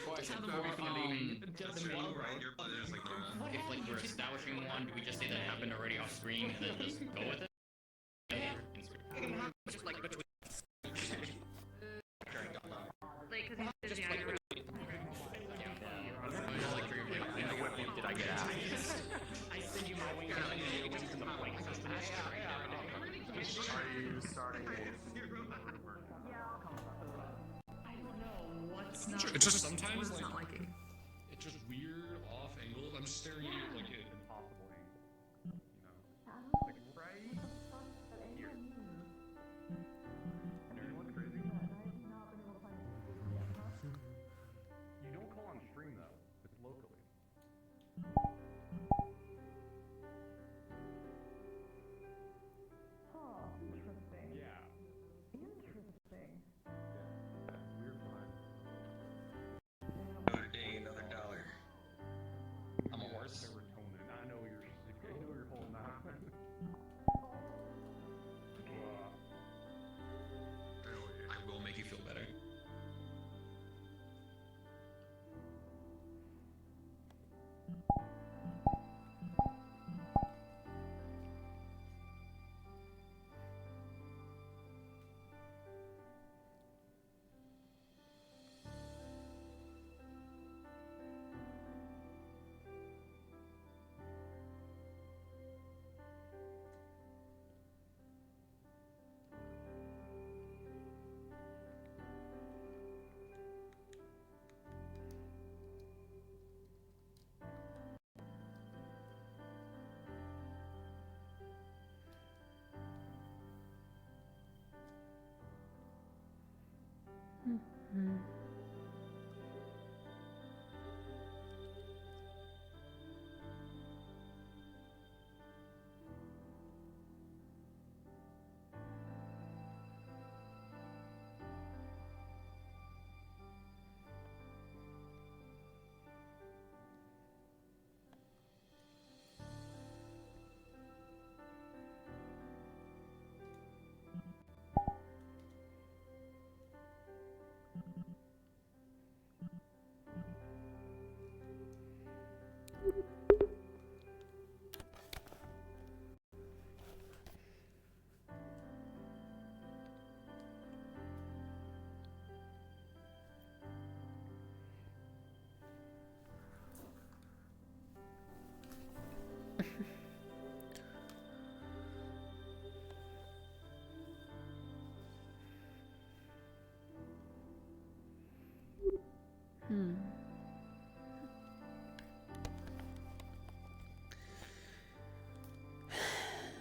Question for just right, your pleasure is like normal. If like we're establishing one, do we just say that it happened already off screen and then just go with it? Just like between. Like, because he's busy on your Did I get out? I send you my wings and you to the point. Are you starting with? I don't know what's not. It's just sometimes what's like not liking. it's just weird off angles. I'm just staring at you like it. Impossible angle. Like right here. You know what's crazy? You don't call on stream though. It's locally. Interesting. Yeah. Interesting. Weird vibe. Another day, another dollar. I'm a horse. Serotonin. I know you're holding out. I will make you feel better.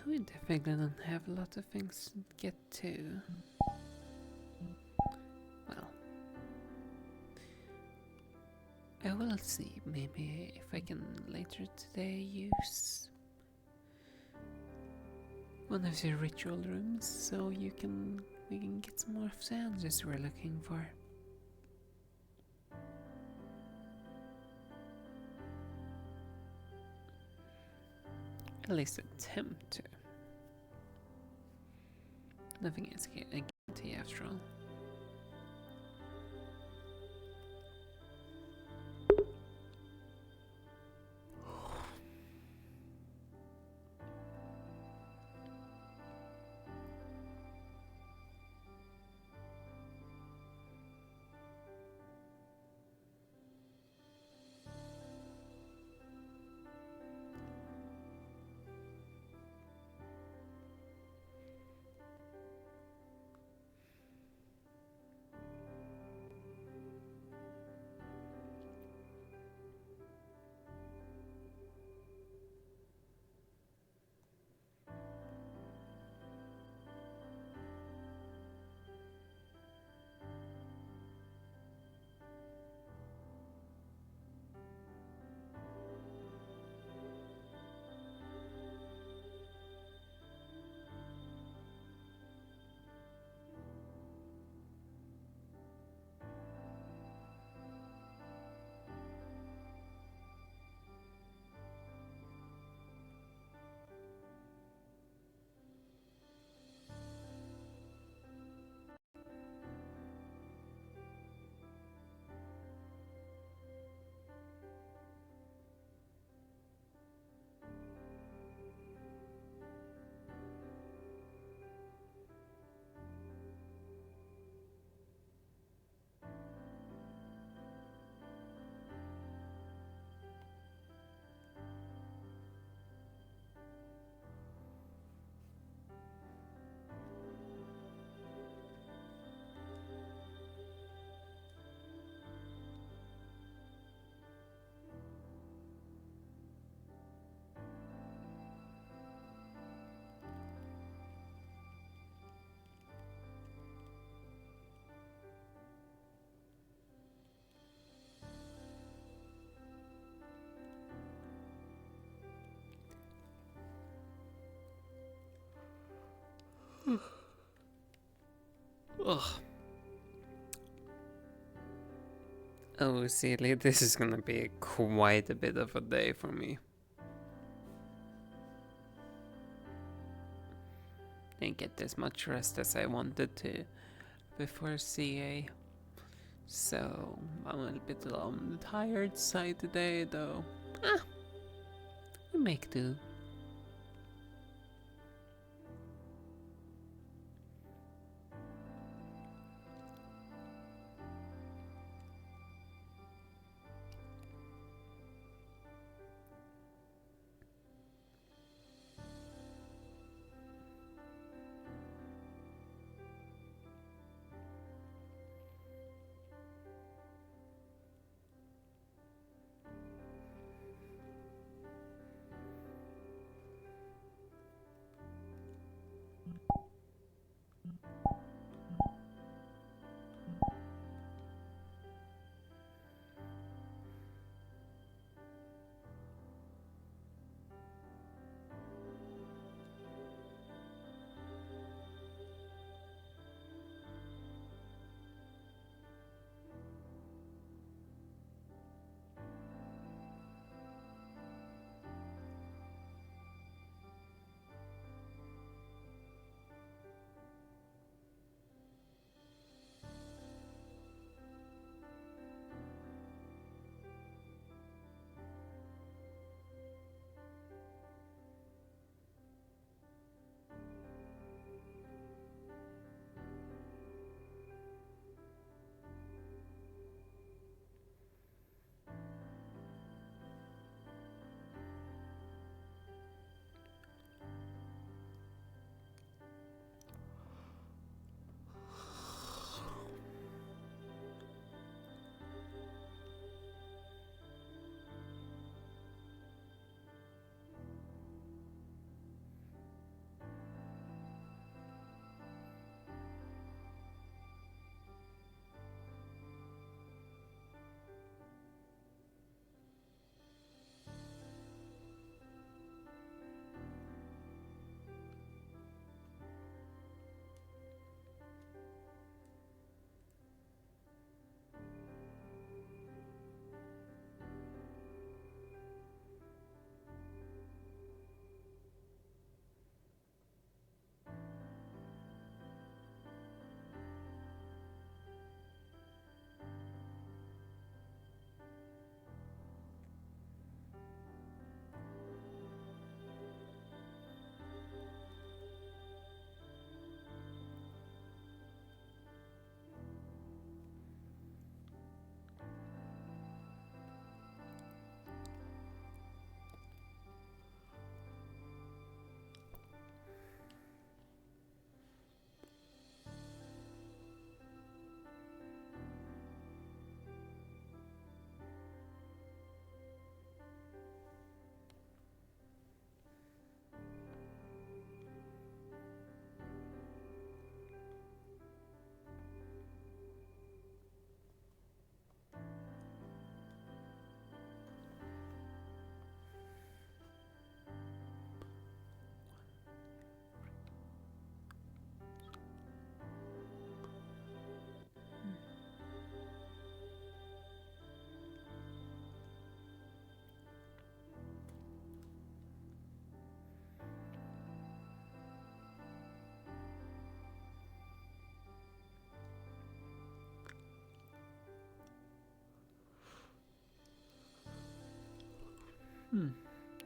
We definitely don't have a lot of things to get to. Well, I will see. Maybe if I can later today use one of the ritual rooms, so we can get some more of the answers we're looking for. At least attempt to. Nothing is a guarantee after all. Ugh. Oh, silly, this is gonna be quite a bit of a day for me. Didn't get as much rest as I wanted to before CA. So, I'm a little bit on the tired side today, though. We make do.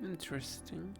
Interesting.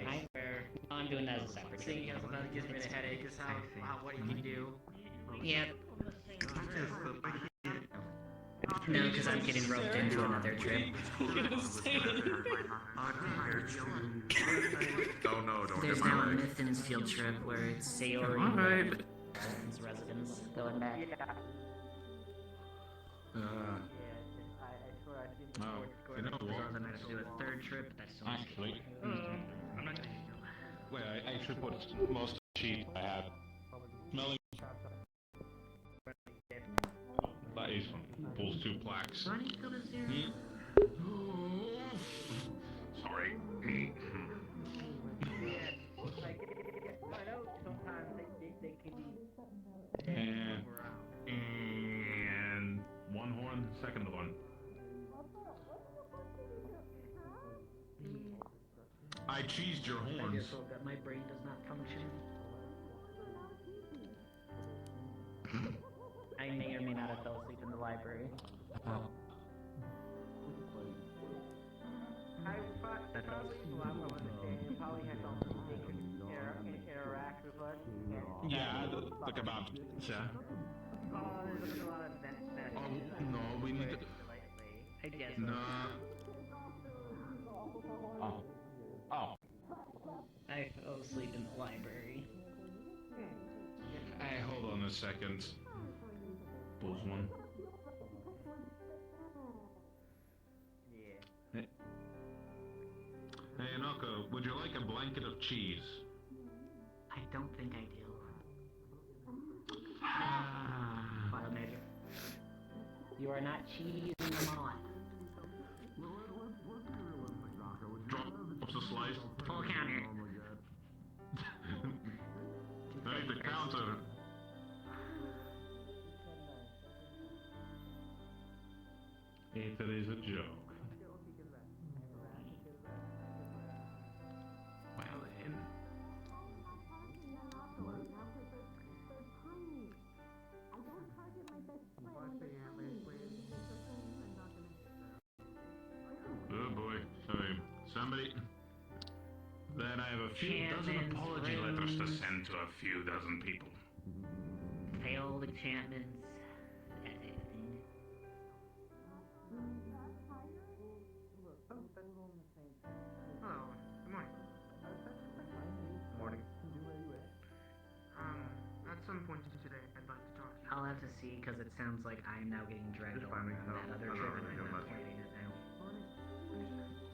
I swear, I'm doing that as a separate thing. Seeing as about it gives me a headache is how what you can do. Yeah. No, because I'm getting roped into another trip. Oh no, don't There's get now a my leg. Mithans field trip where it's Sayori and residents going back. You know what? I might have to do a third trip. That's so much. Actually, I'm not gonna do that. wait, I actually put most of the sheet I have. Smelling. That is pulls 2 plaques. Ronnie still is here? Sorry. And one horn, second one. I cheesed your I horns. just hope that my brain does not function. I may or may not have fell asleep in the library. That does. You probably had something they could interact with us. Yeah, the kebab. Yeah. Oh, there's a lot of that. Oh, no, we need to... I guess. No. Oh. Oh. I fell asleep in the library. Hey, hold on a second. Pause one. Yeah. Hey, Noko, would you like a blanket of cheese? I don't think I do. File major. You are not cheating them on. Drops a slice. Full counter. I need the counter. If it is a joke. Well, then. Oh boy. Sorry. Somebody. Then I have a few dozen Enchantments, apology letters to runes. send to a few dozen people. Failed enchantments. Everything. Hello. Good morning. Morning. At some point today, I'd like to talk to you. I'll have to see, because it sounds like I'm now getting dragged along on that other trip, and I'm not planning it now.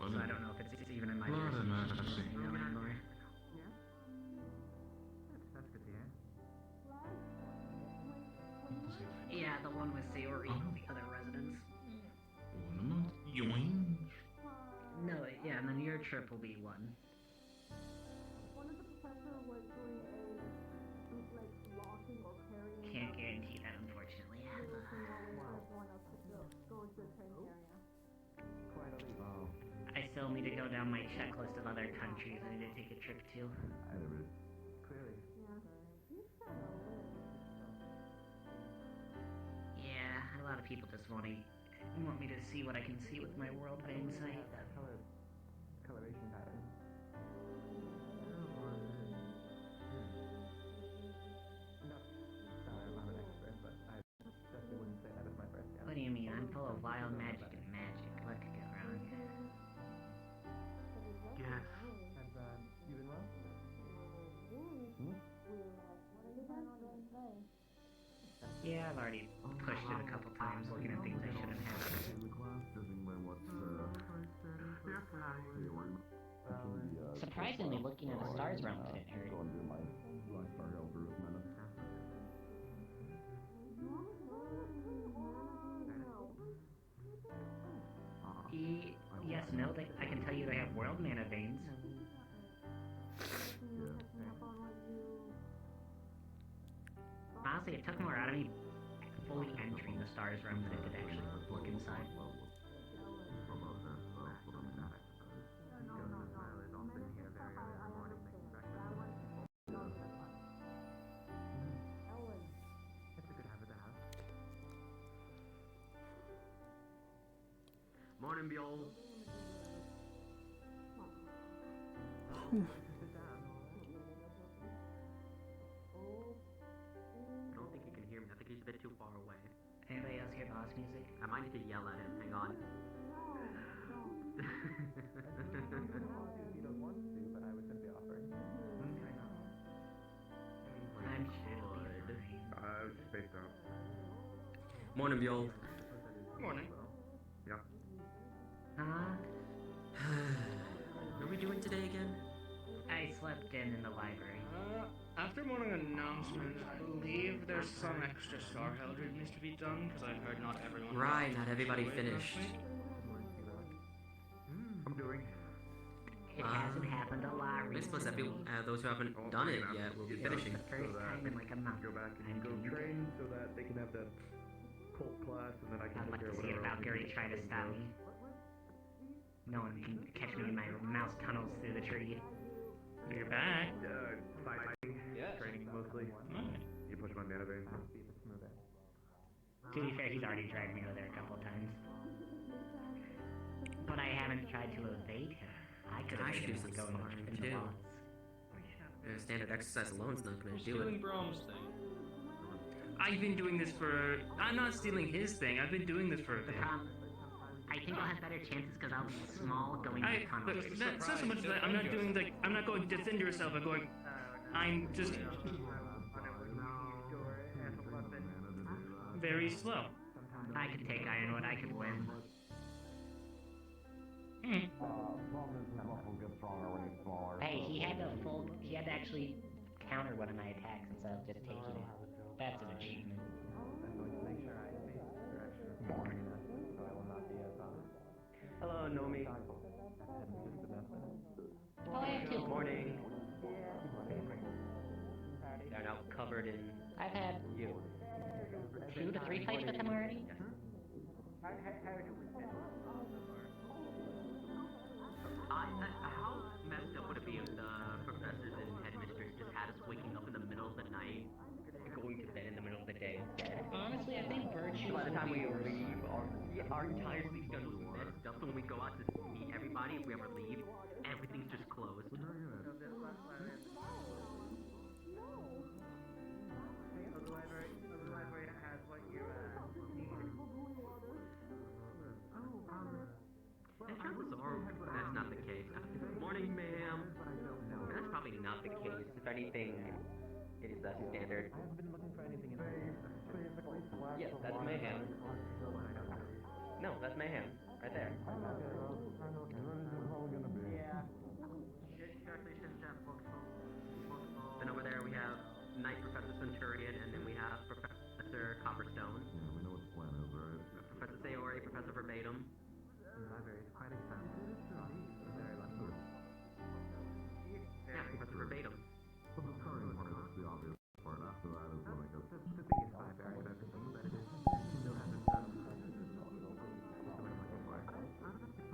So I don't know if it's even in my Lord have jurisdiction mercy. to know anymore. That's good to hear. Yeah, the one with Sayori and the other residents. Yoing. No, yeah, and then your trip will be one. One of the professor was doing like locking or carrying. Can't guarantee that, unfortunately. Everyone else to go into the training area. I still need to go down my checklist of other countries I need to take a trip to. Yeah, a lot of people just want me to see what I can see with my world vein sight. Coloration pattern. No, sorry, I'm not an expert, but I definitely wouldn't say that as my first guess. What do you mean? I'm full of wild magic and magic. What could go wrong? Yes. Has, you been well? Yeah, I've already pushed it a couple times looking at things I shouldn't have. Surprisingly, looking at the stars realm didn't hurt. Yes, no, I can tell you they have world mana veins. Honestly, it took more out of me fully entering the stars realm than it did actually look inside. It's a good habit to have. Morning, Bjol. Sit down. I don't think he can hear me. I think he's a bit too far away. Anybody else hear boss music? I might need to yell at him. Hang on. He don't want to, but I was simply offering. I'm sure it'll be fine. Spaced out. Morning, Bjol. Morning. Yeah. Huh? What are we doing today again? I slept in the library. After morning announcement, I believe there's some extra Star Held reviews to be done, because I heard not everyone... Right, not everybody finished. I'm doing. It hasn't happened a lot I suppose recently. those who haven't done it yet will be finishing. The first time in like a month. Go back I'm and go doing train so that they can have that cult class, and then I can I'd like take to care see of if whatever else Valkyrie needs try to be stop done. me. No one can catch me in my mouse tunnels through the tree. You're back. Fighting. Training mostly. You push my mana veins. To be fair, he's already dragged me over there a couple of times. But I haven't tried to evade her. I could I have should do made some him go sparring, in the too. laws. Standard exercise alone's not gonna do Stealing it. Brom's thing. I've been doing this for. I'm not stealing his thing. I've been doing this for a bit. I think I'll have better chances because I'll be small going to Look, tunnels. that's not so much that I'm not doing like I'm not going to defend yourself. I'm going. I'm just very slow. I could take Ironwood, I could win. Hey, he had to actually counter one of my attacks instead of just taking it. That's an achievement. Hello, Nomi. Oh, I have two. Morning. They're now covered in I've had you. 2 to 3 fights with him already. How messed up would it be if the professors and headmistress just had us waking up in the middle of the night and going to bed in the middle of the day? Honestly, I think Virtue By the time we would be leave, our entire sleep schedule is messed up. So when we go out to meet everybody, if we ever leave, everything's just closed. And chances are that's not the case. Morning, ma'am. That's probably not the case. If anything, it is that standard. Yes, that's mayhem. No, that's mayhem. Right there. Then over there we have Knight Professor Centurion, and then we have Professor Copperstone. Yeah, we know what the plan is, right? Professor Sayori, Professor Verbatim. Yeah, Professor Verbatim. The recurring part is the obvious part. After that is when it gets...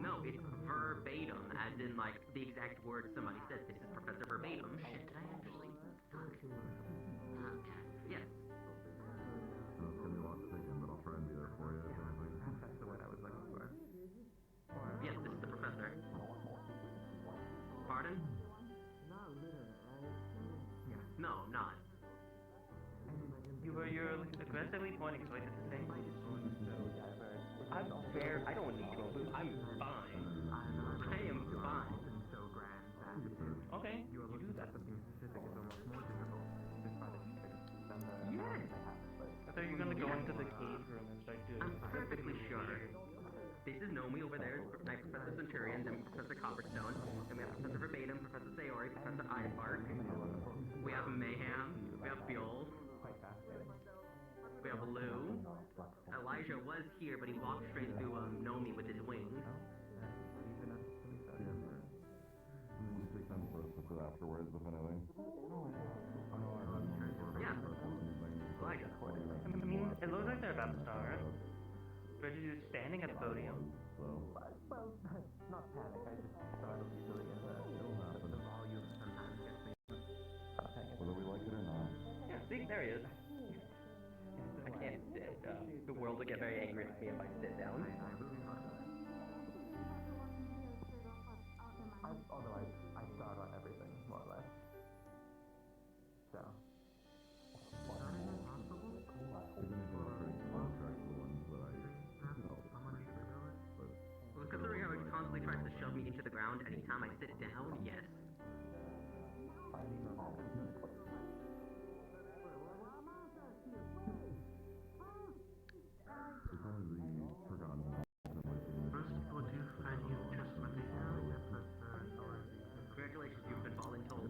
No, it's verbatim, as in like the exact words somebody said. This is Professor Verbatim. Shit, did I actually talk to Yes. It's gonna be a lot to take in, but I'll try and be there for you if anything. That's the word I was looking for. Yes, this is the professor. Pardon? No, I'm not. You're aggressively pointing, so I did the same. I don't need to improve. I'm fine. I am fine. Okay. Yes. I thought you were gonna go into the cave room and start doing. I'm perfectly sure. This is Nomi over there, Knight Professor Centurion, then Professor Copperstone, then we have Professor Verbatim, Professor Sayori, Professor Ironbark. We have Mayhem, we have Bjol, we have Lou. Elijah was here, but he walked straight through Nomi with his wings. And then you take them for us to sit afterwards, if anything. Yeah. Elijah. I mean, it looks like they're about to start. Reggie's just standing at the podium. So... Whether we like it or not. Yeah, see, there he is. I can't sit. The world will get very angry at me if I sit down. Otherwise, I start on everything, more or less. So. Even if you don't create contracts, the ones that I... Well, considering how he constantly tries to shove me into the ground anytime I sit down, yes. Congratulations, you've been voluntold.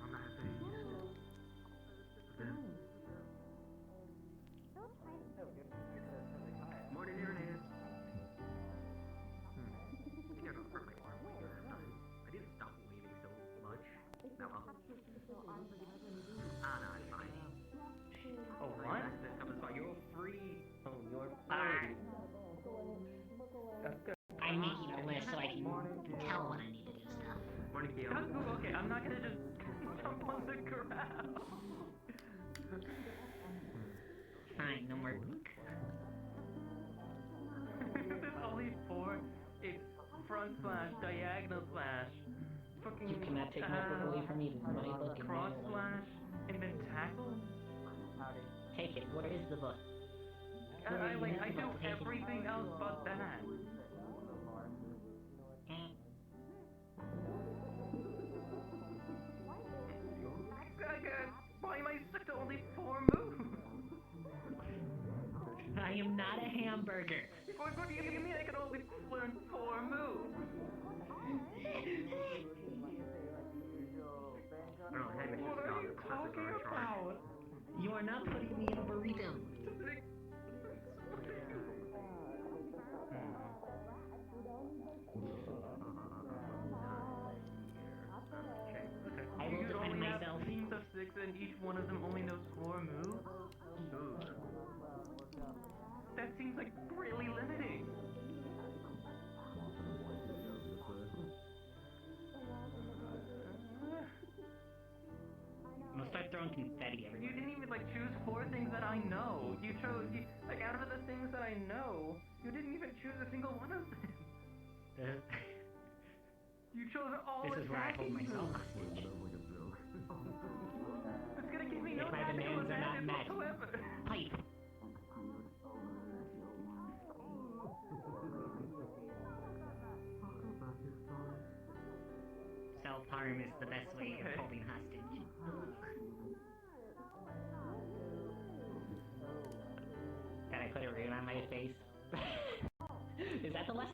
I'm not very used to it. Morning, Irenaeus. I think I got hurt my arm way last time. I didn't stop waving so much. Now I'll... Ah, no, it's fine. Oh, what? You're free. Oh, you're free. That's good. I'm making a list so I can tell when I need to do stuff. Morning, Keo. Okay, I'm not gonna just jump on the ground. Fine, no more. There's only 4. It's front slash, diagonal slash, fucking You cannot take my book away from me. This is my book. and cross mine alone. slash, and then tackle. Take it. Where is the book? I do everything else but that. Why am I stuck to only 4 moves? I am not a hamburger. What do you mean I can only learn 4 moves? Oh, hey, Mr. What are you talking about? You are not putting me in a burrito. I will You defend only have myself. teams of 6 and each one of them only knows 4 moves? Ooh. That seems like really limiting. I'm gonna start throwing confetti You everywhere. didn't even choose 4 things that I know. You chose out of the things that I know, you didn't even choose a single one of them. You chose all This is where I hold attacking myself. moves. It's gonna give me no If my tactical demands are not advantage met. whatsoever. Pipe. Self-harm is the best way of holding hostage. Can I put a ring on my face? Is that the lesson?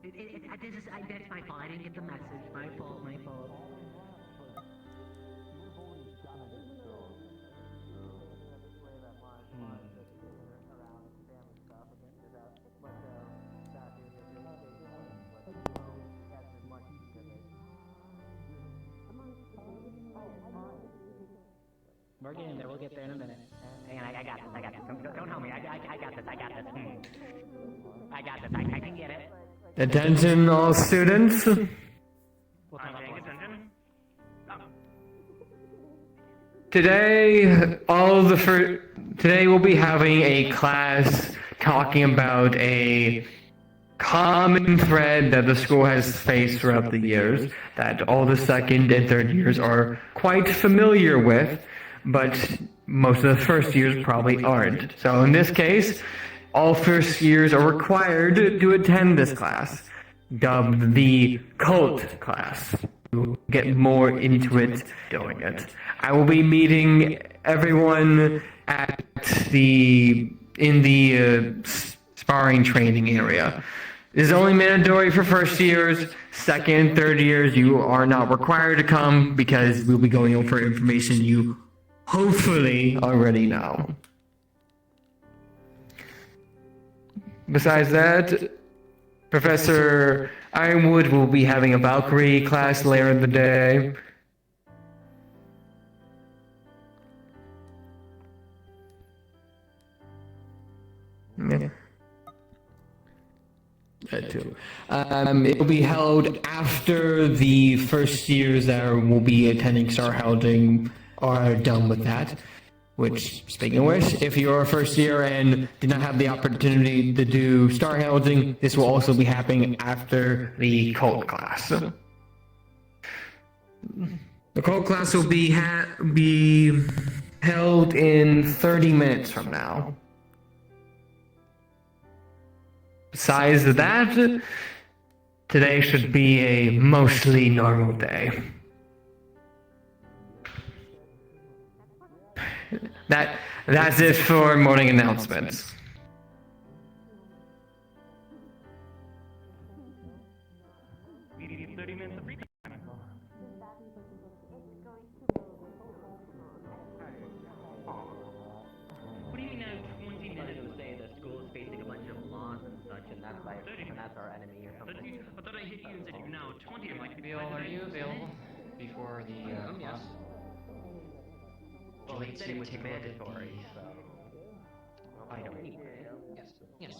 That's my fault. I didn't get the message. My fault. My fault. We're getting there. We'll get there in a minute. Hang on, I got this. I got this. Don't help me. I got this. I got this. I got this. I can get it. Attention, all students. I'm paying attention. Today we'll be having a class talking about a common thread that the school has faced throughout the years that all the second and third years are quite familiar with, but most of the first years probably aren't. So in this case, all first years are required to attend this class, dubbed the cult class. We'll get more into it doing it. I will be meeting everyone in the sparring training area. This is only mandatory for first years. Second and third years, you are not required to come because we'll be going over information you hopefully already know. Besides that, Professor Ironwood will be having a Valkyrie class later in the day. Yeah. That too. It will be held after the first years that will be attending Star Helding are done with that. Which, speaking of which, if you're a first year and did not have the opportunity to do Star Helding, this will also be happening after the cult class. The cult class will be held in 30 minutes from now. Besides that, today should be a mostly normal day. That's it for morning announcements. We need 30 minutes of free time. What do you mean now 20 minutes? To say the school is facing a bunch of laws and such, and that's our enemy or something. I thought I hit you and said you now 20. I'm like, Bill, are you available before the class? Well, he said it was mandatory, so I don't need it. Yes. Yes.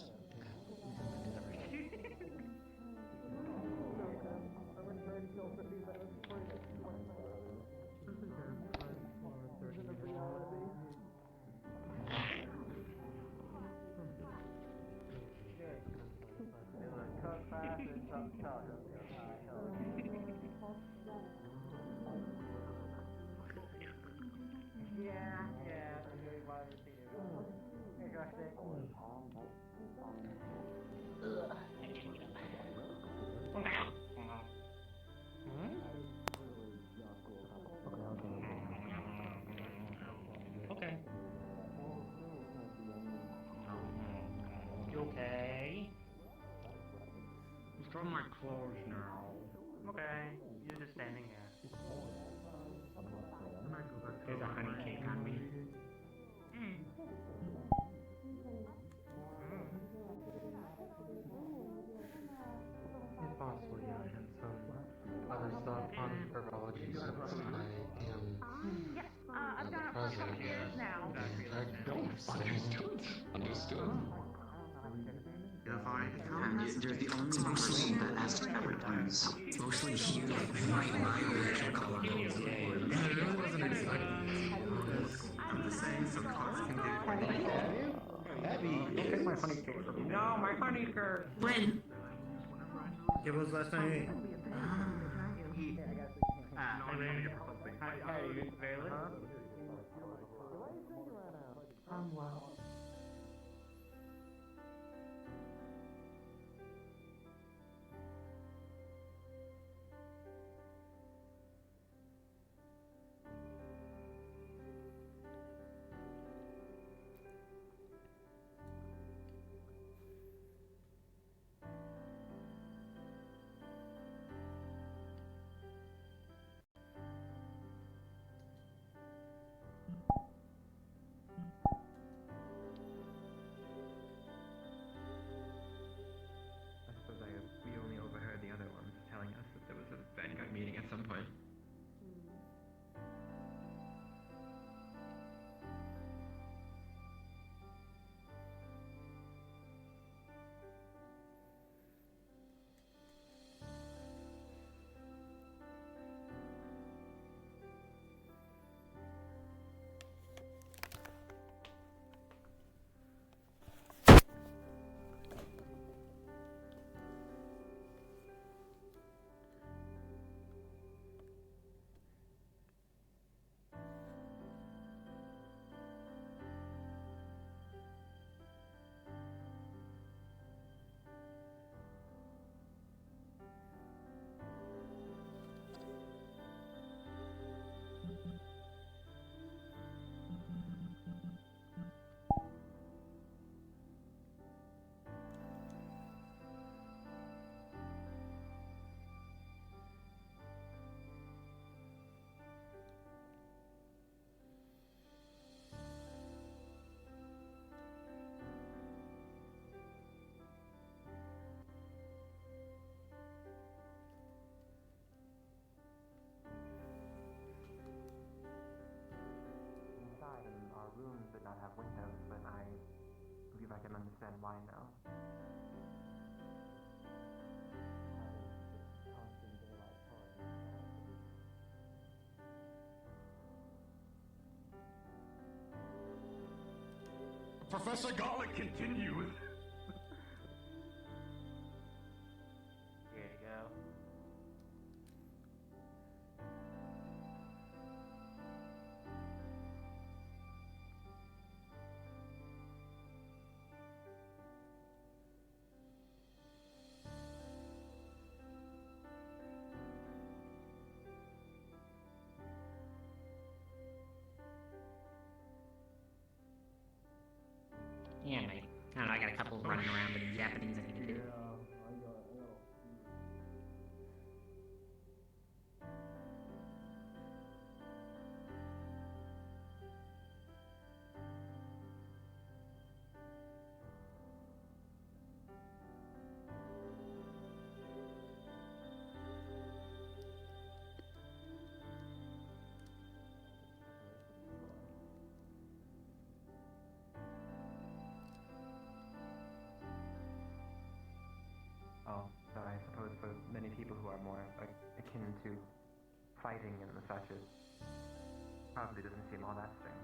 close now. Okay, you're just standing there. There's a honey cake on me. It's possible you and some other stuff on herbology since I am I've done it for a couple years now. I don't understood. Understood. If I you're the only person that asked every time. It's mostly you, like my original color code. It really wasn't exciting. I'm just saying some cars can get funny. Abby, don't take my honey cake. No, my honey cake. When? It was last night. Hi, you Valen? well. We only overheard the other ones telling us that there was a bad guy meeting at some point. Inside in our room did not have windows, but I believe I can understand why now. Professor Garlic continued. Here you go. Yeah, mate. I don't know, I got a couple running around in Japanese I need to do. Oh, so I suppose for many people who are more akin to fighting in the fetches, probably doesn't seem all that strange.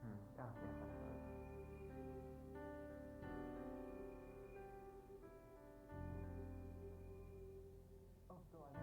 Yeah, yes, I suppose. Oh, so I'm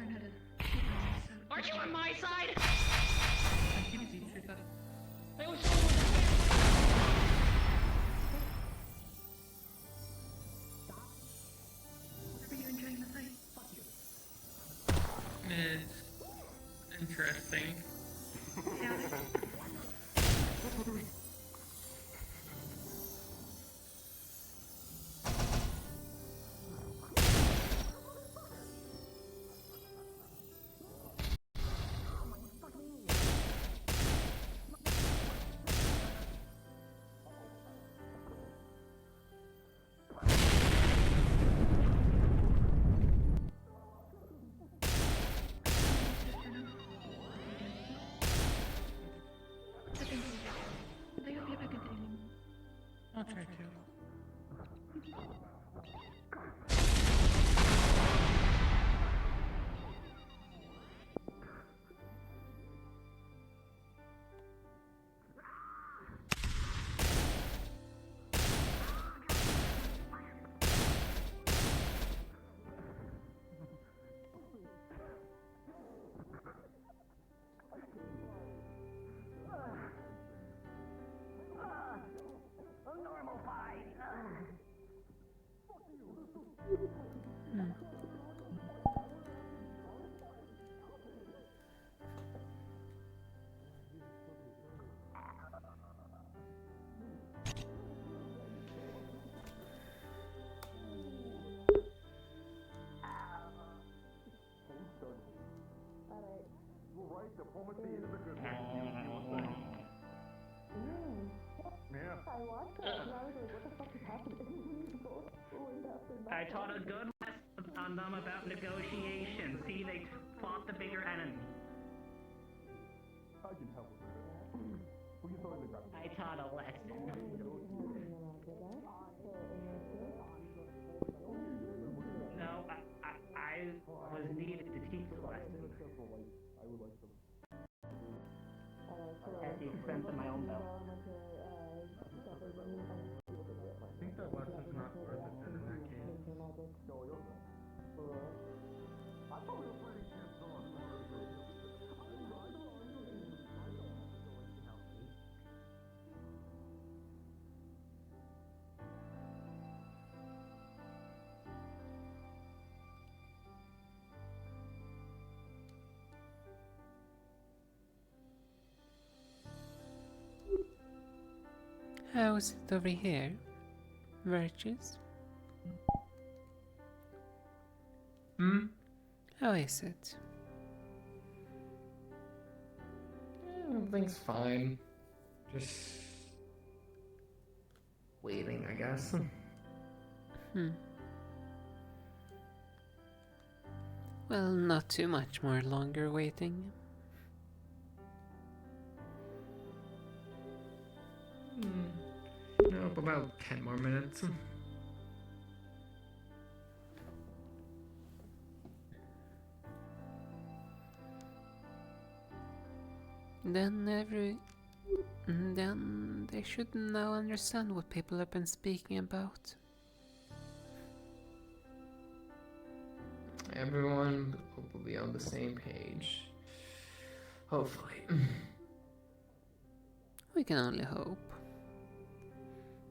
learn how to keep myself. Are you on my side? I was Are you enjoying the fight? It's interesting. Yeah. I hope you're back in time. I'll try to. A normal fight. You're right, diplomacy is a good thing. Yeah. I watched that and I was like, what the fuck is happening? I taught a good lesson on them about negotiation. See, they fought the bigger enemy. I can help with it. We can throw in the ground. I taught a lesson. No, I was needed to teach a lesson. I would like to. At the expense of my own belt. I think that lesson's not worth it in that case. How's it over here? Virtues? Hmm? How is it? Everything's fine. Just waiting, I guess. Well, not too much more longer waiting. Nope, about 10 more minutes. Then they should now understand what people have been speaking about. Everyone will be on the same page. Hopefully. We can only hope.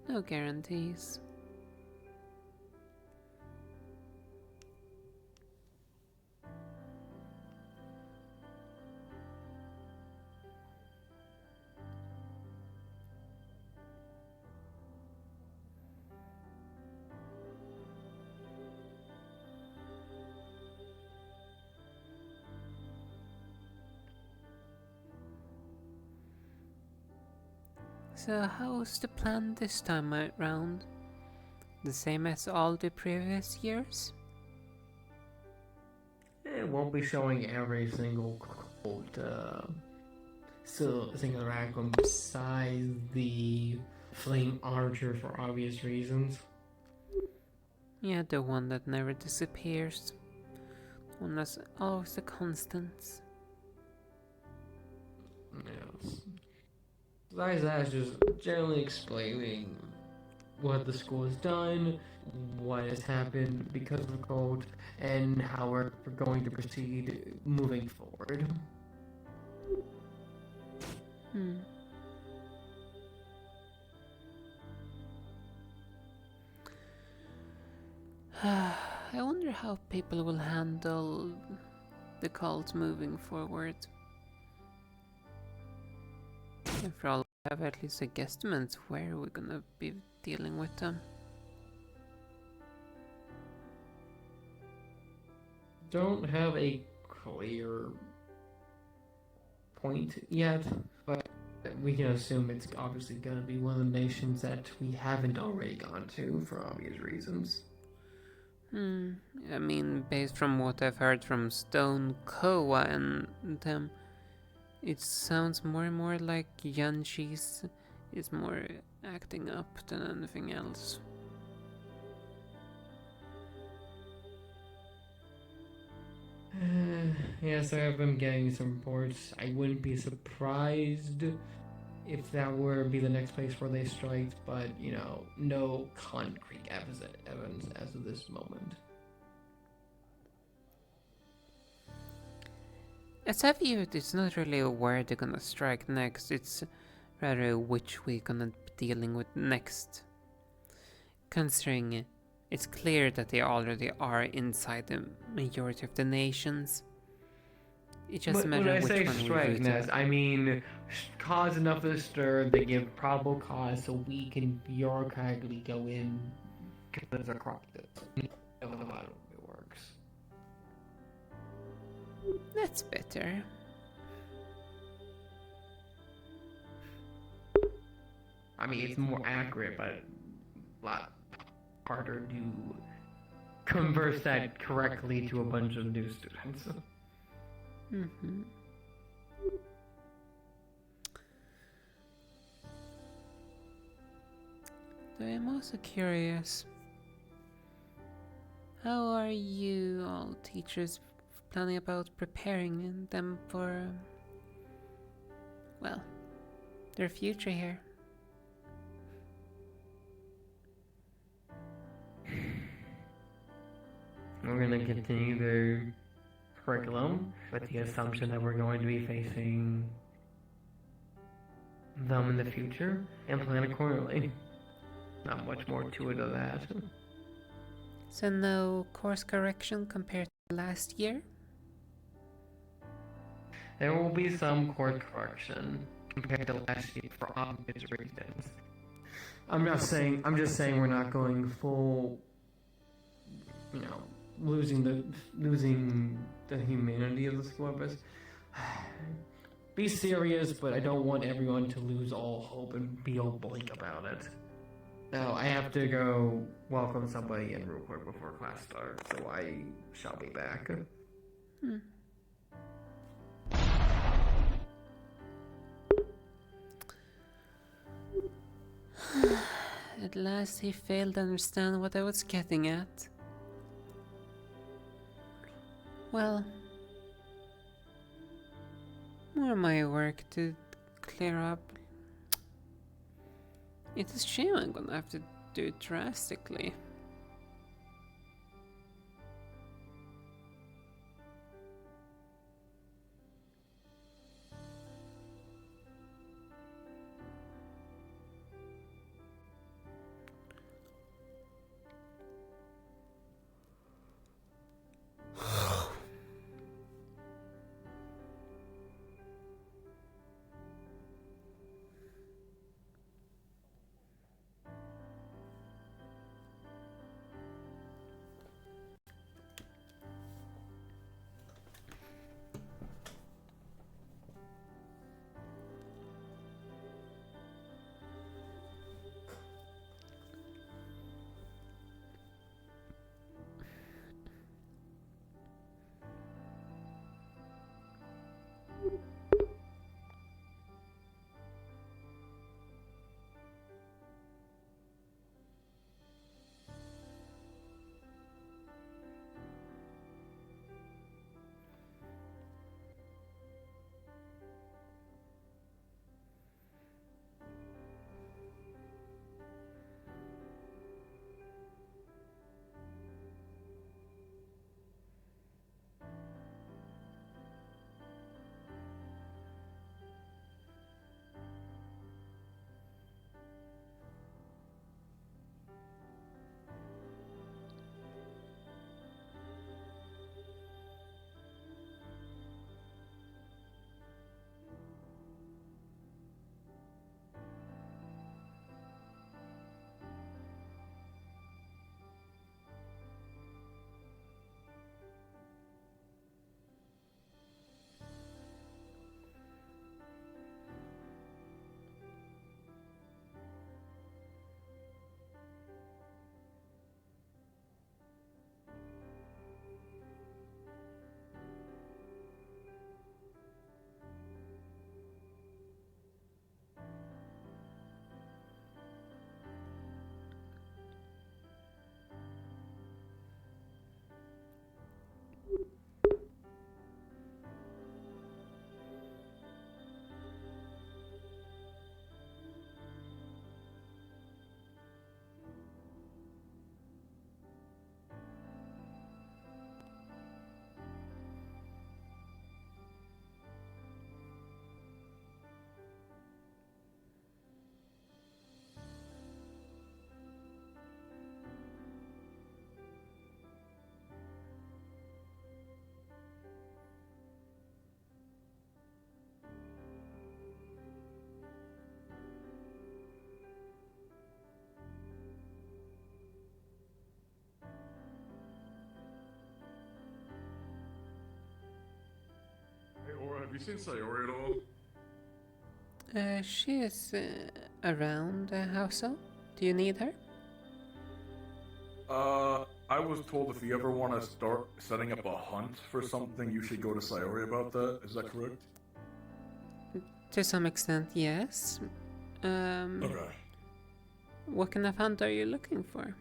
No guarantees. So how's the plan this time round? The same as all the previous years? It won't be showing every single single raccoon besides the flame archer for obvious reasons. Yeah, the one that never disappears. The one that's always a constant. Yes. Besides that, just generally explaining what the school has done, what has happened because of the cult, and how we're going to proceed moving forward. I wonder how people will handle the cult moving forward. After all, we have at least a guesstimate where we're gonna be dealing with them. Don't have a clear point yet, but we can assume it's obviously gonna be one of the nations that we haven't already gone to for obvious reasons. I mean, based from what I've heard from Stone, Koa, and them, it sounds more and more like Yanshi's is more acting up than anything else. Yes, I have been getting some reports. I wouldn't be surprised if that were to be the next place where they strike, but, you know, no concrete evidence as of this moment. As I view it, it's not really where they're gonna strike next, it's rather which we're gonna be dealing with next. Considering it's clear that they already are inside the majority of the nations. It's just a matter of which one we When I say strike, do. Ness, I mean cause enough of a stir, they give probable cause so we can bureaucratically go in because they're corrupted. How it works. That's better. I mean, it's more accurate, but a lot harder to converse that correctly to a bunch of new students. Though I'm also curious, how are you all teachers planning about preparing them for, well, their future here? We're going to continue the curriculum with the assumption that we're going to be facing them in the future and plan accordingly. Not much more to it than that. So no course correction compared to last year? There will be some course correction compared to last year for obvious reasons. I'm just saying we're not going full, you know, losing the humanity of the school. Be serious, but I don't want everyone to lose all hope and be all bleak about it. Now, I have to go welcome somebody in real quick before class starts, so I shall be back. At last he failed to understand what I was getting at. Well, more of my work to clear up. It's a shame I'm gonna have to do it drastically. you seen Sayori at all? She is around. How so? Do you need her? I was told if you ever want to start setting up a hunt for something, you should go to Sayori about that. Is that correct? To some extent, yes. Okay. What kind of hunt are you looking for?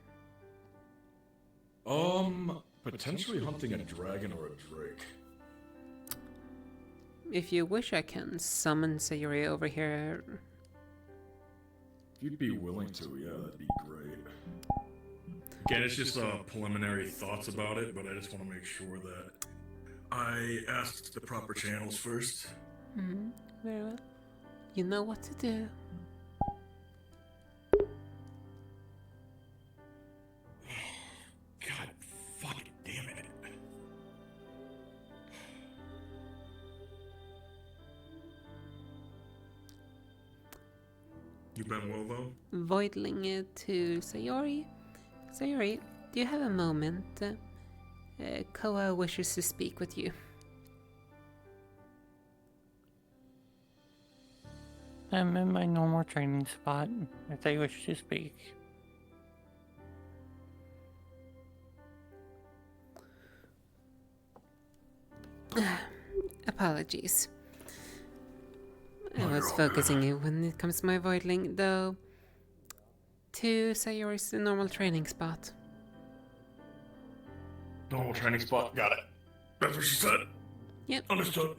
Potentially hunting a dragon or a drake. If you wish, I can summon Sayori over here. If you'd be willing to, yeah, that'd be great. Again, it's just preliminary thoughts about it, but I just want to make sure that I asked the proper channels first. Very well. You know what to do. God fucking damn it. You been well, though? Voidling it to Sayori. Sayori, do you have a moment? Koa wishes to speak with you. I'm in my normal training spot, if they wish to speak. Apologies. I was focusing you when it comes to my voidling, though. To Sayori's normal training spot. Normal training spot, got it. That's what she said. Yep. Understood.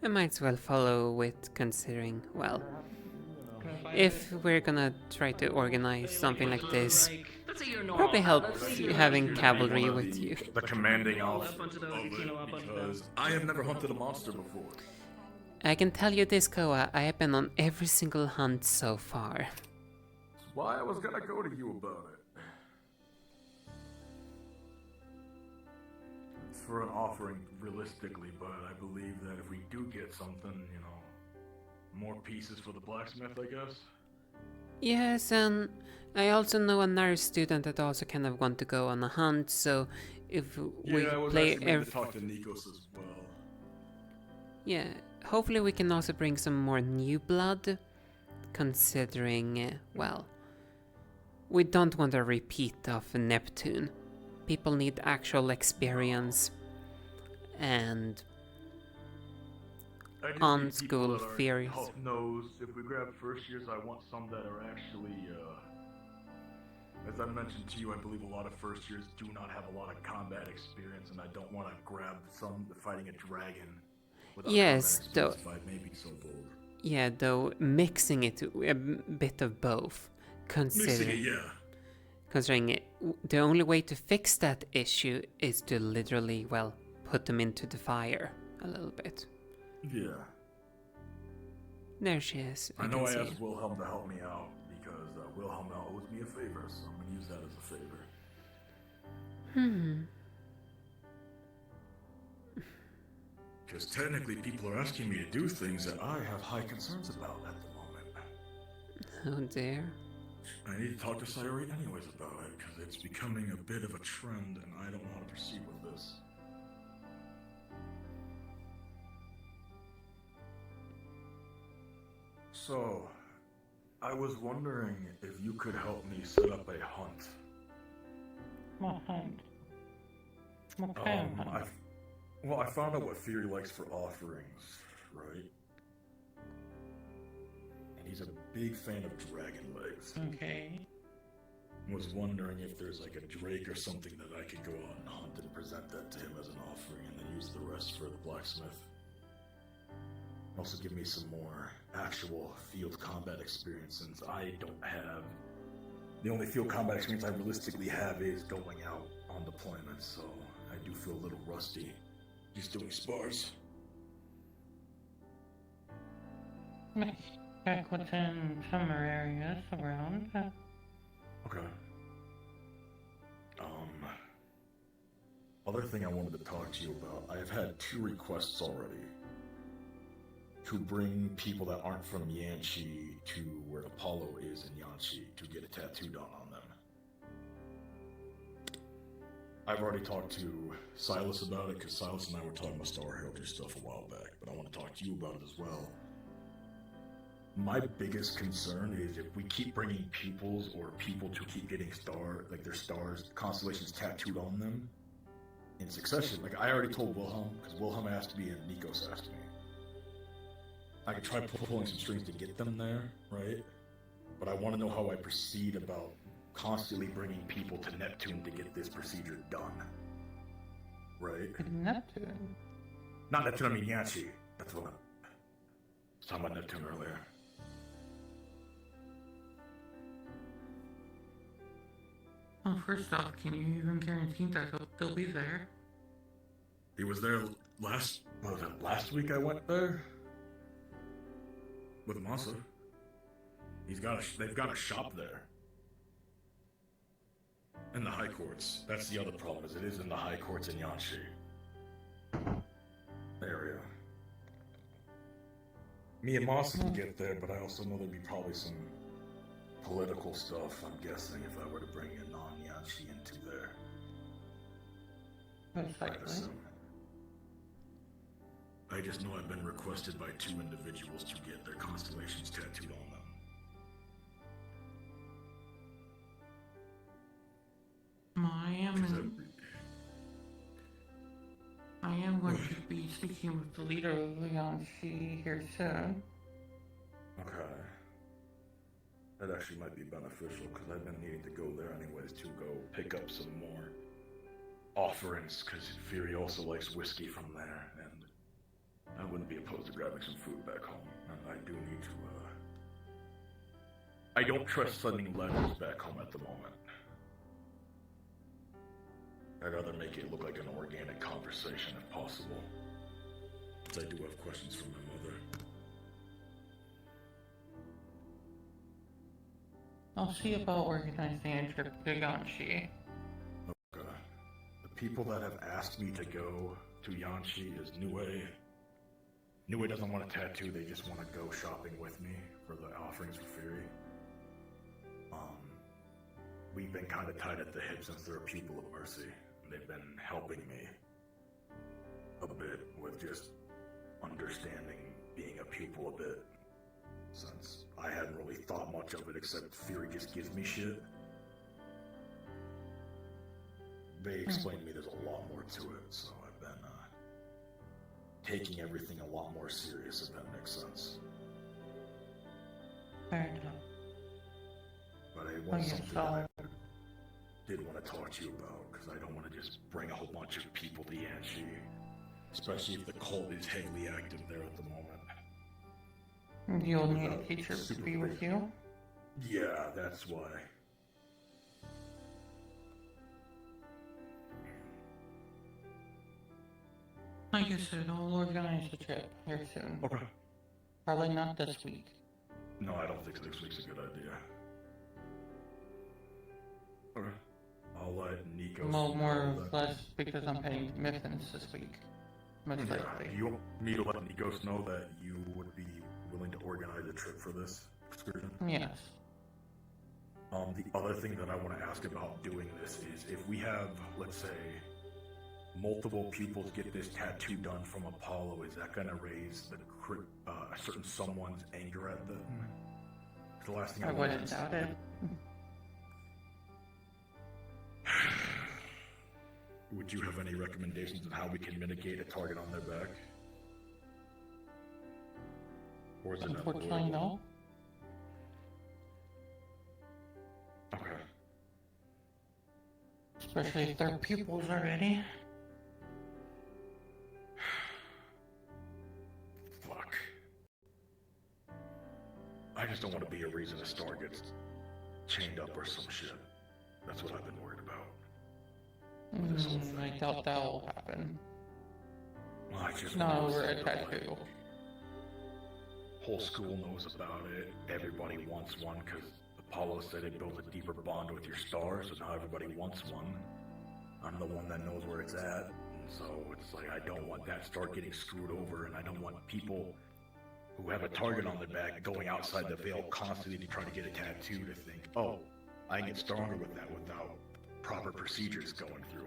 I might as well follow with considering, well, if we're gonna try to organize something like this, probably helps having cavalry with you. The commanding of it, because I have never hunted a monster before. I can tell you this, Koa, I have been on every single hunt so far. That's why I was gonna go to you about it. For an offering, realistically, but I believe that if we do get something, you know, more pieces for the blacksmith, I guess. Yes, and I also know another student that also kind of want to go on a hunt, so if we I was play actually meant to talk to Nikos as well. Yeah, hopefully we can also bring some more new blood, considering, well, we don't want a repeat of Neptune. People need actual experience and on-school theories. Knows if we grab first years, I want some that are actually, as I mentioned to you, I believe a lot of first years do not have a lot of combat experience, and I don't want to grab some fighting a dragon. Yes, though. If I may be so bold. Yeah, though mixing it a bit of both, considering the only way to fix that issue is to literally, well, put them into the fire a little bit. Yeah. There she is. I know I asked Wilhelm to help me out because Wilhelm owes me a favor, so I'm gonna use that as a favor. Because technically people are asking me to do things that I have high concerns about at the moment. Oh dear. I need to talk to Sayori anyways about it, because it's becoming a bit of a trend and I don't know how to proceed with this. So, I was wondering if you could help me set up a hunt. What hunt? What kind of hunt? Well, I found out what Fury likes for offerings, right? And he's a big fan of dragon legs. Okay. Was wondering if there's like a drake or something that I could go out and hunt and present that to him as an offering and then use the rest for the blacksmith. Also give me some more actual field combat experience since I don't have... The only field combat experience I realistically have is going out on deployment, so I do feel a little rusty just doing spars. Back within summer areas around. Okay. Other thing I wanted to talk to you about, I have had 2 requests already. To bring people that aren't from Yanchi to where Apollo is in Yanchi to get a tattoo done on them. I've already talked to Silas about it, because Silas and I were talking about Star Heraldry stuff a while back, but I want to talk to you about it as well. My biggest concern is if we keep bringing pupils or people to keep getting their stars, constellations tattooed on them in succession. Like, I already told Wilhelm, because Wilhelm asked me and Nikos asked me. I could try pulling some strings to get them there, right? But I want to know how I proceed about constantly bringing people to Neptune to get this procedure done. Right? Neptune? Not Neptune, I mean Yanchi. That's what I was talking about Neptune earlier. Well, first off, can you even guarantee that they'll be there? He was there last week I went there? With Masa. They've got a shop there. In the High Courts. That's the other problem, is it is in the High Courts in Yanshi area. Me and Masa can get there, but I also know there'd be probably some political stuff, I'm guessing, if I were to bring a non-Yanshi into there. I just know I've been requested by 2 individuals to get their constellations tattooed on them. I am going to be speaking with the leader of Yanshi here soon. Okay. That actually might be beneficial, because I've been needing to go there anyways to go pick up some more offerings, because Fury also likes whiskey from there, and I wouldn't be opposed to grabbing some food back home. And I do need to, I don't trust sending letters back home at the moment. I'd rather make it look like an organic conversation if possible. Because I do have questions from my mother. I'll see about organizing a trip to Yanshi. Okay. The people that have asked me to go to Yanshi is Nue. Nue doesn't want a tattoo, they just want to go shopping with me for the offerings for Fury. We've been kind of tied at the hip since they're a pupil of Mercy. They've been helping me a bit with just understanding being a pupil a bit, since I hadn't really thought much of it except Fury just gives me shit. They explained to me there's a lot more to it, so I've been taking everything a lot more serious, if that makes sense. Fair enough. But it was something that I did want to talk to you about, because I don't want to just bring a whole bunch of people to Yanshi, especially if the cult is heavily active there at the moment. You'll need a teacher to be with you? Yeah, that's why. Like I said, I'll organize the trip here soon. Okay. Probably not this week. No, I don't think this week's a good idea. Okay. I'll let Nico... Well, more or less because I'm heading to Mifflin's this week. Most likely. You want me to let Nikos know that you would be willing to organize a trip for this excursion? Yes. The other thing that I want to ask about doing this is if we have, let's say, multiple pupils get this tattoo done from Apollo, is that going to raise a certain someone's anger at them? It's the last thing I wouldn't doubt it. Would you have any recommendations on how we can mitigate a target on their back? Or is it unfortunately, no. Okay. Especially if they're pupils already. Fuck. I just don't want to be a reason a star gets chained up or some shit. That's what I've been worried about. I doubt that will happen. Well, I just not over a tattoo. Whole school knows about it. Everybody wants one because Apollo said it builds a deeper bond with your star, so now everybody wants one. I'm the one that knows where it's at, and so it's like I don't want that star getting screwed over, and I don't want people who have a target on their back going outside the veil constantly to try to get a tattoo to think, oh, I can get stronger with that without proper procedures going through.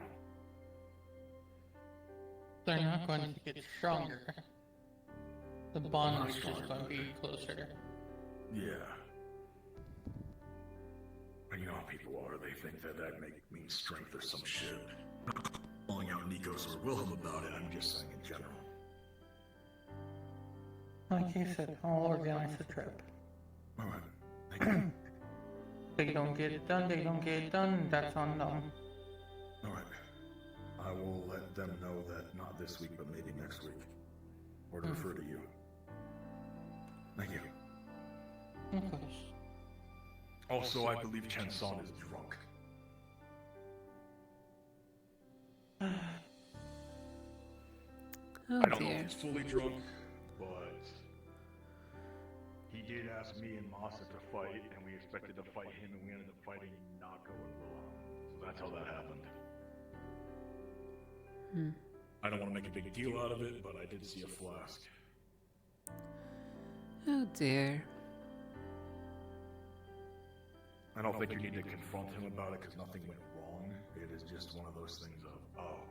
are not going to get stronger. The bond is just going to be closer. Yeah. And you know how people are, they think that means strength or some shit. I'm not calling out Nikos or Wilhelm about it, I'm just saying in general. Like you said, I'll organize the trip. Alright, thank you. They don't get it done, they don't get it done, that's on them. Alright. I will let them know that not this week, but maybe next week. Or to refer to you. Thank you. Of course. Also, I believe Chen Son is drunk. Oh I don't know dear. if he's fully drunk, but he did ask me and Masa to fight, and we expected to fight him, and we ended up fighting Nako and Wilhelm. So that's how that happened. Hmm. I don't want to make a big deal out of it, but I did see a flask. Oh dear. I don't think you need to confront him about it because nothing went wrong. It is just one of those things of, oh.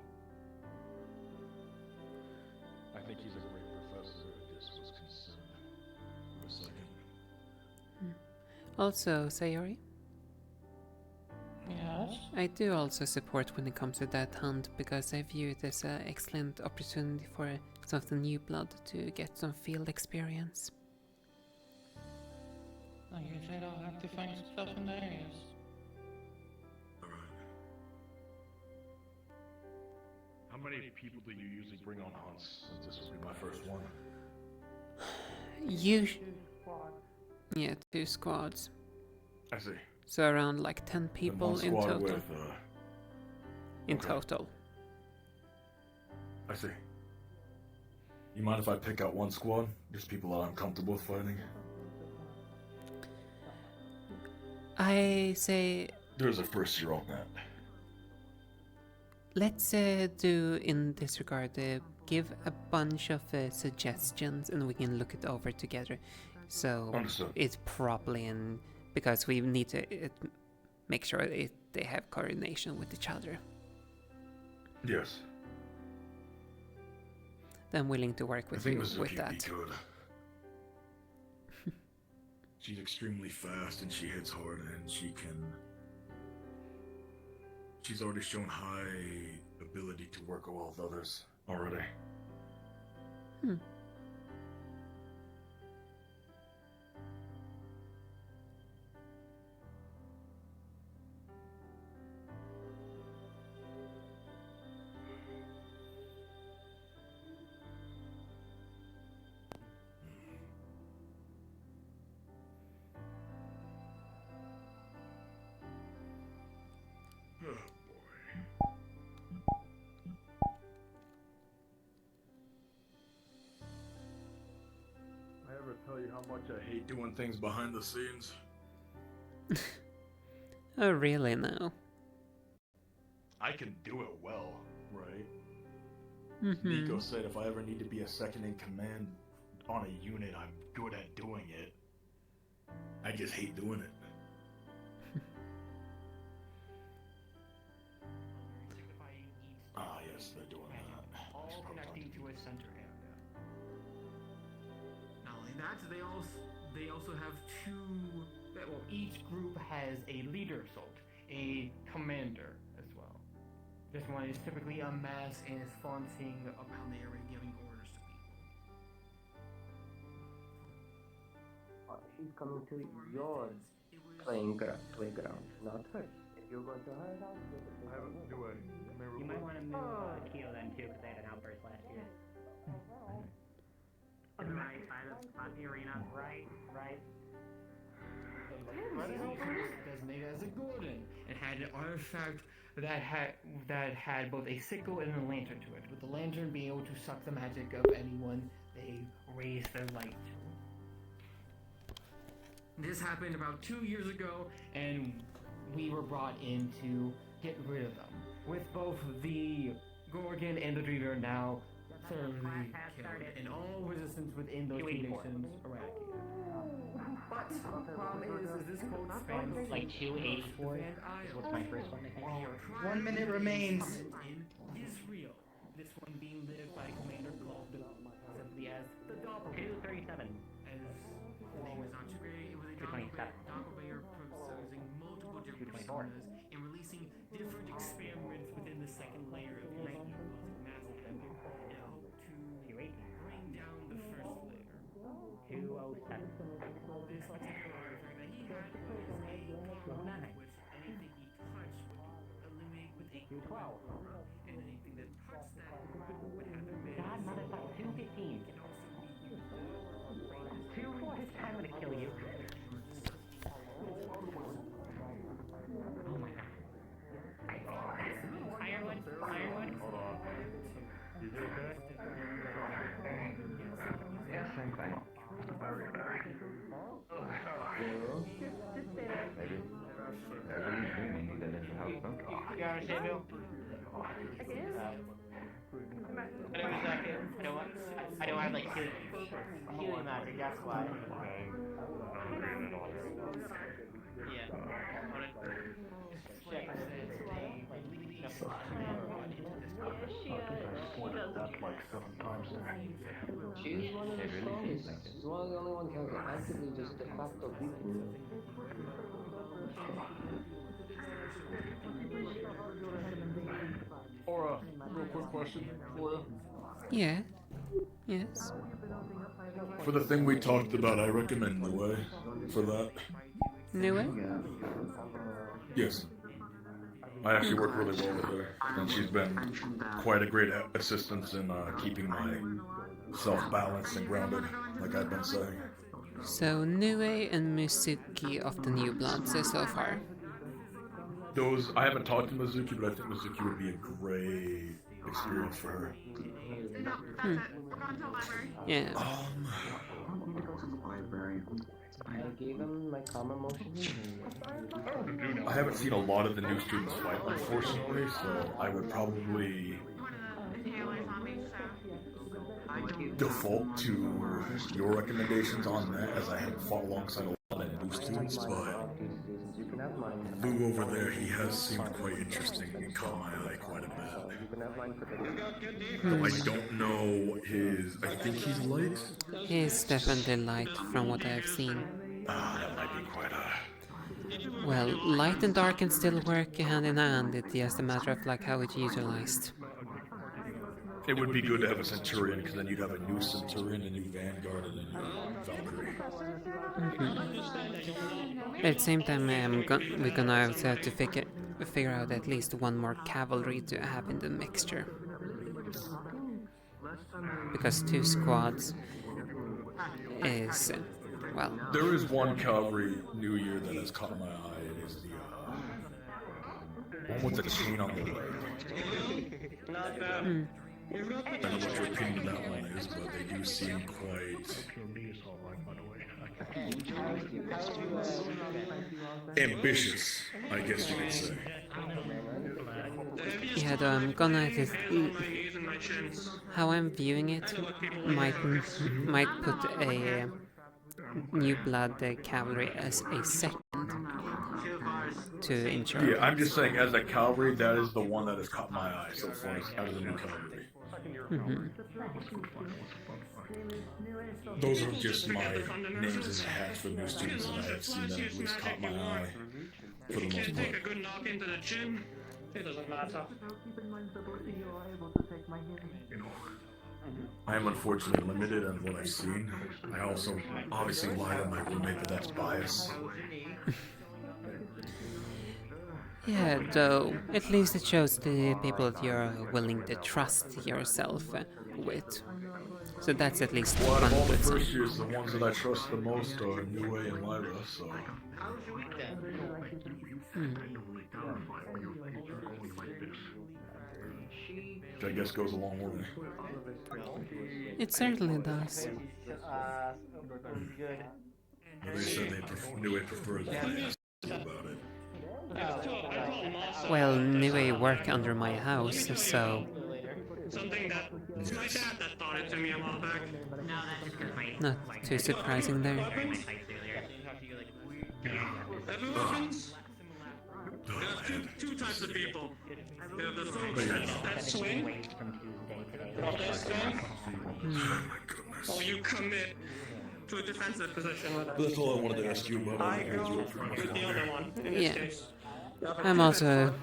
I think he's a great professor. I just was concerned for a second. Also, Sayori? Yes? I do also support when it comes to that hunt because I view it as an excellent opportunity for some of the new blood to get some field experience. Like you said, I'll have to find some stuff in the areas. Alright. How many people do you usually bring on hunts, since this will be my first one? Yeah, 2 squads. I see. So around like 10 people in total. In okay. total. I see. You mind if I pick out one squad? Just people that I'm comfortable with fighting? I say There's a first year on that. let's do in this regard give a bunch of suggestions and we can look it over together. So Understood. it's properly in because we need to make sure they have coordination with each other. Yes. I'm willing to work with you with that. Be good. She's extremely fast and she hits hard and she's already shown high ability to work well with others already. Hmm. I ever tell you how much I hate doing things behind the scenes? Oh really now? I can do it well, right? Mm-hmm. Nico said if I ever need to be a second in command on a unit, I'm good at doing it. I just hate doing it. Ah, yes, they're doing that. All connecting to a center area. Not only that, they also have two. Well, each group has a leader, a commander as well. This one is typically a mass and is flaunting around the area, giving orders to people. She's coming to your playground, not hers. If you're going to her house, You might want to move Keo then too, because they had an outburst last year. To the right side of the arena. Right. Designated as a Gordon. It had an artifact that had both a sickle and a lantern to it, with the lantern being able to suck the magic of anyone they raise their light to. This happened about 2 years ago, and we were brought in to get rid of them. With both the Gorgon and the Dreamer now thoroughly killed, and all resistance within those two nations eradicated. But the problem is this code spans Like 284 is what's my first one, I think. 1 minute remains in Israel. This this one being led by a commander called simply as the Doppelganger. 237. As the name is on screen, it was a 227. Doppelganger proposing multiple different personas and releasing different experiments within the second layer of his massive empire in hope to bring down the first layer. 207. This particular artifact that he had was a carbonite, which anything he touched would eliminate with a 212. and anything that touched that would have emitted. God, motherfucker, 215. 2-4 this time, I'm gonna kill you. Oh my god. Firewood? Firewood? Is it okay? Yes, I'm fine. Very, very. Maybe. Maybe you need a little help, huh? You understand, Bill? I don't have like healing magic, that's why. Yeah. That's like 7 times. She's one of the strongest. She's one of the only ones who can actively just de facto people. Aura, real quick question for you. Yeah. Yes. For the thing we talked about, I recommend Nue for that. Nue? Yes. I actually work really well with her, and she's been quite a great assistance in keeping myself balanced and grounded, like I've been saying. So Nue and Mizuki of the New Bloods so far. Those, I haven't talked to Mizuki, but I think Mizuki would be a great experience for her. No, that's it. We're going to the library. Yeah. I gave him my common motions. I haven't seen a lot of the new students fight, unfortunately, so I would probably default to your recommendations on that, as I haven't fought alongside a lot of new students, but Lou over there, he has seemed quite interesting and caught my eye quite a bit. Though I don't know his, I think he's light? He's definitely light from what I've seen. That might be quite a... Well, light and dark can still work hand in hand, it's just a matter of like how it's utilized. It would be good to have a Centurion, because then you'd have a new Centurion, a new Vanguard, and a new Valkyrie. At the same time, we're gonna also have to figure out at least one more cavalry to have in the mixture. Because 2 squads is, well... There is one cavalry New Year that has caught my eye. It is the one with the chain on the leg. Not bad. I don't know what your opinion of that one is, but they do seem quite ambitious, I guess you could say. Yeah, though I'm gonna just... How I'm viewing it might put a New Blood cavalry as a second to ensure. Yeah, I'm just saying, as a cavalry, that is the one that has caught my eye so far out of the new cavalry. Those are just my names in the hat for new students that I have seen that at least caught my eye for the most part. Take a good knock into the chin. It doesn't matter. I am unfortunately limited in what I've seen. I also obviously lied on my roommate, but that's bias. Yeah, though, at least it shows the people that you're willing to trust yourself with. So that's at least Well, out one of all the good sign. first years, the ones that I trust the most are Nue and Lyra, so... Which I guess goes a long way. It certainly does. They said Nue preferred that I asked them about it. Well, Nue work under my house, so... Something that it's my dad that taught it to me a while back. Not too surprising there. Evolutions? There are two types of people. There are the folks that swing, Well, this thing, or you commit to a defensive position with us. That's all I wanted to ask you about. I go with the other one, in this Yeah. case. I'm also...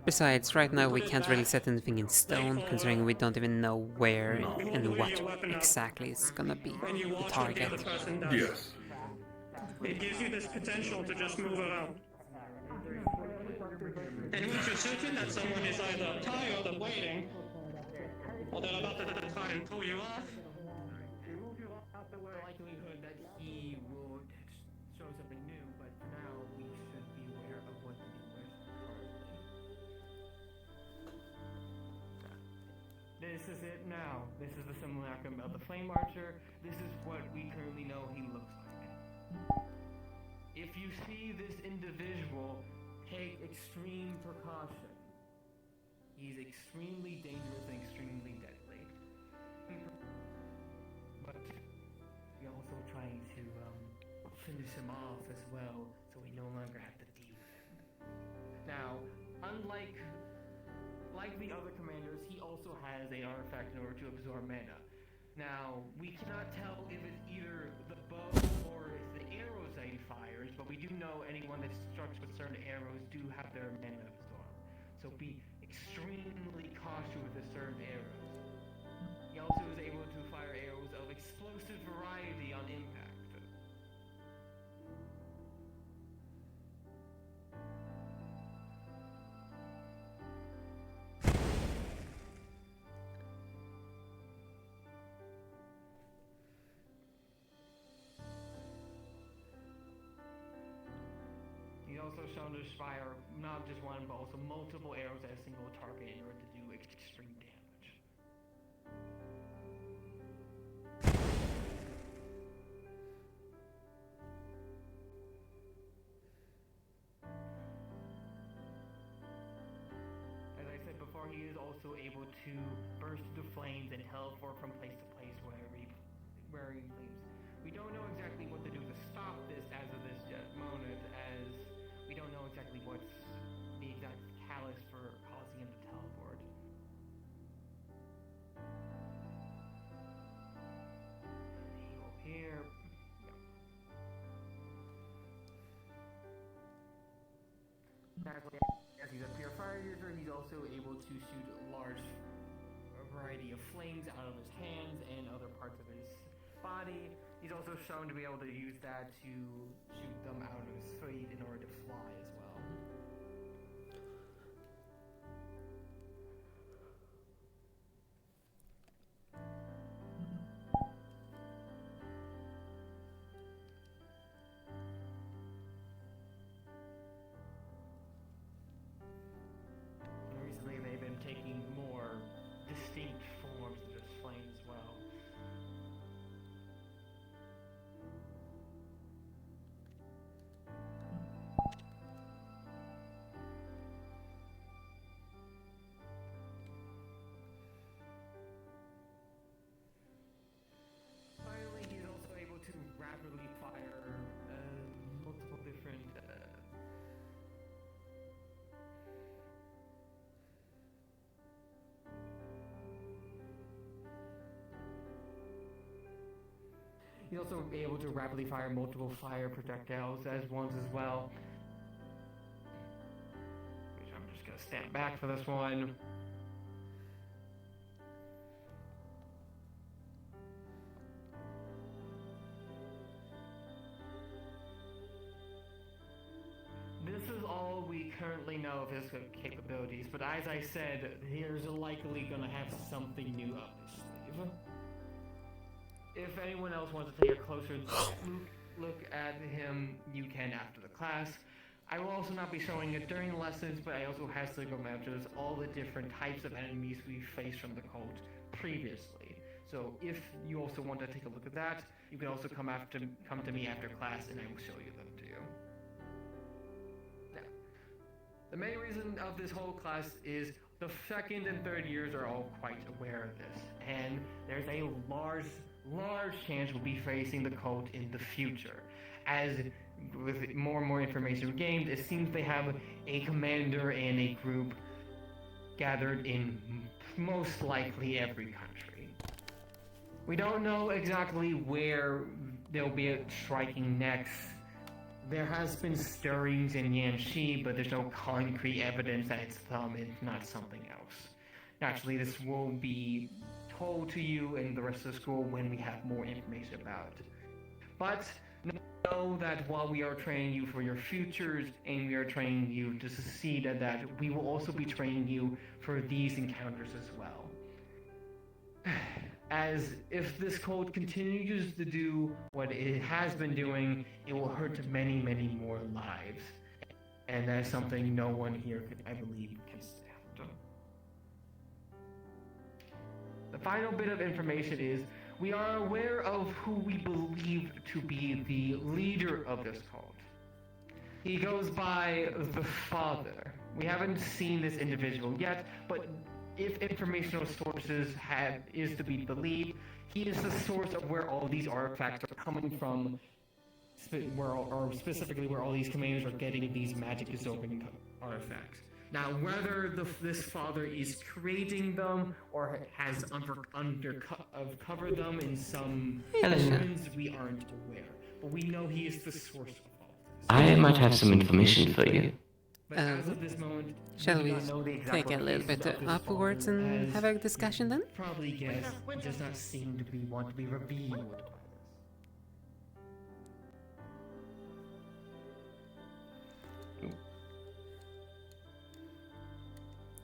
Besides, right now we can't really set anything in stone, considering we don't even know where and what exactly is gonna be When you the watch what the other target. person does. Yes. It gives you this potential to just move around. And once you're certain that someone is either tired of waiting, or they're about to try and pull you off, Remove you out the likelihood that he would show something new, but for now we should be aware of what the new is currently. This is it now. This is the simulacrum of the Flame Archer. This is what we currently know he looks like. If you see this individual, take extreme precaution. He's extremely dangerous and extremely deadly. But we're also trying to finish him off as well, so we no longer have to deal with him. Now, unlike the other commanders, he also has an artifact in order to absorb mana. Now, we cannot tell if it's either the bow or it's the arrows that he fires, but we do know anyone that struck with certain arrows do have their mana absorbed. So be extremely cautious with the certain arrows. He also is able to fire arrows of explosive variety on impact. He's also shown to fire not just one, but also multiple arrows at a single target in order to do extreme damage. As I said before, he is also able to burst into flames and teleport from place to place wherever he pleases. We don't know exactly what to do to stop this as of this moment, as we don't know exactly what's the exact catalyst for causing him to teleport. He will appear. As he's a pure fire user, he's also able to shoot a variety of flames out of his hands and other parts of his body. He's also shown to be able to use that to shoot them out of his feet in order to fly as well. Recently they've been taking more distinct forms of this flame as well. Finally, he's also able to rapidly fire multiple different He's also able to rapidly fire multiple fire projectiles as ones as well. Which I'm just gonna stand back for this one. This is all we currently know of his capabilities, but as I said, he's likely gonna have something new up his sleeve. If anyone else wants to take a closer look at him, you can after the class. I will also not be showing it during the lessons, but I also have Sligo matches all the different types of enemies we faced from the cult previously. So if you also want to take a look at that, you can also come to me after class and I will show you them to you. Now, the main reason of this whole class is the second and third years are all quite aware of this, and there's a large chance we'll be facing the cult in the future. As with more and more information gained, it seems they have a commander and a group gathered in most likely every country. We don't know exactly where they'll be striking next. There has been stirrings in Yanxi, but there's no concrete evidence that it's them and not something else. Naturally, this will be told to you and the rest of the school when we have more information about it. But know that while we are training you for your futures and we are training you to succeed at that, we will also be training you for these encounters as well. As if this cult continues to do what it has been doing, it will hurt many, many more lives. And that's something no one here, I believe, can stand. The final bit of information is, we are aware of who we believe to be the leader of this cult. He goes by the Father. We haven't seen this individual yet, but if informational sources is to be believed, he is the source of where all these artifacts are coming from, or specifically where all these commanders are getting these magic absorbing artifacts. Now, whether this father is creating them or has uncovered them in some missions, we aren't aware. But we know he is the source of all this. I might have some information for you. But as of this moment, Shall we do not know the exact take a little bit location of this upwards father, and as have a discussion then? Probably guess it does not seem to be want to be revealed.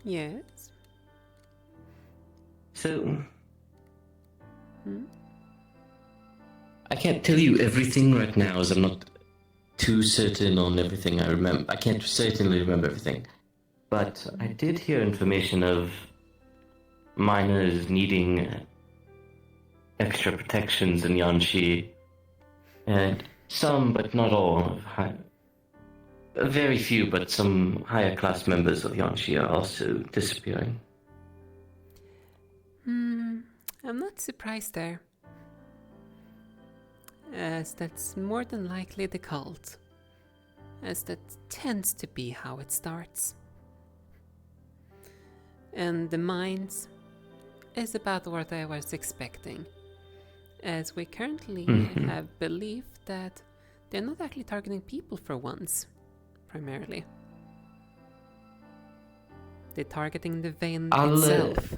Yes. So, Hmm? I can't tell you everything right now as I'm not too certain on everything I remember. I can't certainly remember everything. But I did hear information of miners needing extra protections in Yanxi. And some, but not all, very few, but some higher class members of Yanxi are also disappearing. I'm not surprised there. As that's more than likely the cult. As that tends to be how it starts. And the mines is about what I was expecting. As we currently have believed that they're not actually targeting people for once, primarily. They're targeting the vein itself.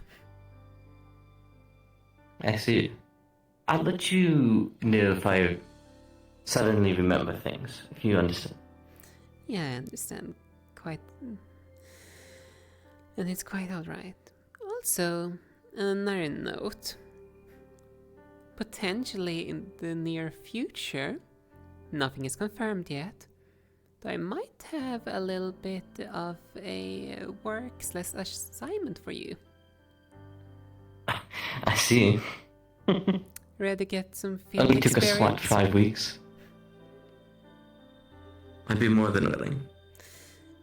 I see. I'll let you know if I suddenly remember things, if you understand. Yeah, I understand. Quite. And it's quite alright. Also, another note. Potentially in the near future, nothing is confirmed yet, but I might have a little bit of a work/assignment for you. I see. Ready to get some field Only took experience? us, 5 weeks? I'd be more than willing.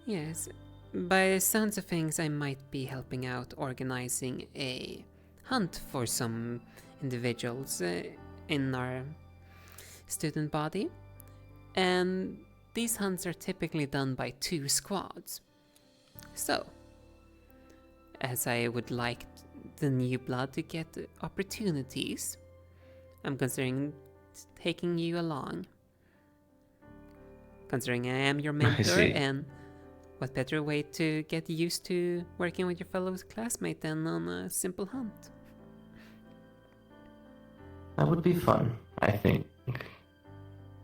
Yes. By the sounds of things, I might be helping out organizing a hunt for some individuals in our student body. And these hunts are typically done by 2 squads. So, as I would like the new blood to get opportunities, I'm considering taking you along. Considering I am your mentor, and what better way to get used to working with your fellow classmate than on a simple hunt? That would be fun, I think.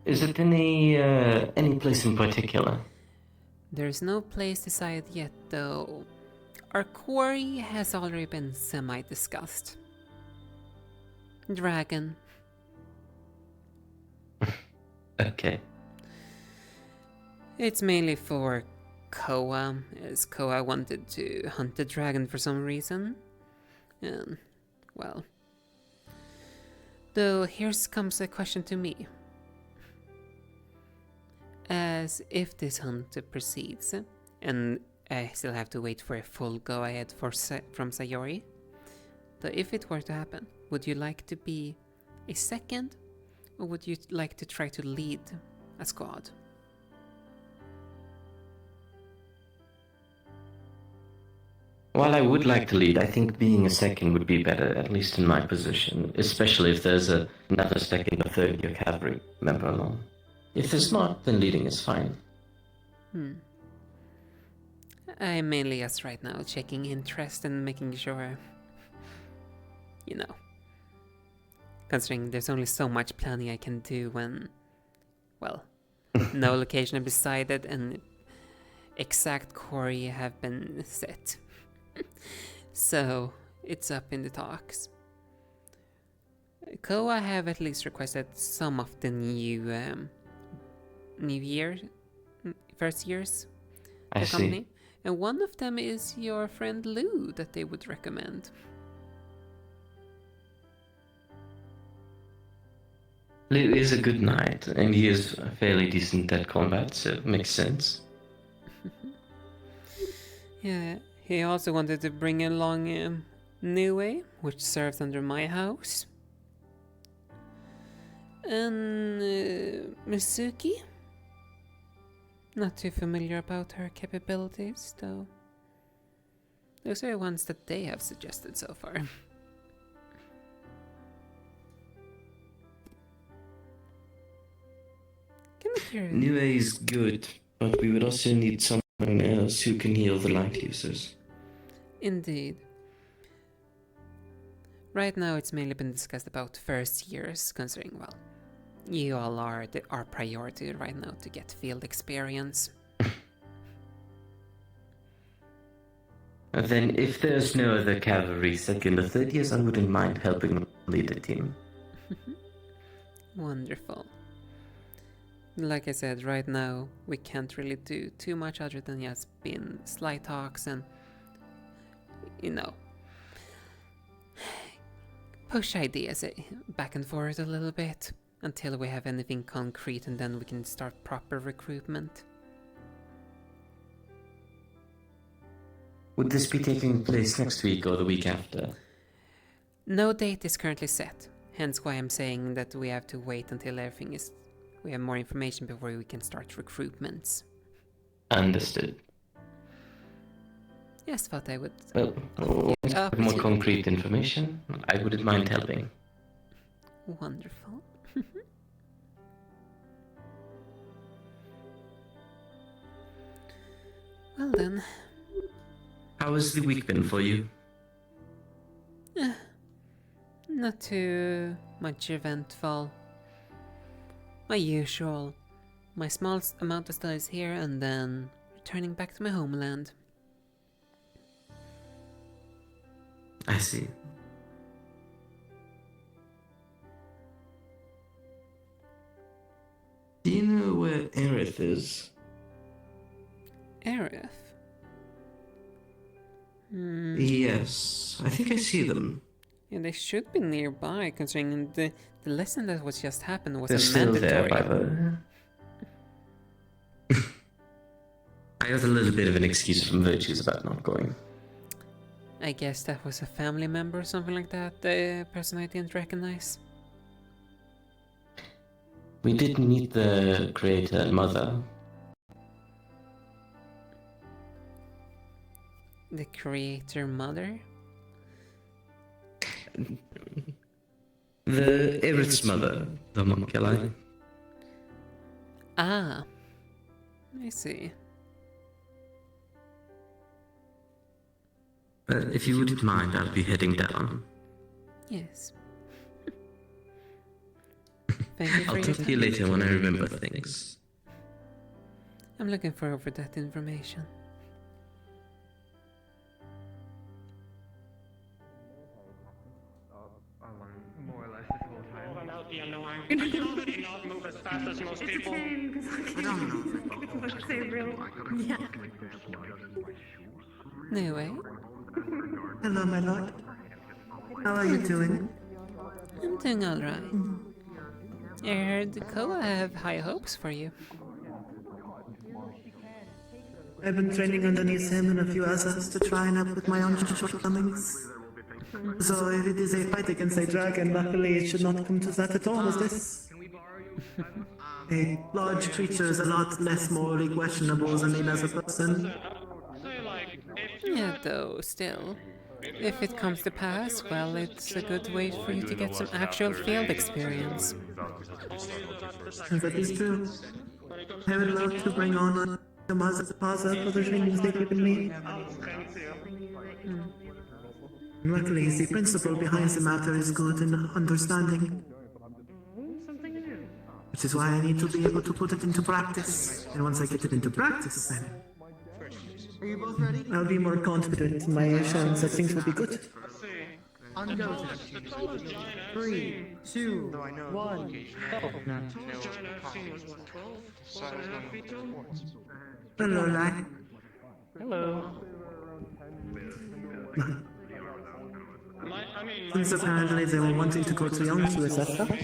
Is it any place in particular? There's no place decided yet, though. Our quarry has already been semi-discussed. Dragon. Okay. It's mainly for Koa, as Koa wanted to hunt the dragon for some reason. And, well... Though, here comes a question to me. As if this hunt proceeds, and I still have to wait for a full go-ahead from Sayori, though if it were to happen, would you like to be a second, or would you like to try to lead a squad? While I would like to lead, I think being a second would be better, at least in my position, especially if there's another second or third year cavalry member along. If there's not, then leading is fine. I'm mainly just right now checking interest and making sure, you know, considering there's only so much planning I can do when, well, no location is decided and exact quarry have been set. So it's up in the talks. Koa have at least requested some of the first years I the see. company, and one of them is your friend Lou that they would recommend. Liu is a good knight, and he is fairly decent at combat, so it makes sense. Yeah, he also wanted to bring along Niue, which serves under my house. And Mitsuki? Not too familiar about her capabilities, though. Those are the ones that they have suggested so far. Niue is good, but we would also need someone else who can heal the light users. Indeed. Right now it's mainly been discussed about first years, considering, well, you all are our priority right now to get field experience. Then if there's no other cavalry second or third years, I wouldn't mind helping lead the team. Wonderful. Like I said, right now we can't really do too much other than just being slight talks and, you know, push ideas back and forth a little bit until we have anything concrete, and then we can start proper recruitment. Would this be taking place next week or the week after? No date is currently set, hence why I'm saying that we have to wait until we have more information before we can start recruitments. Understood. Yes, thought I would. Well, once I have more concrete information, I wouldn't mind helping. Wonderful. Well then. How has the week been for you? Not too much eventful. My usual. My small amount of studies here and then returning back to my homeland. I see. Do you know where Aerith is? Aerith? Yes, I think I see them. Yeah, they should be nearby, considering the lesson that was just happened was They're a still mandatory. there, by the way. I got a little bit of an excuse from Virtues about not going. I guess that was a family member or something like that, the person I didn't recognize. We did meet the creator and mother. The creator mother? The Aerith's mother, the homunculi. Ah, I see. If you wouldn't mind, I'll be heading down. Yes. Thank you for I'll your talk to you time. later when I remember things. I'm looking forward to that information. More or less this whole time. Can you already not move as fast as most people? Yeah. No way. Hello, my lord. How are you doing? I'm doing alright. I heard Koa have high hopes for you. I've been training underneath him and a few others to try and up with my own shortcomings. So if it is a fight against a dragon, luckily it should not come to that at all, as this. A large creature is a lot less morally questionable than a lesser person. Say like Yeah, though, still. If it comes to pass, well, it's a good way for you to get some actual field experience. That is true. I would love to bring on the Mazapaza for the things they've given me. Luckily, the principle behind the matter is good and understanding. Which is why I need to be able to put it into practice. And once I get it into practice, then Are you both ready? I'll be more confident in my assurance that things will be good. On go. 3, 2, 1, go. Hello, Lai. Hello. Since apparently they were wanting to go to Yangsu, etc.,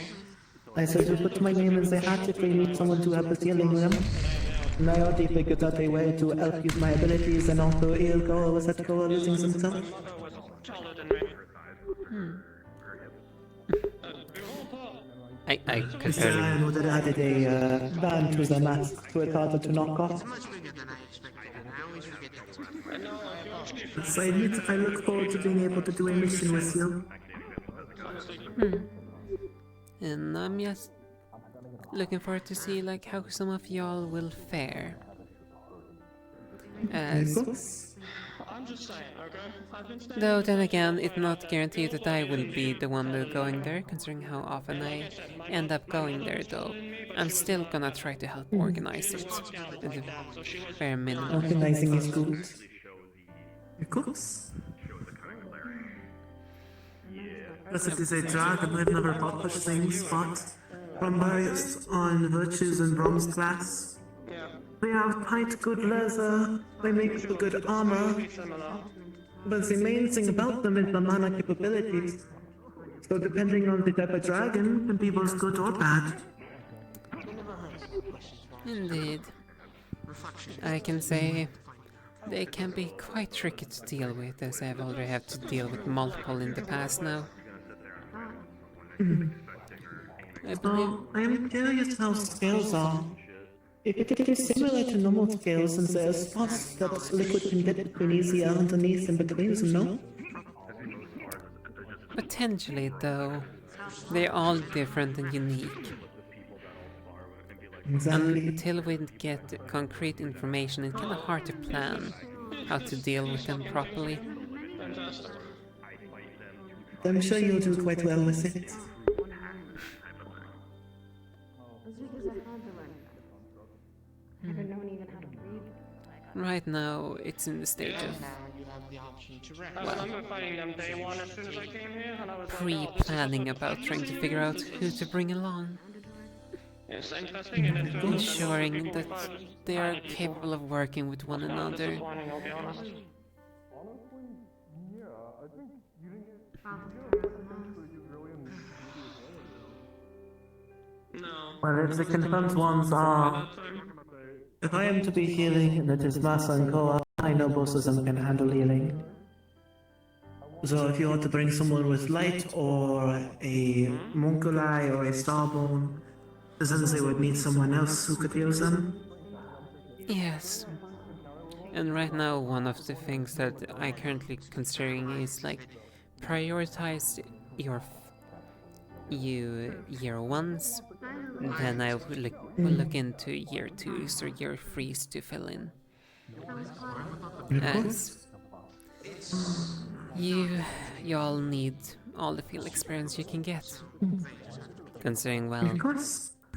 I said to put my name in the hat if they need someone to help us dealing with them. And I already figured out a way to help use my abilities and also Ilko was at go losing some stuff. I could I know that I added a band to the mask to it harder to knock off. So I look forward to being able to do a mission with you. And I'm just looking forward to see like how some of y'all will fare. As I'm just saying, okay? though then again, it's not guaranteed that I will be the one going there, considering how often I end up going there though. I'm still gonna try to help organize it, at the bare minimum. Organizing is good. Of course. Plus it is a dragon, I've never bought such things, but from various on virtues and bronze glass. They have quite good leather, they make for good armor, but the main thing about them is the mana capabilities. So depending on the type of dragon, can be both good or bad. Indeed. I can say they can be quite tricky to deal with, as I've already had to deal with multiple in the past now. I believe... I am curious how scales are. If it is similar to normal scales, and there are spots that liquid can get between easier underneath and between them, no? Potentially, though. They're all different and unique. Exactly. Until we get concrete information, it's kind of hard to plan how to deal with them properly. I'm sure you'll do quite well with it. Never known even how to breathe. Right now, it's in the stage of pre-planning about trying to figure out who to bring along. Ensuring that they are capable of working with one another. Well, if the confirmed ones are... If I am to be healing, and it is Masa and Koa, I know both of them can handle healing. So if you want to bring someone with light, or a Monkulai, or a Starbone, then they would need someone else who could heal them. Yes. And right now, one of the things that I currently considering is like prioritize your year ones, then I will look into year 2s or year 3s to fill in. As y'all need all the field experience you can get. Considering, well,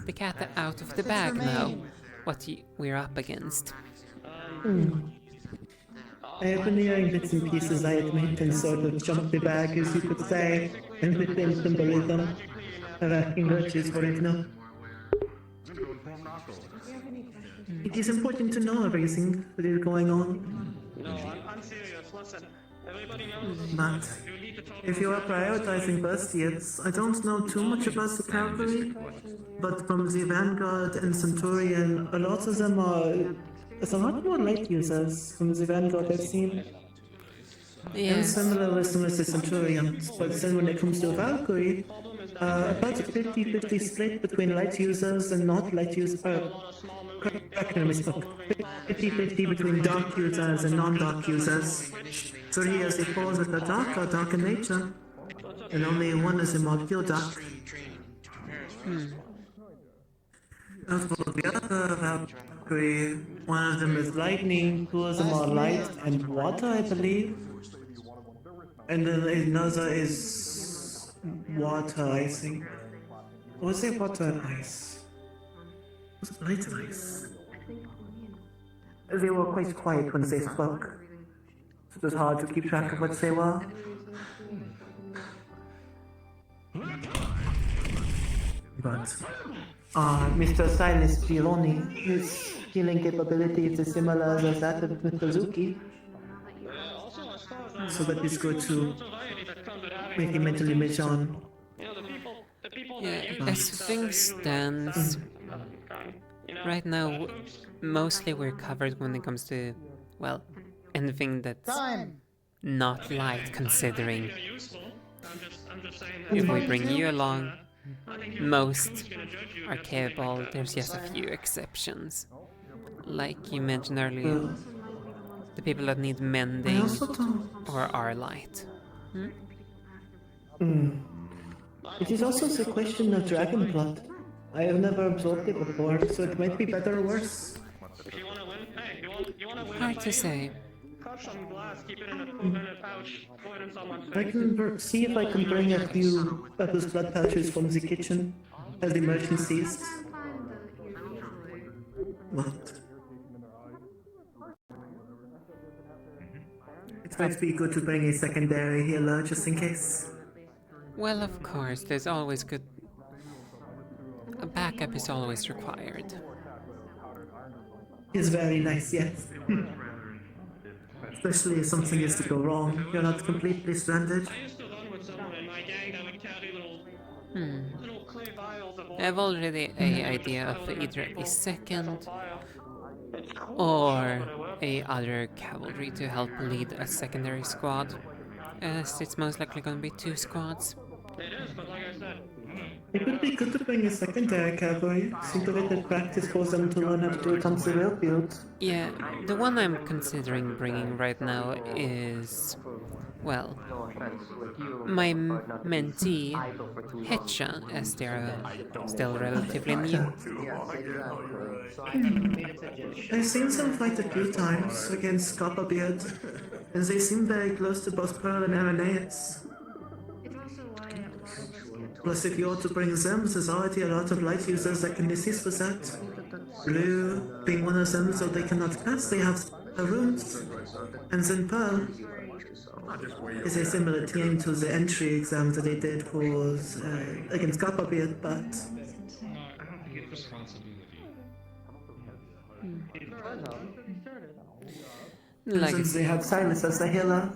the cat are out of the bag now, what we're up against. I have been hearing bits and pieces, I admit, and sort of jumped the bag, as you could say, and with the symbolism of asking virtues for it now. It is important to know everything that is going on. No, I'm serious. Listen, everybody knows. But if you are prioritizing first years, I don't know too much about the cavalry, but from the Vanguard and Centurion, a lot of them are... There's a lot more light users from the Vanguard I've seen. Yes. And similar with some of the Centurions, but then when it comes to Valkyrie, about a 50-50 split between light users and not light users. Correct me, misspoke. 50-50 between dark users and non-dark users. 3 as they pose with the dark are dark in nature, and only 1 is a more pure dark. As for the other Valkyrie, 1 of them is lightning, 2 of them are light and water, I believe. And then another is water, I think. Or was it water and ice? Was it light and ice? They were quite quiet when they spoke. So it was hard to keep track of what they were. But Mr. Silas Gironi, his healing capabilities is similar as that of Mr. Zuki. So that is good to make a mental image on. Yeah, as things stands, right now, mostly we're covered when it comes to, well, anything that's not light, considering if we bring you along, most are capable, there's just a few exceptions. Like you mentioned earlier, the people that need mending or are light. It is also the question of dragon blood. I have never absorbed it before, so it might be better or worse. Hard to say. I can see if I can bring a few of those blood pouches from the kitchen as emergencies. What? It might be good to bring a secondary healer just in case. Well, of course, there's always good... A backup is always required. It's very nice, yes. Especially if something is to go wrong, you're not completely stranded. I have already an idea of either a second or a other cavalry to help lead a secondary squad, as it's most likely going to be 2 squads. It would be good to bring a secondary cavalry. Seem to get the practice for them to learn how to do it on the real field. Yeah, the one I'm considering bringing right now is, well, my mentee, Hetcha, as they're still relatively new. I've seen them fight a few times against Copperbeard, and they seem very close to both Pearl and Irenaeus. Plus, if you ought to bring them, there's already a lot of light users that can assist with that. Blue being one of them, so they cannot cast, they have runes. And then Pearl is a similar team to the entry exam that they did for against Copperbeard, but... Like they have Silas as a healer.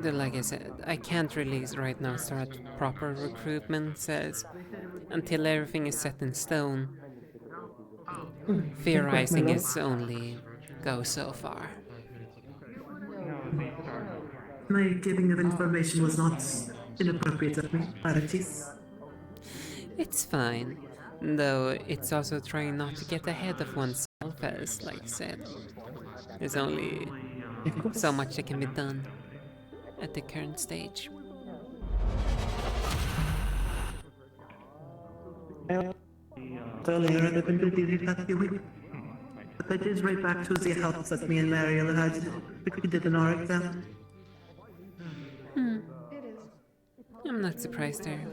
Like I said, I can't really right now start proper recruitment, says until everything is set in stone. Theorizing is only go so far. My giving of information was not inappropriate of me, apologies. It's fine, though it's also trying not to get ahead of oneself, as like I said. There's only so much that can be done at the current stage. Earlier, I've been busy the past few weeks. But I did right back to the help that me and Mariel had. We did an oral exam. I'm not surprised there.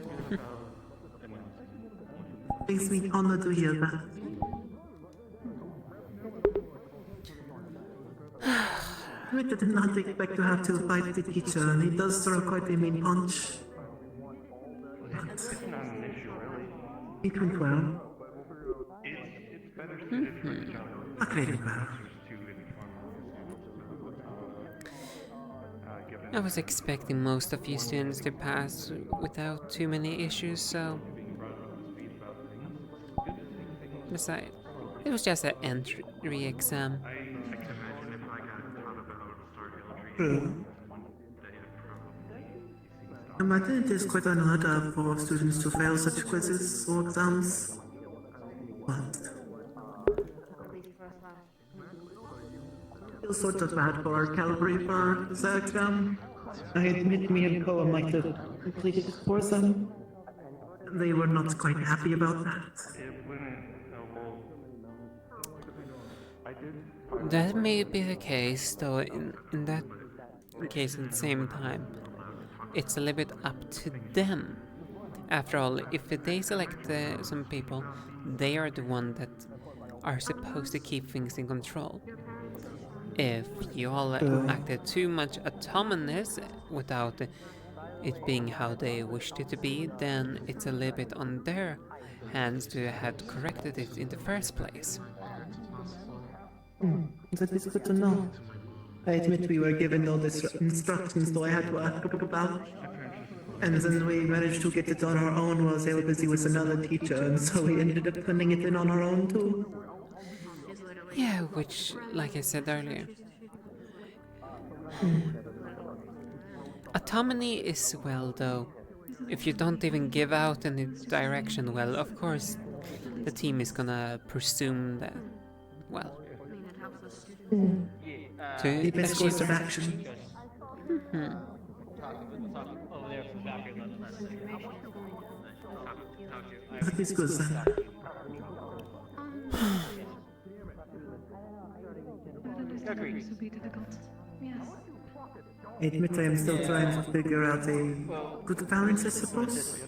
Makes me honored to hear that. I did not expect to have to fight the teacher, and he does throw quite a mean punch. It went well. Not really well. I was expecting most of you students to pass without too many issues, so... Besides, it was just an entry exam. Imagine it is quite unheard of for students to fail such quizzes or exams. But feels sort of bad for our Calvary for the exam. I admit me and Koa might have completed it for them. They were not quite happy about that. That may be the case, though in that case at the same time, it's a little bit up to them. After all, if they select some people, they are the one that are supposed to keep things in control. If you all acted too much autonomous without it being how they wished it to be, then it's a little bit on their hands to have corrected it in the first place. That is good to know. I admit we were given all these instructions, though I had to ask about. And then we managed to get it on our own while they were busy with another teacher, and so we ended up turning it in on our own too. Yeah, which, like I said earlier, autonomy is well, though. If you don't even give out any direction, well, of course, the team is gonna presume that, well, to The best course of action. That is good then. I admit I am still trying to figure out a good balance, I suppose.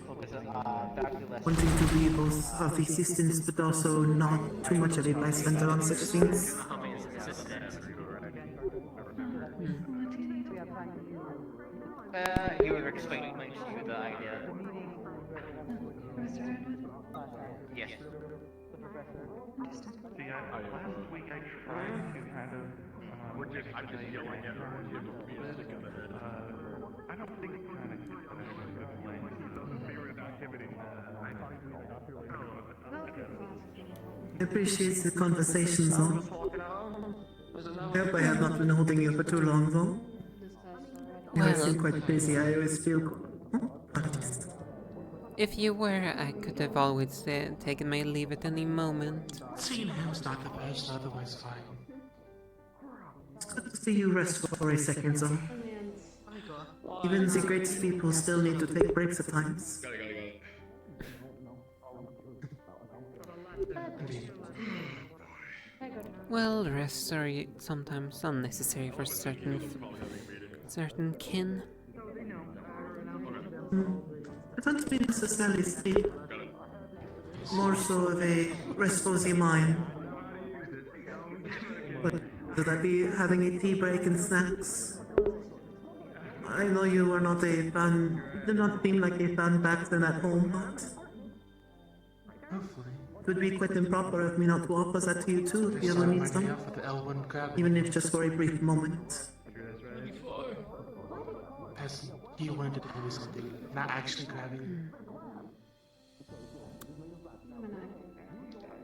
Wanting to be both of assistance, but also not too much of a bystander on such things. He was explaining to you the idea. Yes. See, last week I tried to kind of... I'm just yelling at her. I don't think kind of good plan. Spirit activity. I appreciate the conversations, though. I hope I have not been holding you for too long, though. You guys seem quite busy. I always feel... Apologies. If you were, I could have always taken my leave at any moment. Seeing him's not the best, otherwise fine. It's good to see you rest for a second, though. Even the greatest people still need to take breaks at times. Well, rests are sometimes unnecessary for certain kin. I don't mean necessarily sleep. More so of a rest for the mind. But should I be having a tea break and snacks? I know you are not a fan. You do not seem like a fan back then at home, but it would be quite improper of me not to offer that to you too if you ever need some. Even if just for a brief moment. As he wanted to do something, not actually grabbing.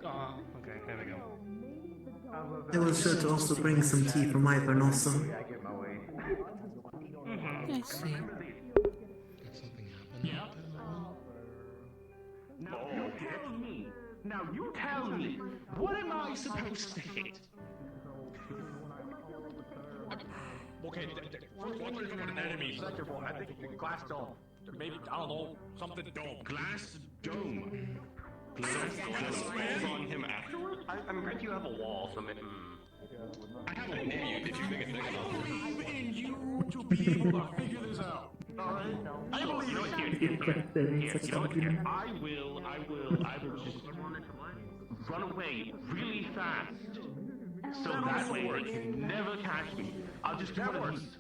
Okay, there we go. I was sure to also bring some tea for Ivern also. I see. Now you tell me, what am I supposed to hit? Okay, first one is an enemy. Second one, I think glass dome. Maybe, I don't know, something dome. Glass dome. Glass on him afterward? I'm glad you have a wall, so maybe... I have a wall if you make it big enough. I believe in you to be able to figure this out. Alright? I believe in you. I will just run away really fast. So that way they can never catch me. I'll just do one of these.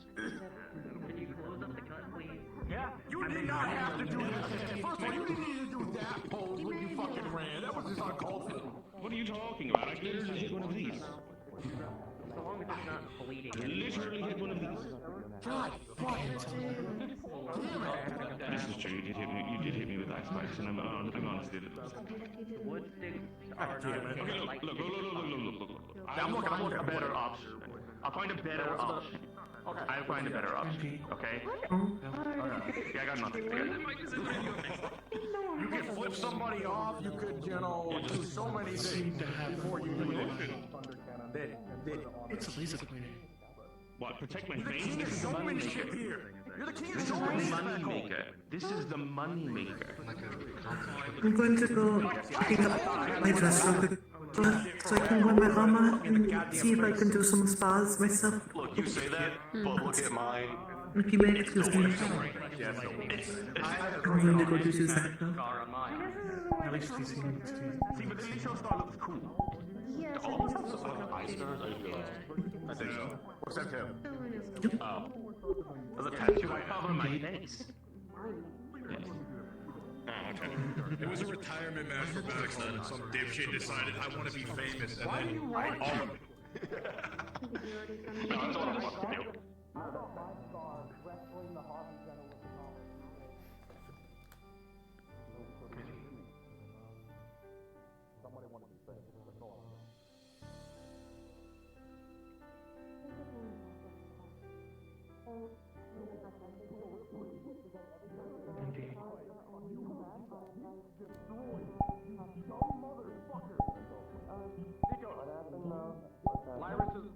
Yeah, you did not have to do this. First of all, you didn't need to do that pose when you fucking ran. That was just uncalled for. What are you talking about? I literally hit one of these. So long as it's not bleeding. Literally hit one of these. God fucking This is true. You did hit me with that. relax, Max, and I'm honestly. Wood sticks God are damn it. not Okay, like Look. I'm looking. A better option. I'll find a better option. I'll find a better option. Okay? Yeah, I got nothing. You could flip somebody off. You could, do so many things before you do it. It's a laser point. What? Protect my You're the face? king of This is the showmanship moneymaker. here. You're the king This of is the showmanship. moneymaker. This is the moneymaker. I'm going to go pick up my dress real quick. So I can go in my armor and see if I can do some spas myself. Look, you say that, but look at mine. If you may excuse me. I'm going to go do that now. At least he's seen it. See, but the initial star looks cool. All of us have some eye stars, I realize. I think so. Except him. Oh. There's a tattoo I cover my face. Yes. Oh, okay. It was a retirement match for Baxter, and some dipshit decided I want to be famous, and then all of it. No, that's what I'm fucking do.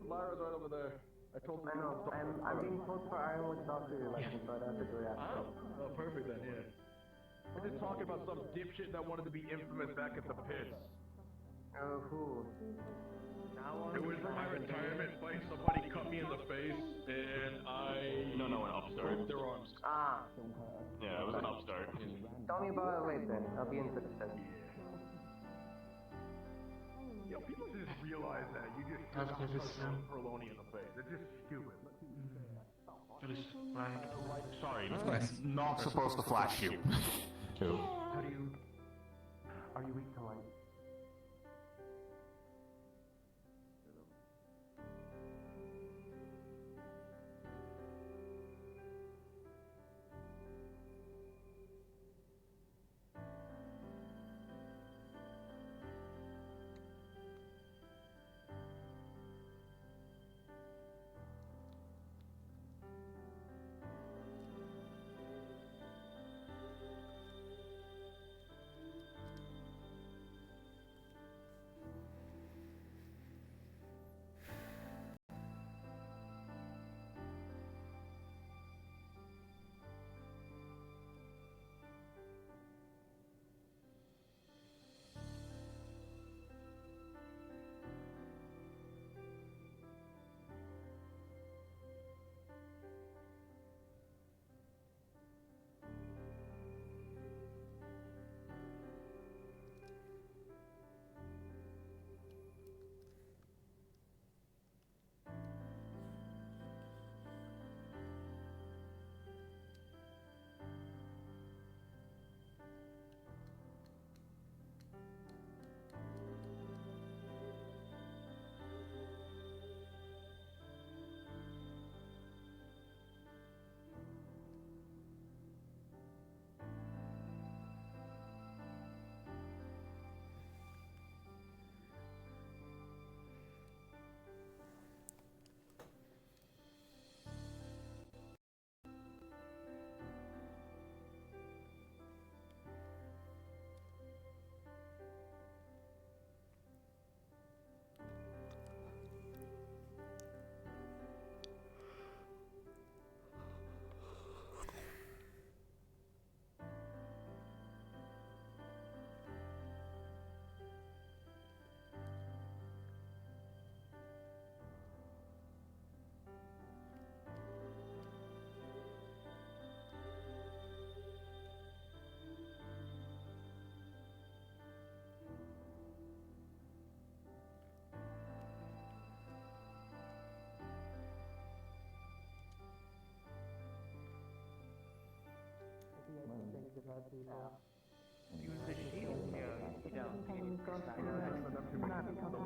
Lyra's right over there. I told her. I know, I'm being close for Ironwood Doctor election, so I'd have to go after. Oh, perfect then, yeah. We're just talking about some dipshit that wanted to be infamous back at the pits. Oh, who? It was for my retirement fight. Somebody cut me in the face, and I. No, an upstart. Broke their arms. Ah. Yeah, it was an upstart. Tell me about it later. I'll be interested. Yo, people just realize that you just shot Perloni in the face. It's just stupid. Sorry, not supposed to flash you. Too. How do you... Are you weak to light?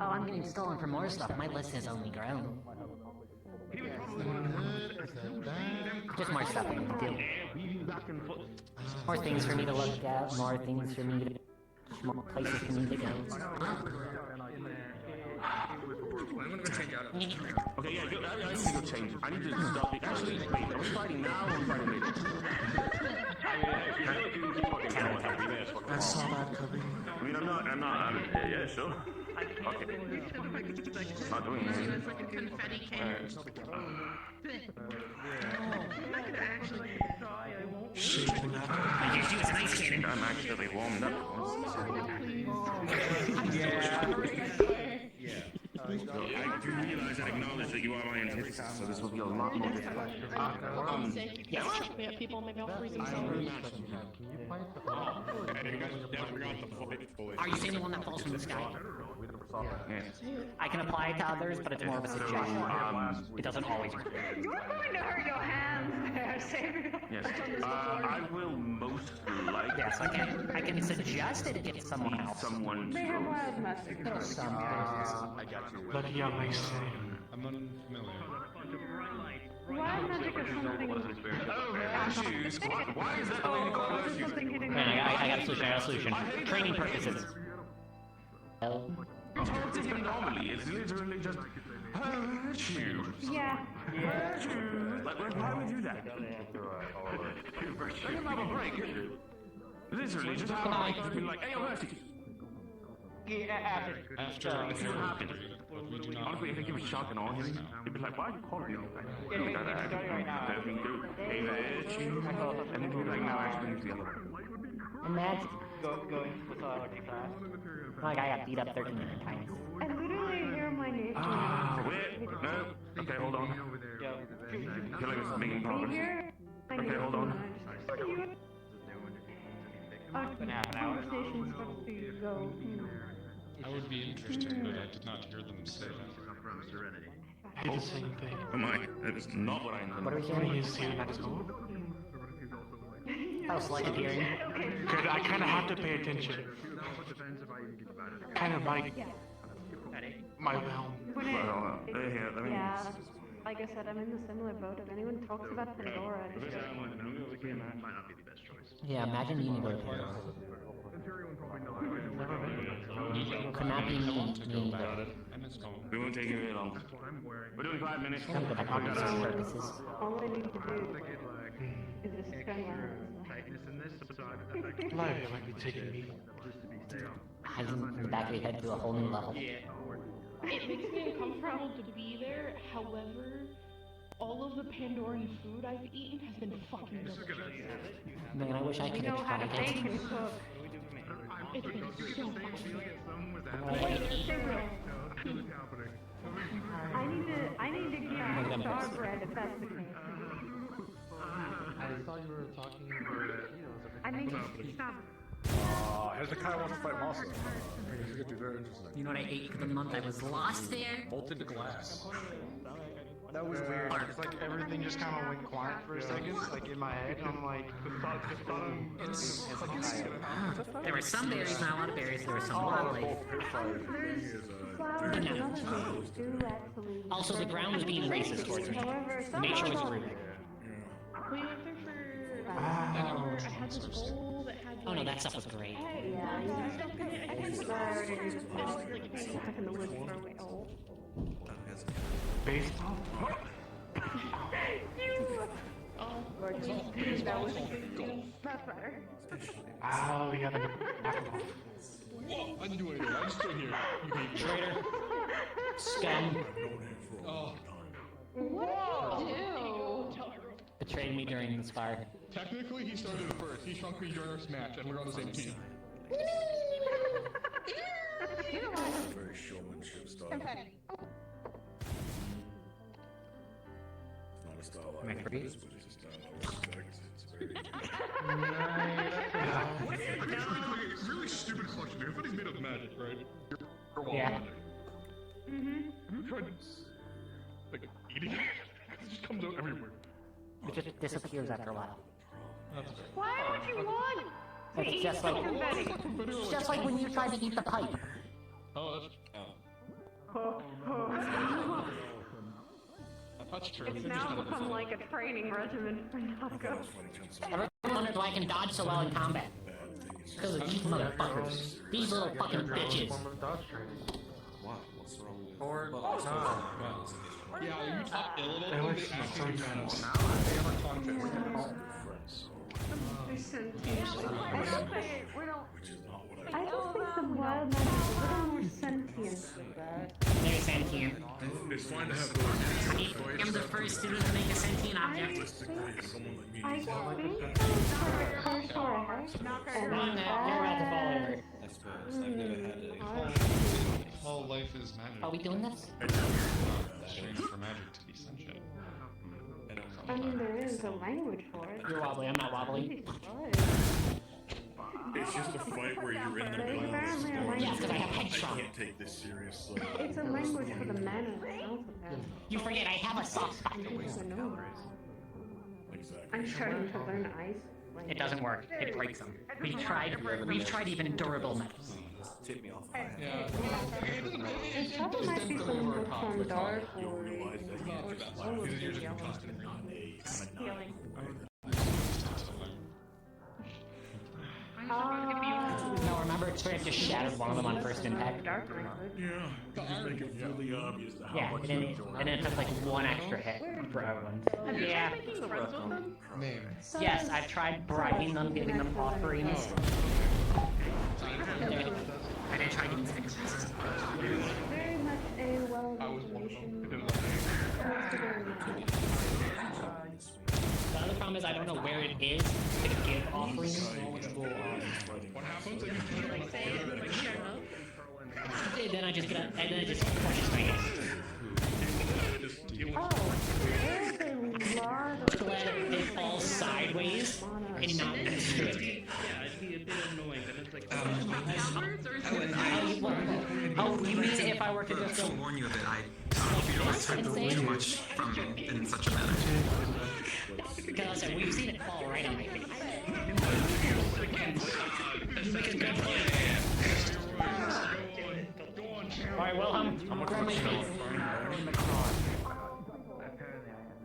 Oh, I'm getting stolen for more stuff. My list has only grown. Just more stuff I need to do. back and forth. More things for me to look at, more things for me to... more places for me to go. I'm gonna go change out. Okay, yeah, go, I need to go change. I need to stop it. Actually, wait, are we fighting now or fighting later? I saw that coming. I mean, I'm not, yeah, sure. Okay. Not doing anything. I'm actually warmed up. I do realize and acknowledge that you are my antithesis, so this will be a lot more difficult. Yes. People maybe I'll freeze themselves. Are you saying the one that falls from the sky? Yes. I can apply it to others, but it's more of a suggestion. It doesn't always work. You're going to hurt your hands there, Samuel. Yes. I will most likely. Yes, I can suggest it if someone else. Someone They have wild mustard. I got you. Lucky young lady. I'm unfamiliar. Wild magic is something. Shoes. Why is that the way to call shoes? Man, I got a solution. Training purposes. Normally, it's literally just shoes. Yeah. Like, why would you do that? Let him have a break. Literally, just have a break. Just be like, hey, yo, Hershey. After If you happen. Honestly, if you were shocking on him, he'd be like, why are you calling me? Like, nothing do. Hey, Hershey. And then he'd be like, no, actually, it's the other one. Imagine. Going with fast. Like I got beat up 13 different times. I literally hear my name. Wait, no. Okay, hold on. Killing is making progress. Okay, hold on. Our conversation's supposed to go. I would be interested, but I did not hear them say that. I did the same thing. Oh my, that is not what I intended. What are we When hearing? he's hearing at school. Oh, sleight of hearing. Good, I kind of have to pay attention. Kind of like my realm. Yeah. Like I said, I'm in the similar boat. If anyone talks about Pandora, Yeah, imagine being able to could not be me. We won't take it very long. We're doing 5 minutes. Kind of go back on research purposes. all I need to do is just spend Life might be taking me. Hiding in the back of your head to a whole new level. It makes me uncomfortable to be there. However, all of the Pandoran food I've eaten has been fucking delicious. Man, I wish I could have tried it. It's been so I need to get star bread if that's the case. I thought you were talking I need to stop. Hezekiah wants to fight Masa. This is going to be very interesting. You know what I ate for the month I was lost there? Molten glass. That was weird. It's like everything just kind of went quiet for a second, like in my head. And I'm like, There were some berries, not a lot of berries. There were some wildlife. Also, the ground was being racist towards me. Nature was rude. We went there for I had this bowl that had Oh no, that stuff was great. baseball? Lord, that was that's better. Oh, we gotta go. Whoa, I didn't do anything. I just stood here. You hate Traitor. Scum. Oh. Whoa! Betrayed me during this fire. Technically, he started it first. He shrunk me during our match, and we're on the same team. Very showmanship style. It's not a style I like, but it's a style I respect. It's very... Really stupid question. Everybody's made of magic, right? Yeah. Have you tried, like, eating it? It just comes out everywhere. It just disappears after a while. Why would you want to It's eat just like confetti? it's just like when you try to eat the pipe. Oh, that's... That's true. It's now become like a training regimen for Nako. wondered why I can dodge so well in combat. Because of these motherfuckers. These little fucking bitches. What? What's wrong with Or Yeah, you talked a little bit. They were so I just think the wild man is a little more sentient than that. They're sentient. It's fine to have those. I'm the first student to make a sentient object. I think so for sure. Wrong, you're about to fall over. I suppose. I've never had a Whole life is magic. Are we doing this? Strange for magic to be sentient. I mean, there is a language for it. You're wobbly, I'm not wobbly. It's just a fight where you're in the middle of the story. Yeah, because I have head I trauma. can't take this seriously. It's a language for the mana itself. You forget I have a soft spot. I know. I'm starting to learn ice. It doesn't work. It breaks them. We've tried even durable metals. Tip me off. Yeah. It's probably might be some book from Dark or No, remember, Spirit just shattered one of them on first impact. Yeah, you just make it really obvious how Yeah, much and then, you it, enjoy and then it took like one extra hit for everyone. Yeah. Name. Yes, I've tried bribing them, giving them offerings. I didn't try getting things. very much a well-information. The other problem is I don't know where it is to give offerings. What happens? And then I just get and then it just crushes my head. Oh, there's a lot of... So it falls sideways and not straight. Yeah, it'd be a bit annoying, but it's like... Oh, you mean if I were to just go... warn you of it, I you don't expect too much from it in such a manner. Because I said, we've seen it fall right on my face. Alright, Wilhelm, I'm gonna grab my feet. Apparently I am.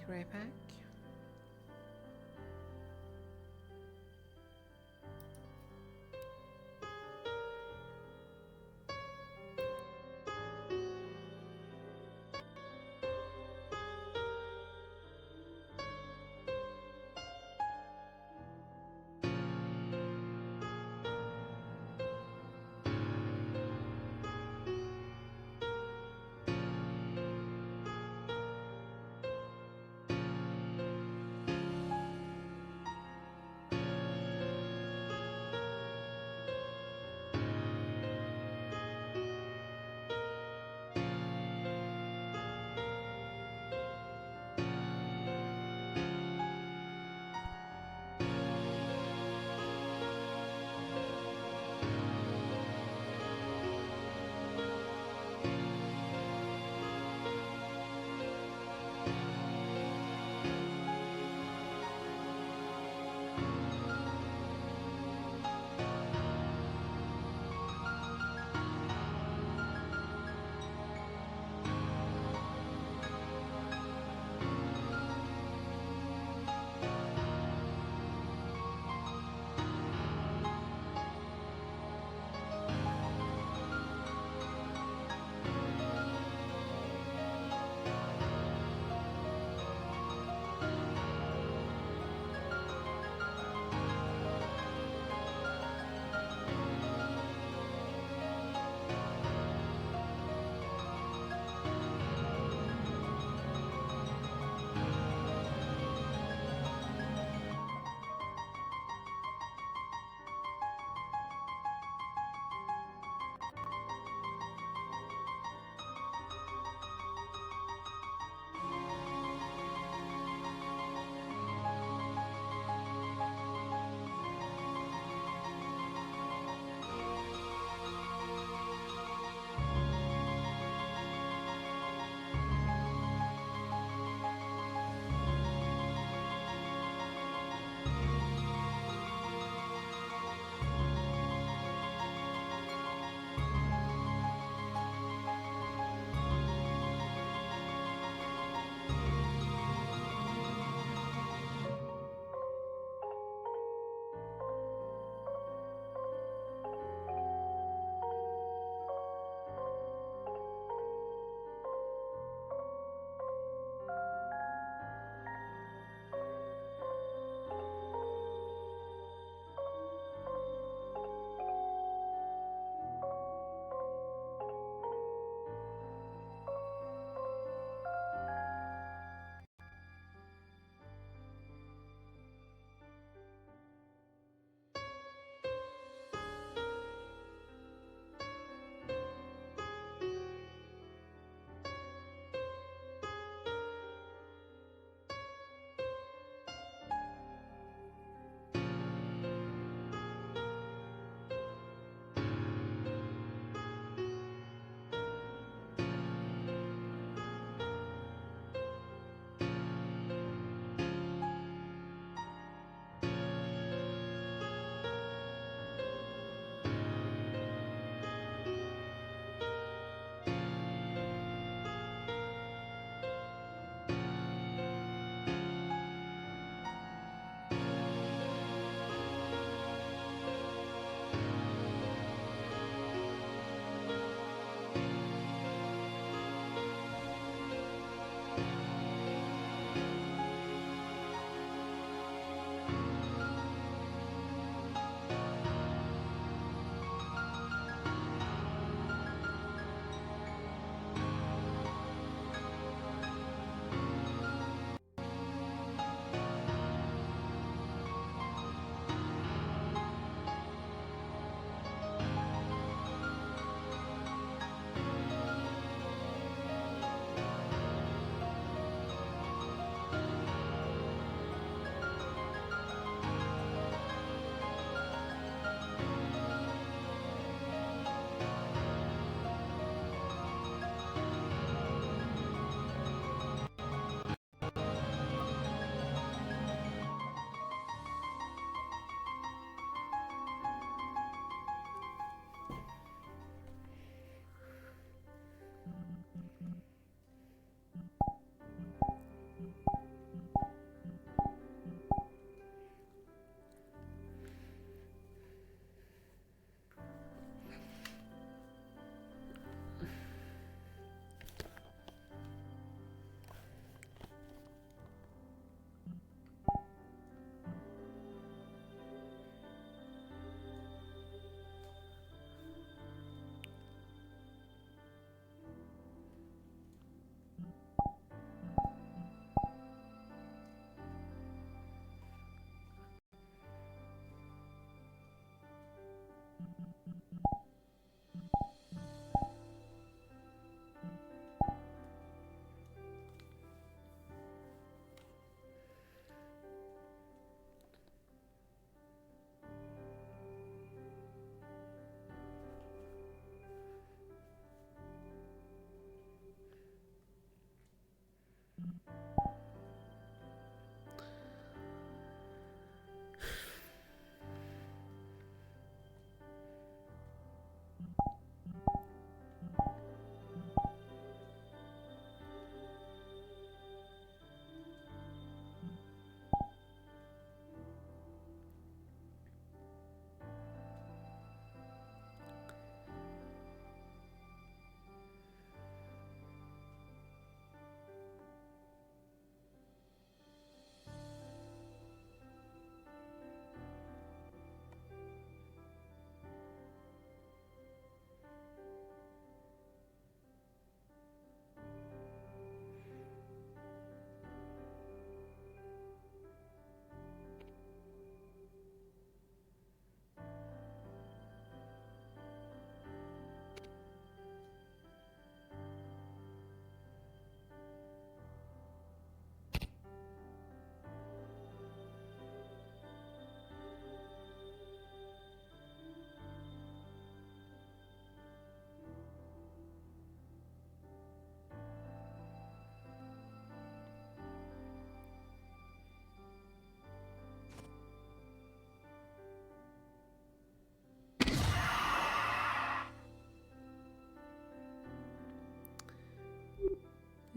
right back.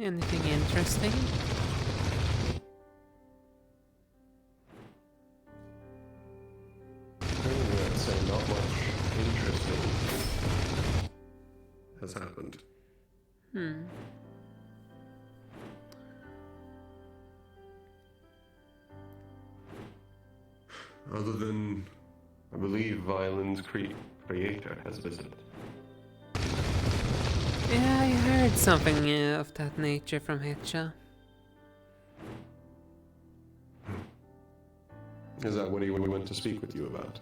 Anything interesting? I'd say not much interesting has happened. Other than, I believe, Violin's creator has visited. Yeah, I heard something of that nature from Hitcha. Is that what he went to speak with you about?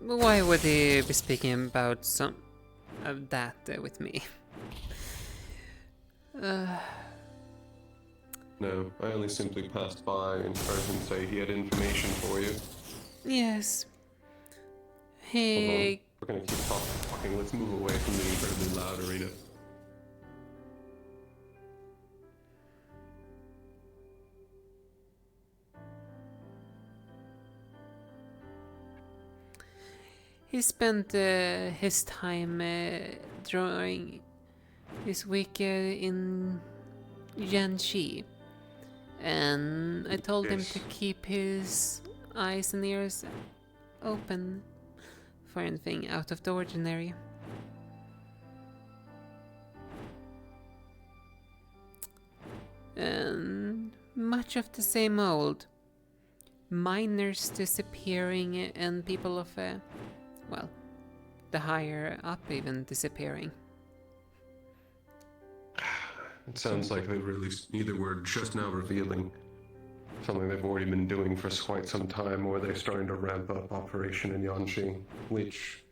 Why would he be speaking about some of that with me? No, I only simply passed by and heard him say he had information for you. Yes. Hold on. He... We're gonna keep talking. Let's move away from the incredibly loud arena. He spent his time drawing this week in Yanxi, and I told him to keep his eyes and ears open for anything out of the ordinary. And much of the same old. Miners disappearing and people of, well, the higher up even disappearing. It sounds like they released either were just now revealing something they've already been doing for quite some time, or they're starting to ramp up operation in Yanxi, which,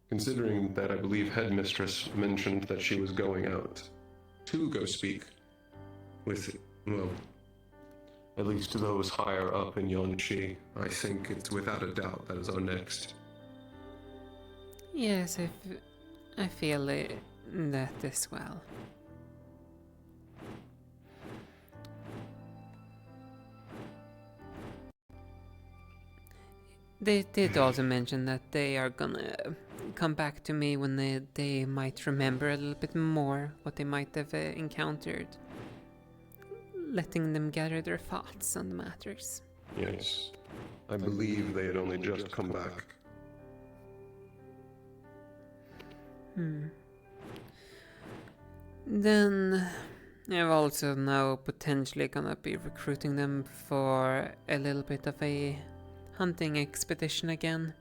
considering that I believe Headmistress mentioned that she was going out to go speak with, well, at least those higher up in Yanxi, I think it's without a doubt that is our next. Yes, I feel that as well. They did also mention that they are gonna come back to me when they might remember a little bit more what they might have encountered. Letting them gather their thoughts on the matters. Yes. I believe they had only just come back. Then I've also now potentially gonna be recruiting them for a little bit of a hunting expedition again.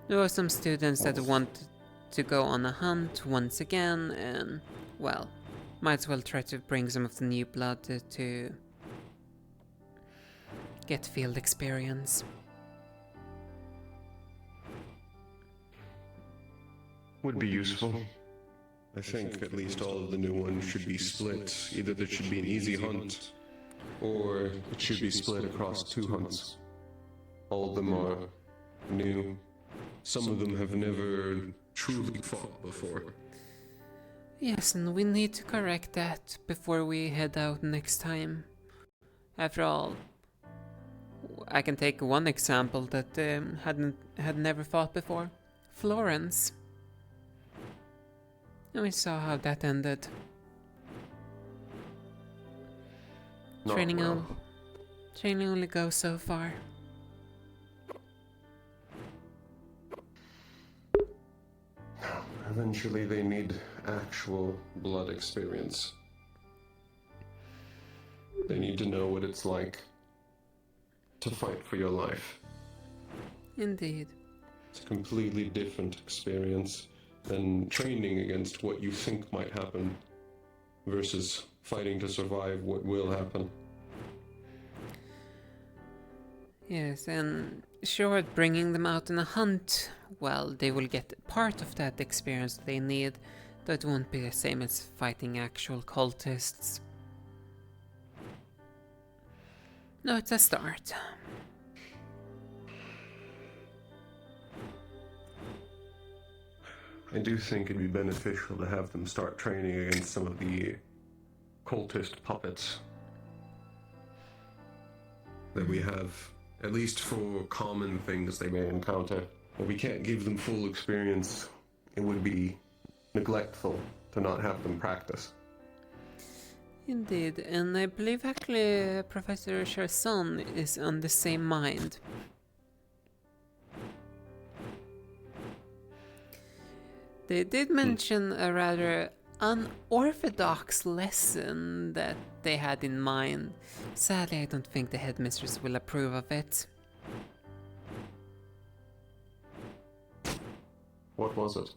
There were some students that wanted to go on a hunt once again, and, well, might as well try to bring some of the new blood to get field experience. Would be useful. I think at least all of the new ones should be split. Either there should be an easy hunt, or it should be split across 2 hunts. All of them are new. Some of them have never truly fought before. Yes, and we need to correct that before we head out next time. After all, I can take one example that had never fought before. Florence. And we saw how that ended. Training only goes so far. Eventually they need actual blood experience. They need to know what it's like to fight for your life. Indeed. It's a completely different experience than training against what you think might happen versus fighting to survive what will happen. Yes, and sure, bringing them out on a hunt, well, they will get part of that experience they need, though it won't be the same as fighting actual cultists. No, it's a start. I do think it'd be beneficial to have them start training against some of the cultist puppets that we have, at least for common things they may encounter. But we can't give them full experience. It would be neglectful to not have them practice. Indeed, and I believe actually Professor Cherson is on the same mind. They did mention a rather unorthodox lesson that they had in mind. Sadly, I don't think the headmistress will approve of it. What was it?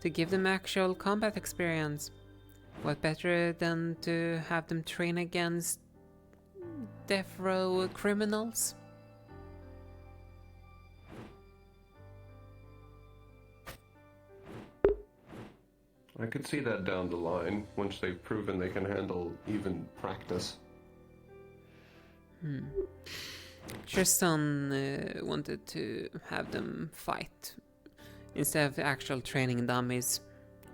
To give them actual combat experience. What better than to have them train against death row criminals? I could see that down the line, once they've proven they can handle even practice. Tristan wanted to have them fight. Instead of actual training dummies,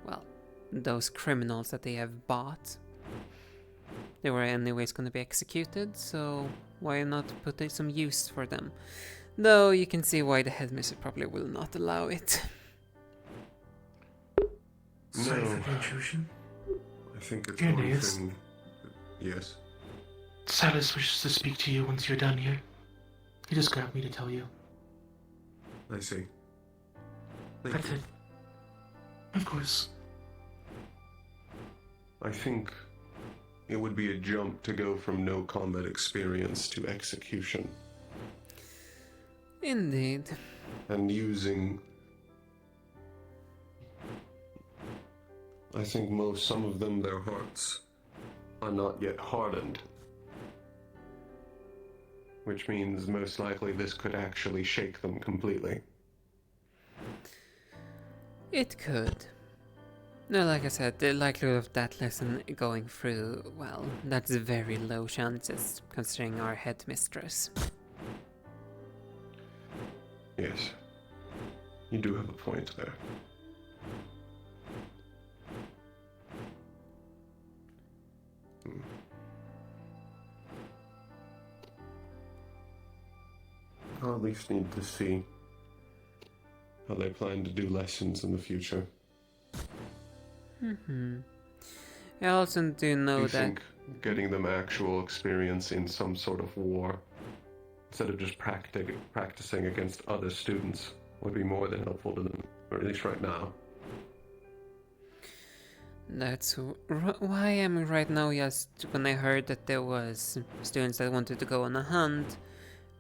well, those criminals that they have bought. They were anyways going to be executed, so why not put in some use for them? Though you can see why the headmistress probably will not allow it. Sorry for the intrusion. I think it's Here, one Deus. thing. Yes. Silas wishes to speak to you once you're done here. He just grabbed me to tell you. I see. That's it. Of course. I think it would be a jump to go from no combat experience to execution. Indeed. And using... I think some of them, their hearts are not yet hardened. Which means most likely this could actually shake them completely. It could. No, like I said, the likelihood of that lesson going through, well, that's very low chances, considering our headmistress. Yes. You do have a point there. I'll at least need to see how they plan to do lessons in the future. I also do know Do you that... think getting them actual experience in some sort of war, instead of just practicing against other students, would be more than helpful to them, or at least right now? That's why I'm right now, just when I heard that there was students that wanted to go on a hunt,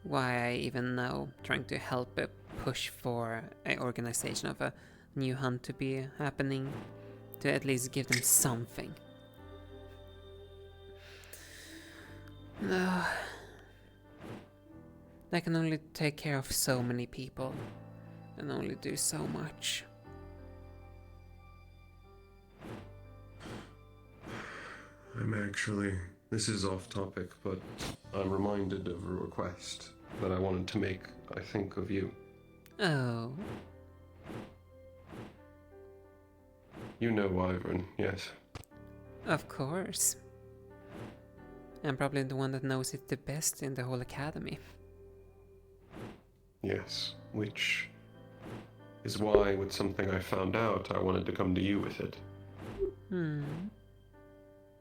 why I even now trying to help push for an organization of a new hunt to be happening, to at least give them something. No. I can only take care of so many people, and only do so much. This is off topic, but I'm reminded of a request that I wanted to make, I think, of you. Oh. You know Wyvern, yes. Of course. I'm probably the one that knows it the best in the whole academy. Yes, which is why, with something I found out, I wanted to come to you with it.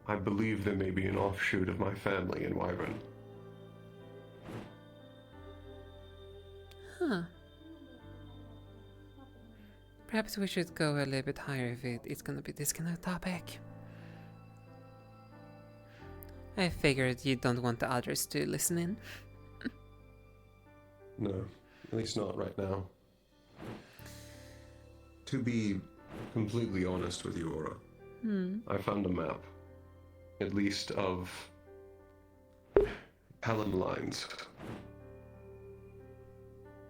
I believe there may be an offshoot of my family in Wyvern. Huh. Perhaps we should go a little bit higher if it's gonna be this kind of topic. I figured you don't want the others to listen in. No, at least not right now. To be completely honest with you, Aura, I found a map, at least of Pelham lines.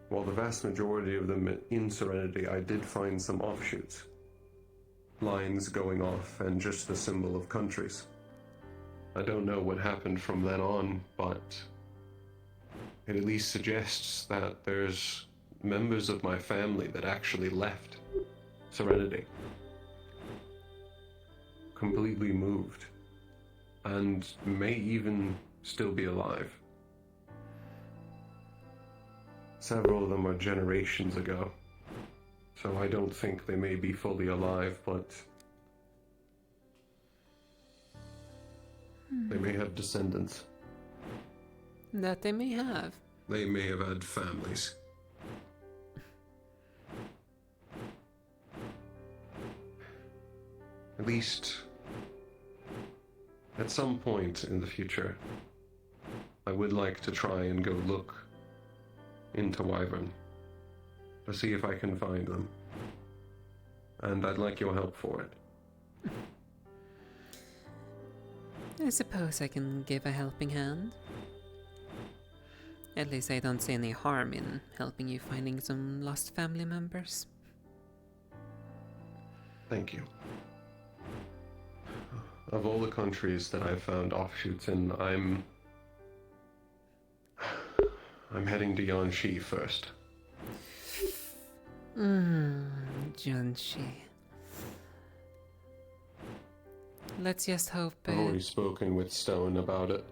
While the vast majority of them in Serenity, I did find some offshoots. Lines going off and just the symbol of countries. I don't know what happened from then on, but it at least suggests that there's members of my family that actually left Serenity. Completely moved. And may even still be alive. Several of them are generations ago, so I don't think they may be fully alive, but they may have descendants. That they may have. They may have had families. At least, at some point in the future, I would like to try and go look into Wyvern to see if I can find them. And I'd like your help for it. I suppose I can give a helping hand. At least I don't see any harm in helping you finding some lost family members. Thank you. Of all the countries that I've found offshoots in, I'm heading to Yanxi first. Jianxi. Let's just hope. I've already spoken with Stone about it.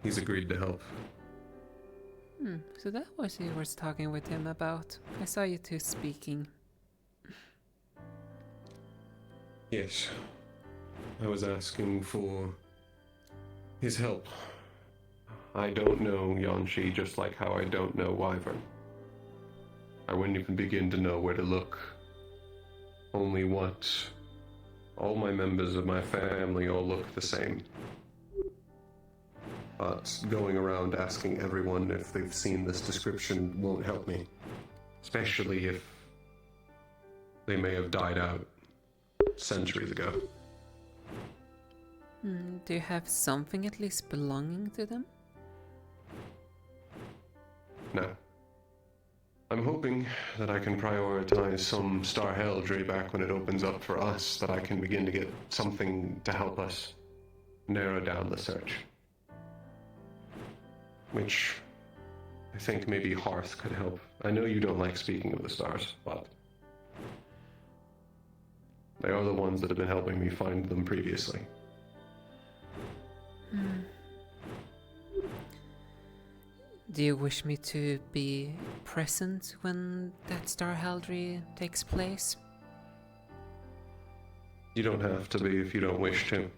He's agreed to help. So that was who you were talking with him about. I saw you two speaking. Yes. I was asking for his help. I don't know Yanxi just like how I don't know Wyvern. I wouldn't even begin to know where to look. Only what all my members of my family all look the same. But going around asking everyone if they've seen this description won't help me. Especially if they may have died out centuries ago. Do you have something at least belonging to them? No. I'm hoping that I can prioritize some star heraldry back when it opens up for us, that I can begin to get something to help us narrow down the search. Which I think maybe Hearth could help. I know you don't like speaking of the stars, but they are the ones that have been helping me find them previously. Do you wish me to be present when that star heraldry takes place? You don't have to be if you don't wish to.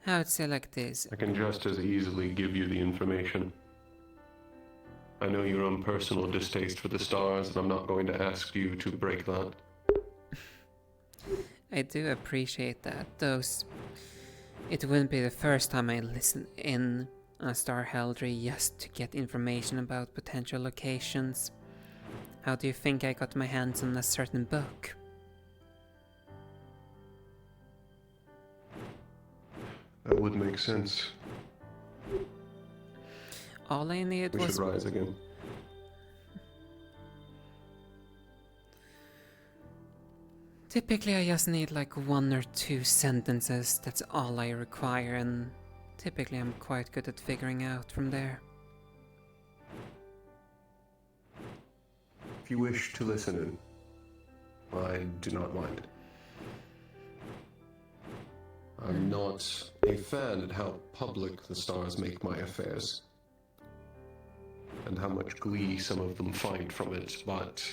I would say like this. I can just as easily give you the information. I know your own personal distaste for the stars, and I'm not going to ask you to break that. I do appreciate that, though it wouldn't be the first time I listen in a star heraldry just to get information about potential locations. How do you think I got my hands on a certain book? That would make sense. All I needed We was... should rise again. Typically I just need like 1 or 2 sentences, that's all I require, and typically I'm quite good at figuring out from there. If you wish to listen in, I do not mind. I'm not a fan at how public the stars make my affairs, and how much glee some of them find from it, but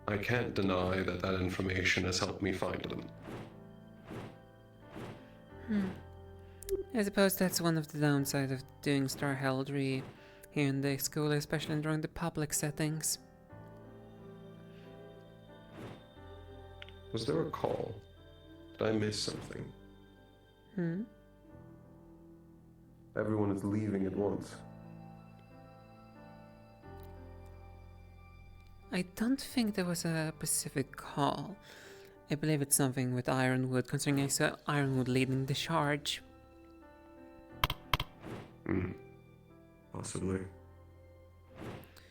I can't deny that that information has helped me find them. I suppose that's one of the downsides of doing star heraldry here in the school, especially during the public settings. Was there a call? Did I miss something? Everyone is leaving at once. I don't think there was a specific call. I believe it's something with Ironwood, considering I saw Ironwood leading the charge. Possibly.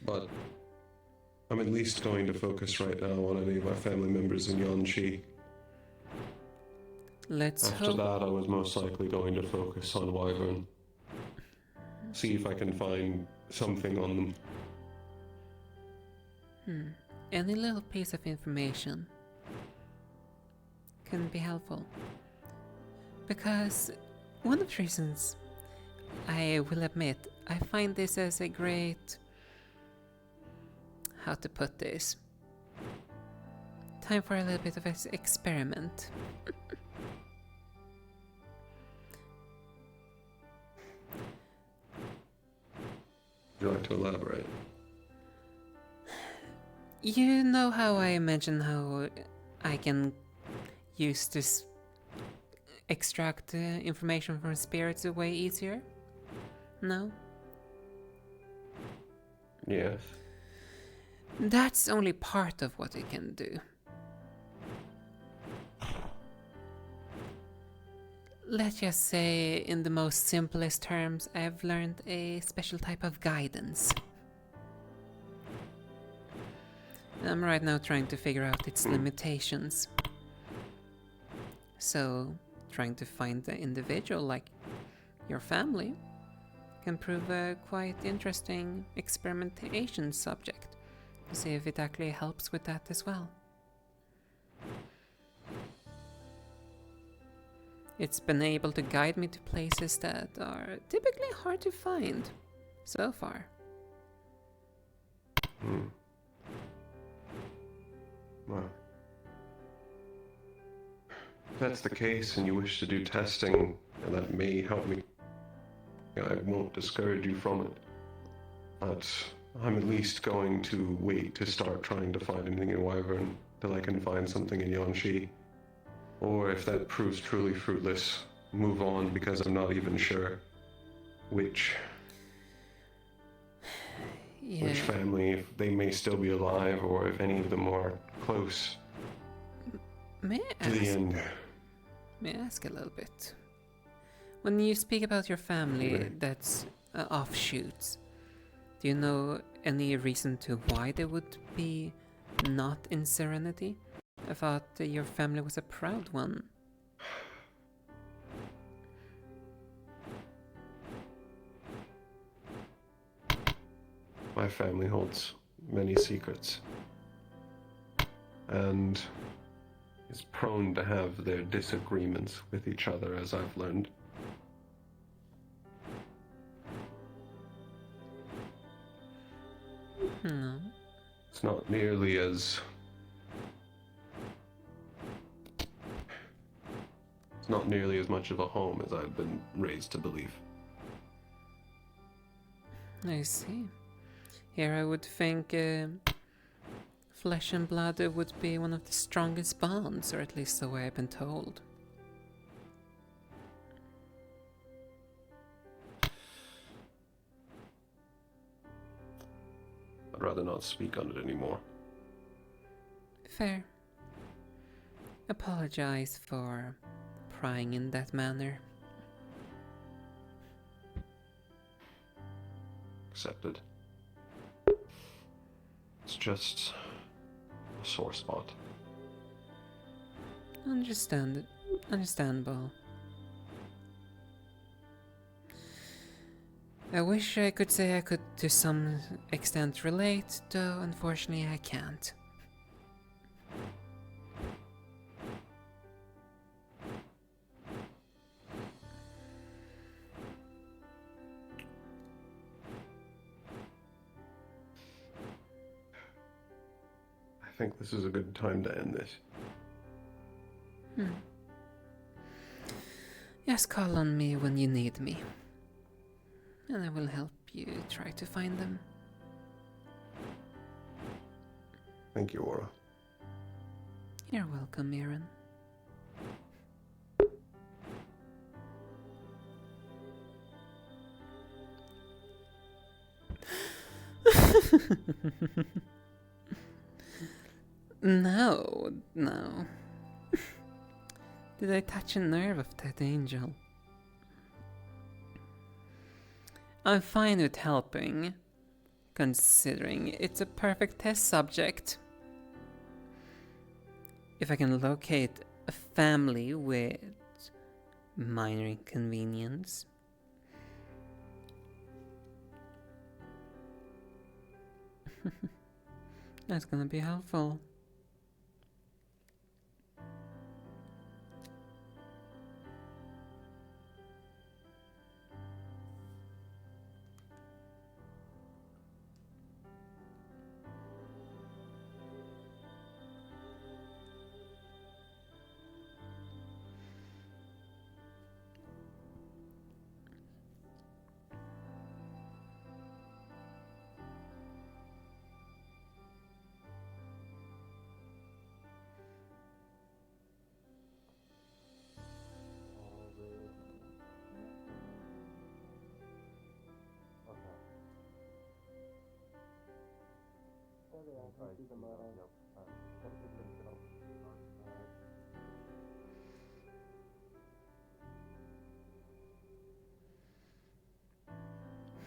But I'm at least going to focus right now on any of my family members in Yanxi. Let's After hope... that, I was most likely going to focus on Wyvern. See if I can find something on them. Any little piece of information can be helpful. Because one of the reasons I will admit, I find this as a great... how to put this? Time for a little bit of an experiment. Would you like to elaborate? You know how I imagine how I can use this extract information from spirits way easier? No? Yes. That's only part of what I can do. Let's just say, in the most simplest terms, I've learned a special type of guidance. I'm right now trying to figure out its limitations. So, trying to find the individual, like your family, can prove a quite interesting experimentation subject. To see if it actually helps with that as well. It's been able to guide me to places that are typically hard to find, so far. Well, if that's the case and you wish to do testing, and that may help me, I won't discourage you from it. But I'm at least going to wait to start trying to find anything in Wyvern till I can find something in Yanshi. Or if that proves truly fruitless, move on because I'm not even sure which family, if they may still be alive or if any of them are close to the end. May I ask a little bit? When you speak about your family that's offshoots, do you know any reason to why they would be not in Serenity? I thought your family was a proud one. My family holds many secrets and is prone to have their disagreements with each other, as I've learned. It's not nearly as... It's not nearly as much of a home as I've been raised to believe. I see. Here I would think flesh and blood would be one of the strongest bonds, or at least the way I've been told. I'd rather not speak on it anymore. Fair. Apologize for prying in that manner. Accepted. It's just a sore spot. Understandable. I wish I could say I could to some extent relate, though unfortunately I can't. I think this is a good time to end this. Just call on me when you need me, and I will help you try to find them. Thank you, Aura. You're welcome, Aaron. No. Did I touch a nerve of that angel? I'm fine with helping, considering it's a perfect test subject. If I can locate a family with minor inconvenience. That's gonna be helpful.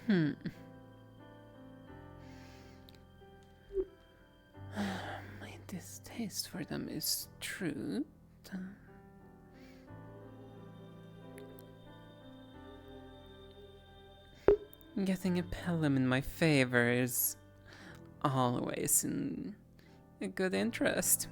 Hmm. My distaste for them is true. Getting a Pelham in my favor is always in a good interest.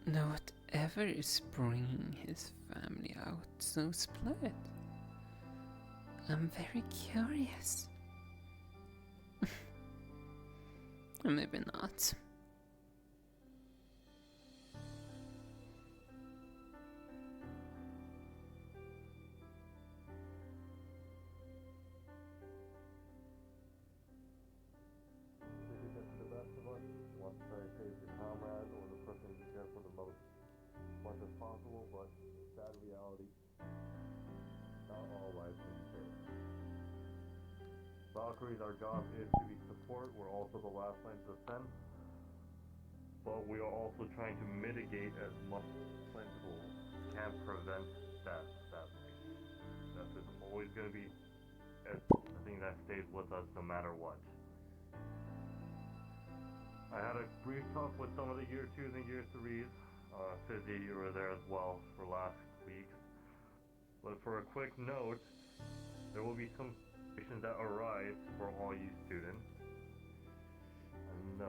Now whatever is bringing his family out so split? I'm very curious. Or maybe not. Valkyries, our job is to be support. We're also the last line of defense. But we are also trying to mitigate as much as possible. Can't prevent that. That is always going to be a thing that stays with us no matter what. I had a brief talk with some of the year 2s and year 3s. Fizzy, you were there as well for last week. But for a quick note, there will be some situations that arise for all you students. And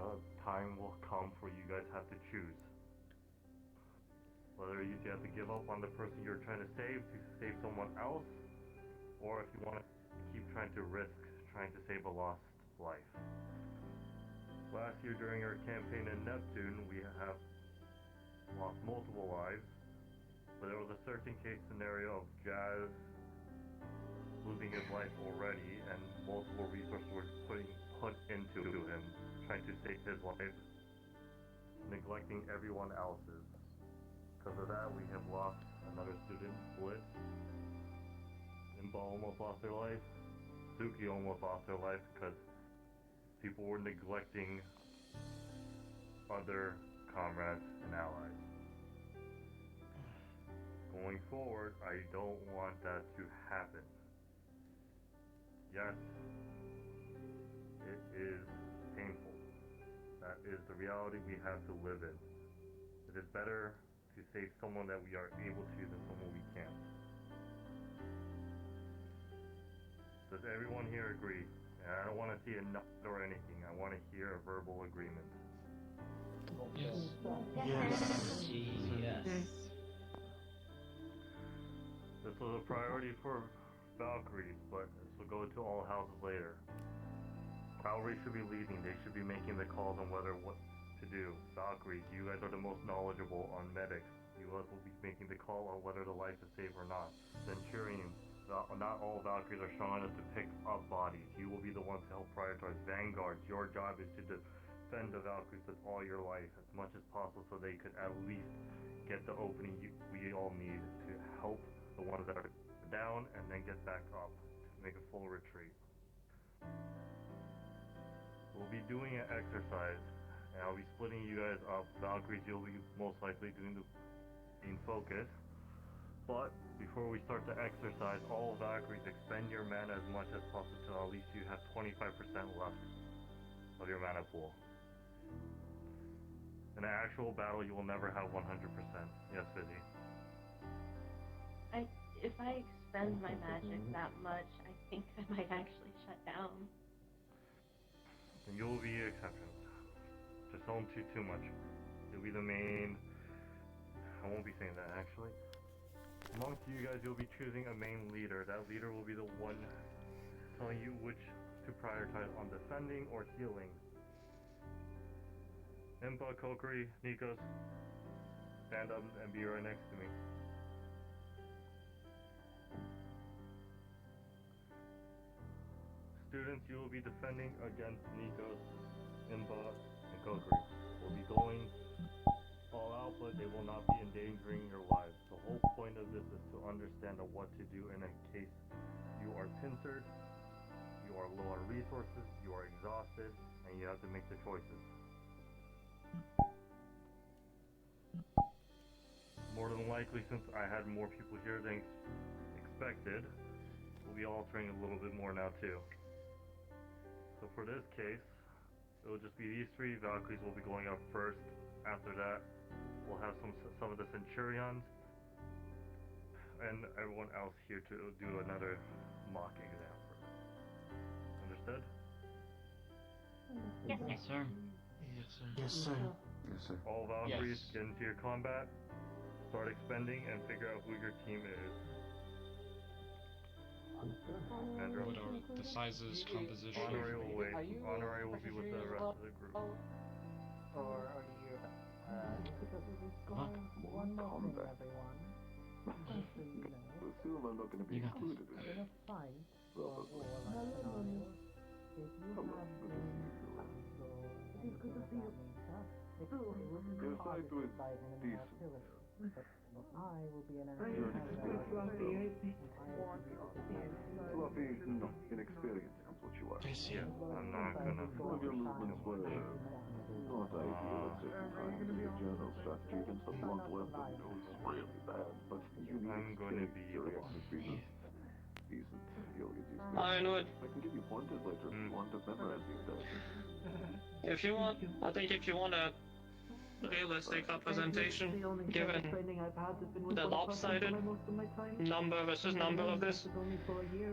time will come for you guys have to choose. Whether you have to give up on the person you're trying to save someone else, or if you want to keep trying to risk trying to save a lost life. Last year during our campaign in Neptune, we have lost multiple lives, but there was a certain case scenario of Jazz losing his life already, and multiple resources were put into him, trying to save his life, neglecting everyone else's. Because of that, we have lost another student, Blitz. Imba almost lost their life. Suki almost lost their life because people were neglecting other comrades and allies. Going forward, I don't want that to happen. Yes, it is painful. That is the reality we have to live in. It is better to save someone that we are able to than someone we can't. Does everyone here agree? And I don't want to see a nod or anything. I want to hear a verbal agreement. Yes. Yes. Yes. This was a priority for Valkyries, but this will go to all houses later. Valkyries should be leading. They should be making the calls on what to do. Valkyries, you guys are the most knowledgeable on medics. You guys will be making the call on whether the life is safe or not. Centurions, not all Valkyries are strong enough to pick up bodies. You will be the ones to help prioritize. Vanguards, your job is to defend the Valkyries with all your life as much as possible so they could at least get the opening we all need to help the ones that are down and then get back up to make a full retreat. We'll be doing an exercise, and I'll be splitting you guys up. Valkyries, you'll be most likely doing the main focus. But before we start the exercise, all Valkyries expend your mana as much as possible till at least you have 25% left of your mana pool. In an actual battle, you will never have 100%. Yes, Fizzy. If I expend my magic that much, I think I might actually shut down. And you'll be exceptions. tell him too much. You'll be the main. I won't be saying that actually. Amongst you guys, you'll be choosing a main leader. That leader will be the one telling you which to prioritize on defending or healing. Impa, Kokiri, Nikos, stand up and be right next to me. Students, you will be defending against Nikos, Impa, and Kokiri. We'll be going all out, but they will not be endangering your lives. The whole point of this is to understand what to do in a case you are pincered, you are low on resources, you are exhausted, and you have to make the choices. More than likely, since I had more people here than expected, we'll be altering a little bit more now too. So for this case, it'll just be these three. Valkyries will be going up first. After that, we'll have some of the Centurions and everyone else here to do another mock exam for them. Understood? Yes, sir. Yes, sir. Yes, sir. Yes, sir. All Valkyries, Yes. get into your combat, start expending, and figure out who your team is. Andrew? What are the sizes, composition? Honorary will wait. Honorary will be with the rest of the group. Or are you, one more thing, everyone. Assume I'm not going to be included in In it. a fight, or like scenario, if you have it's good to see you. Your side was decent. I will be an Fluffy, no, inexperienced is what you are. Yeah, I'm not gonna. Some of your movements were not ideal at certain times in the journal strategy against a blunt weapon. It was really bad, but you need I'm gonna be decent. You'll get used to it. I know it. I can give you pointers later if you want to memorize the intelligence. If you want, I think if you want a realistic representation, given the lopsided number versus number of this,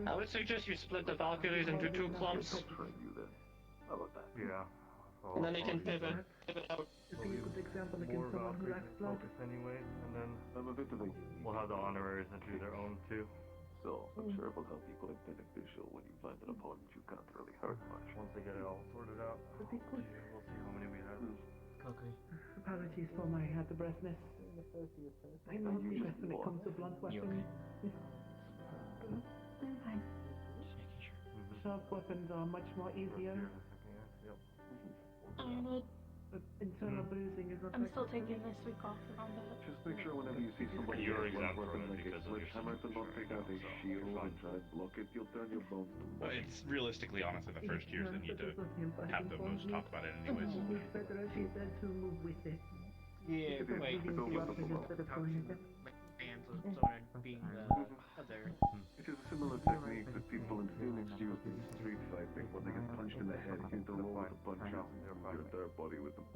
I would suggest you split the Valkyries into two clumps, Yeah. and then you can pivot out. It'd be a good example against someone who lacks blood. Focus anyways, and then I'm a bit of a... we'll have the honoraries and do their own too. So, I'm sure it will help you quite beneficial when you find an opponent you can't really hurt much. Once they get it all sorted out, we'll see how many we have. Okay. Apologies for my out of breathness. I'm not the best when it comes to blunt weapons. Sharp weapons are much more easier. But internal bruising is not I'm like still taking this week off on that. Just make sure whenever you see somebody You're with a exempt weapon from it like a because of your sledgehammer to not take out a shield and try and block it, you'll turn your bones to Well, it's realistically, honestly, the first years that need to have the most talk about it anyways. It's better, as you said, to move with it. Yeah, If it's like, using the weapon instead of going against hands of Soren being the other. It is a similar technique that people in Phoenix use in street fighting when they get punched in the head. You don't want to punch out your entire body with them.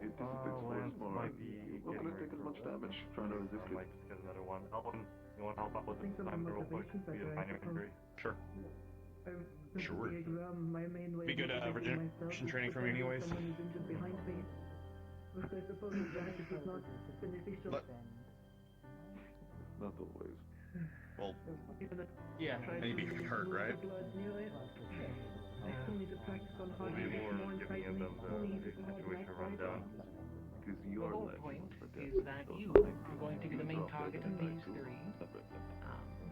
It dissipates force more. You will not take as much damage trying to resist I might it. just get another one. Help him. You want to help out with I think the some of time the real quick? motivations Be a are minor right. injury. Sure. Sure. The exam, my main way Be good of motivating myself regeneration is training to for me find anyways. someone who's injured behind me. Which I suppose that is not beneficial. But- Not always. Well, Even if Yeah. I try maybe to hurt, remove right? the blood near it, I still need to practice on how We'll to be get more more giving inside me. them the situation rundown. Because The your whole life point for death is that those you like are going to be the main target of these three,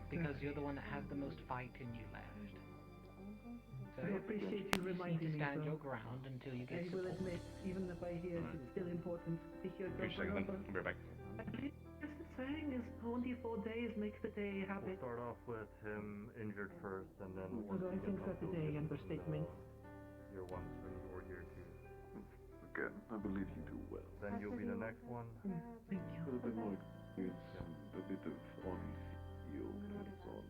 because you're the one that has the most fight in you left. So I appreciate you you need reminding to me, stand so your ground until you I get will support. admit, even if I hear it's still important to hear give me a second then. I'll be right back. Just the saying is 24 days makes the day We'll habit. start off with him injured first, and then I once he don't gets think up, that's a we'll day get understatement. Year 1 when you were year 2. Again, I believe you do well. Then you'll be the next one. Thank you. A bit more experience and a bit of on field hands-on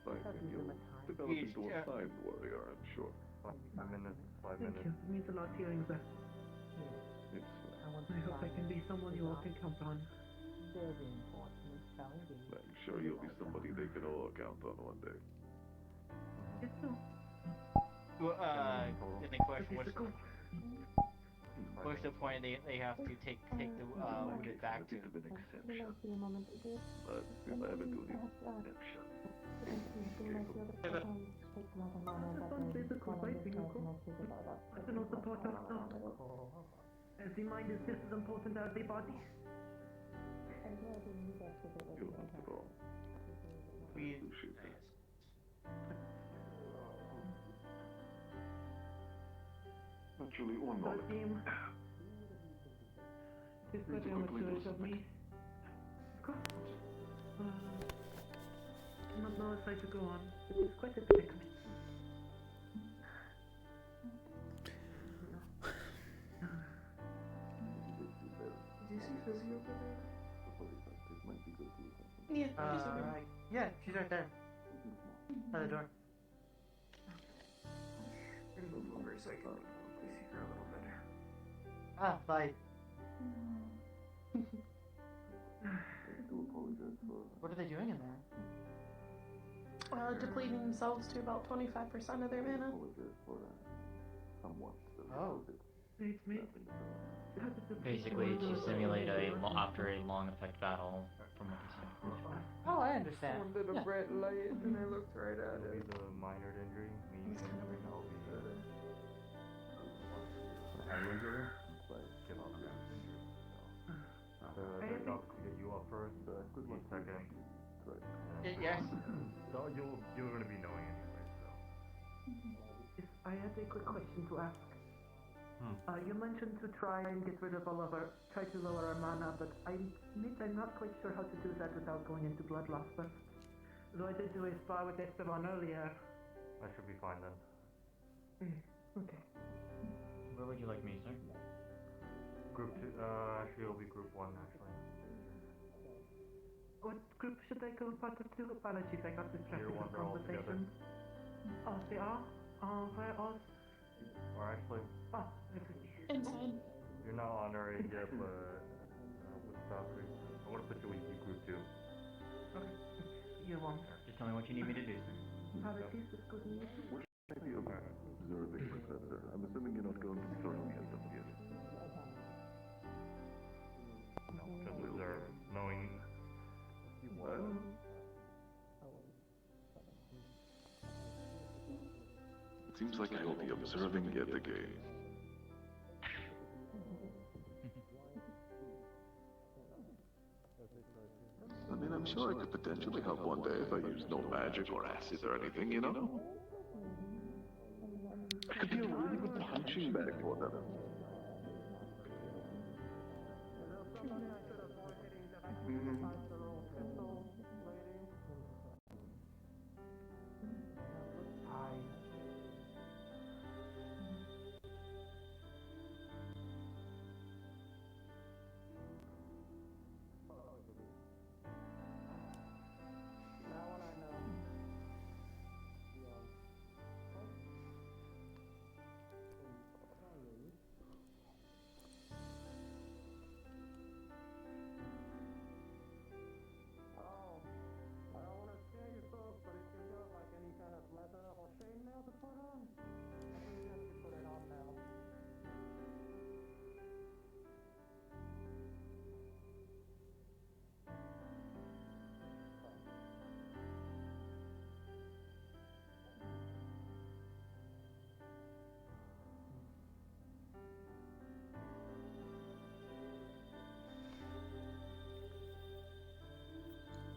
fighting. You'll develop into a fine warrior, I'm sure. 5 minutes, 5 Thank minutes. you. It means a lot hearing that. It's I hope I can be someone you all can count on. I'm sure you'll be somebody they can all count on one day. Yes, so. Well, any question? What's Where's the point they have to take the wounded back to? As the mind is just as important as the body. Naturally, one moment. This got amateurish of me. I don't know if I should go on. It is quite a predicament. Yeah, right. Yeah, she's right there. By the door. Move over so I can see her a little better. Ah, bye. What are they doing in there? Depleting themselves to about 25% of their mana. Oh. Basically, to simulate after a long effect battle, from what you said. Oh, I understand. One little red light, and I looked right at it. The minor injury, meaning I'll be high injury, but give up that injury. So, the doc to get you up first, second. Yes. So you're gonna be knowing anyway. So. If I had a quick question to ask. You mentioned to try and get rid of try to lower our mana, but I'm not quite sure how to do that without going into bloodlust first. Though I did do a spar with Esteban earlier. That should be fine then. Okay. Where would you like me, sir? Group 2, actually it'll be group 1 actually. What group should I go part of 2? Apologies, I got distracted Tier 1, with they're all together. conversation. Oh, they are? Where are Or actually, Inside. you're not honorary yet, but with Valkyrie. I want to put you in group 2. Okay. You want? Just tell me what you need me to do, sir. Apologies, it's good news. Maybe observing, Professor. I'm assuming you're not going to be throwing me at them yet. No, just observe, knowing. Well, it seems like I will be observing yet again. I mean, I'm sure I could potentially help one day if I used no magic or acid or anything, you know? I could be a really good punching bag for them.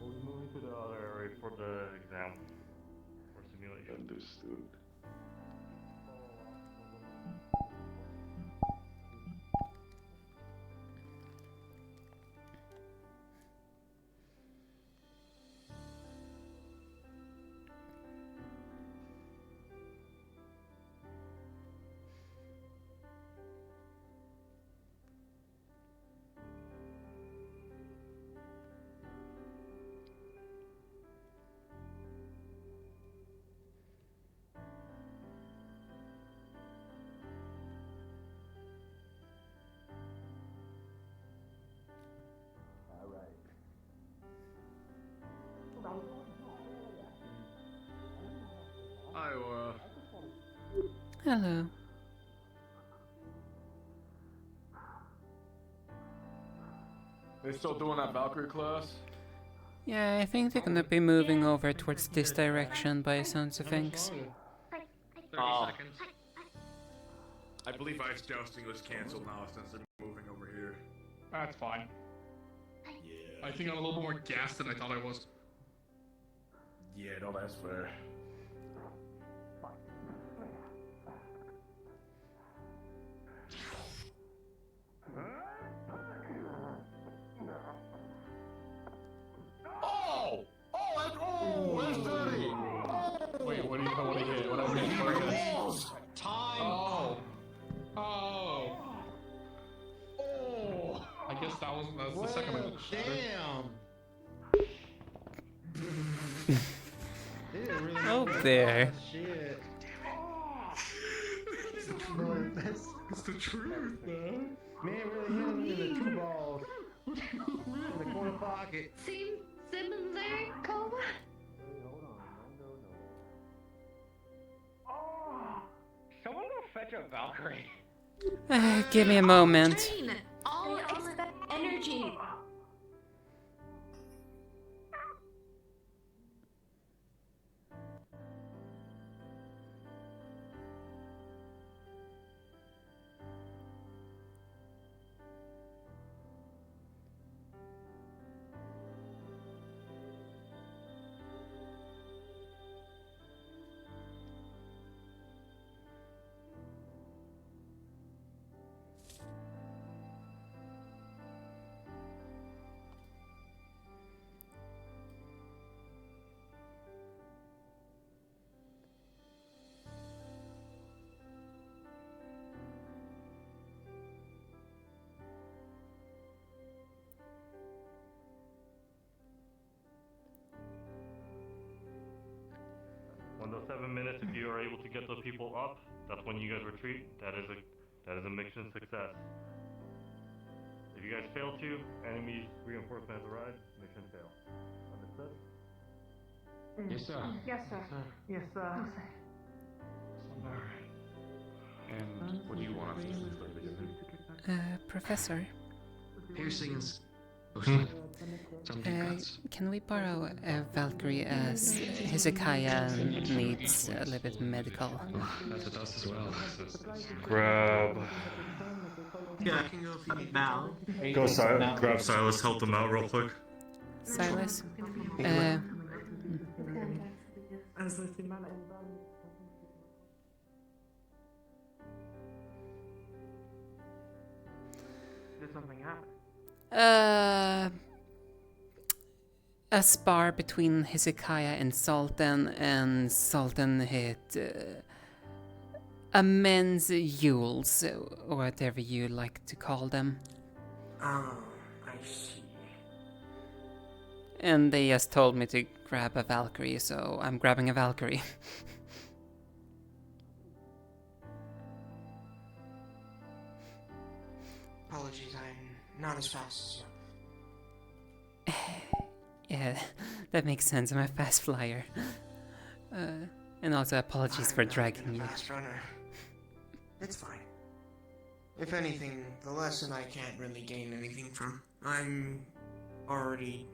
We'll be moving to the other area for the exam, or simulation. Understood. Hi, Aura. Hello. They still doing that Valkyrie class? Yeah, I think they're gonna be moving over towards this direction by sounds of things. 30 seconds. I believe ice jousting was canceled now since they're moving over here. That's fine. Yeah. I think I'm a little more gassed than I thought I was. Yeah, no, that's fair. Oh! Oh, that's dirty! Wait, what do you hit? What I hit? Time! Oh! Oh! Oh! I guess that was the second one. Damn! Oh there. Shit. It's the truth, man. Man really hit him in the two balls. In the corner pocket. Simmons there, Coma? Someone go fetch a Valkyrie. Give me a moment. Train! All expect energy! When those 7 minutes, if you are able to get those people up, that's when you guys retreat. That is a mission success. If you guys fail to, enemy reinforcement has arrived, mission fail. Understood? Yes, sir. Yes, sir. Yes, sir. Alright. And what do you want? Professor, Piercing is can we borrow a Valkyrie as Hezekiah needs a little bit medical? That's with us as well. Grab. Yeah, I can go if you need now. Go grab Silas, help them out real quick. Silas? Did something happen? A spar between Hezekiah and Sultan hit a men's Yules, or whatever you like to call them. Oh, I see. And they just told me to grab a Valkyrie, so I'm grabbing a Valkyrie. Apologies, I'm not as fast as you. Yeah, that makes sense. I'm a fast flyer. And also apologies for dragging you. Fast runner. It's fine. If anything, the lesson I can't really gain anything from. I'm already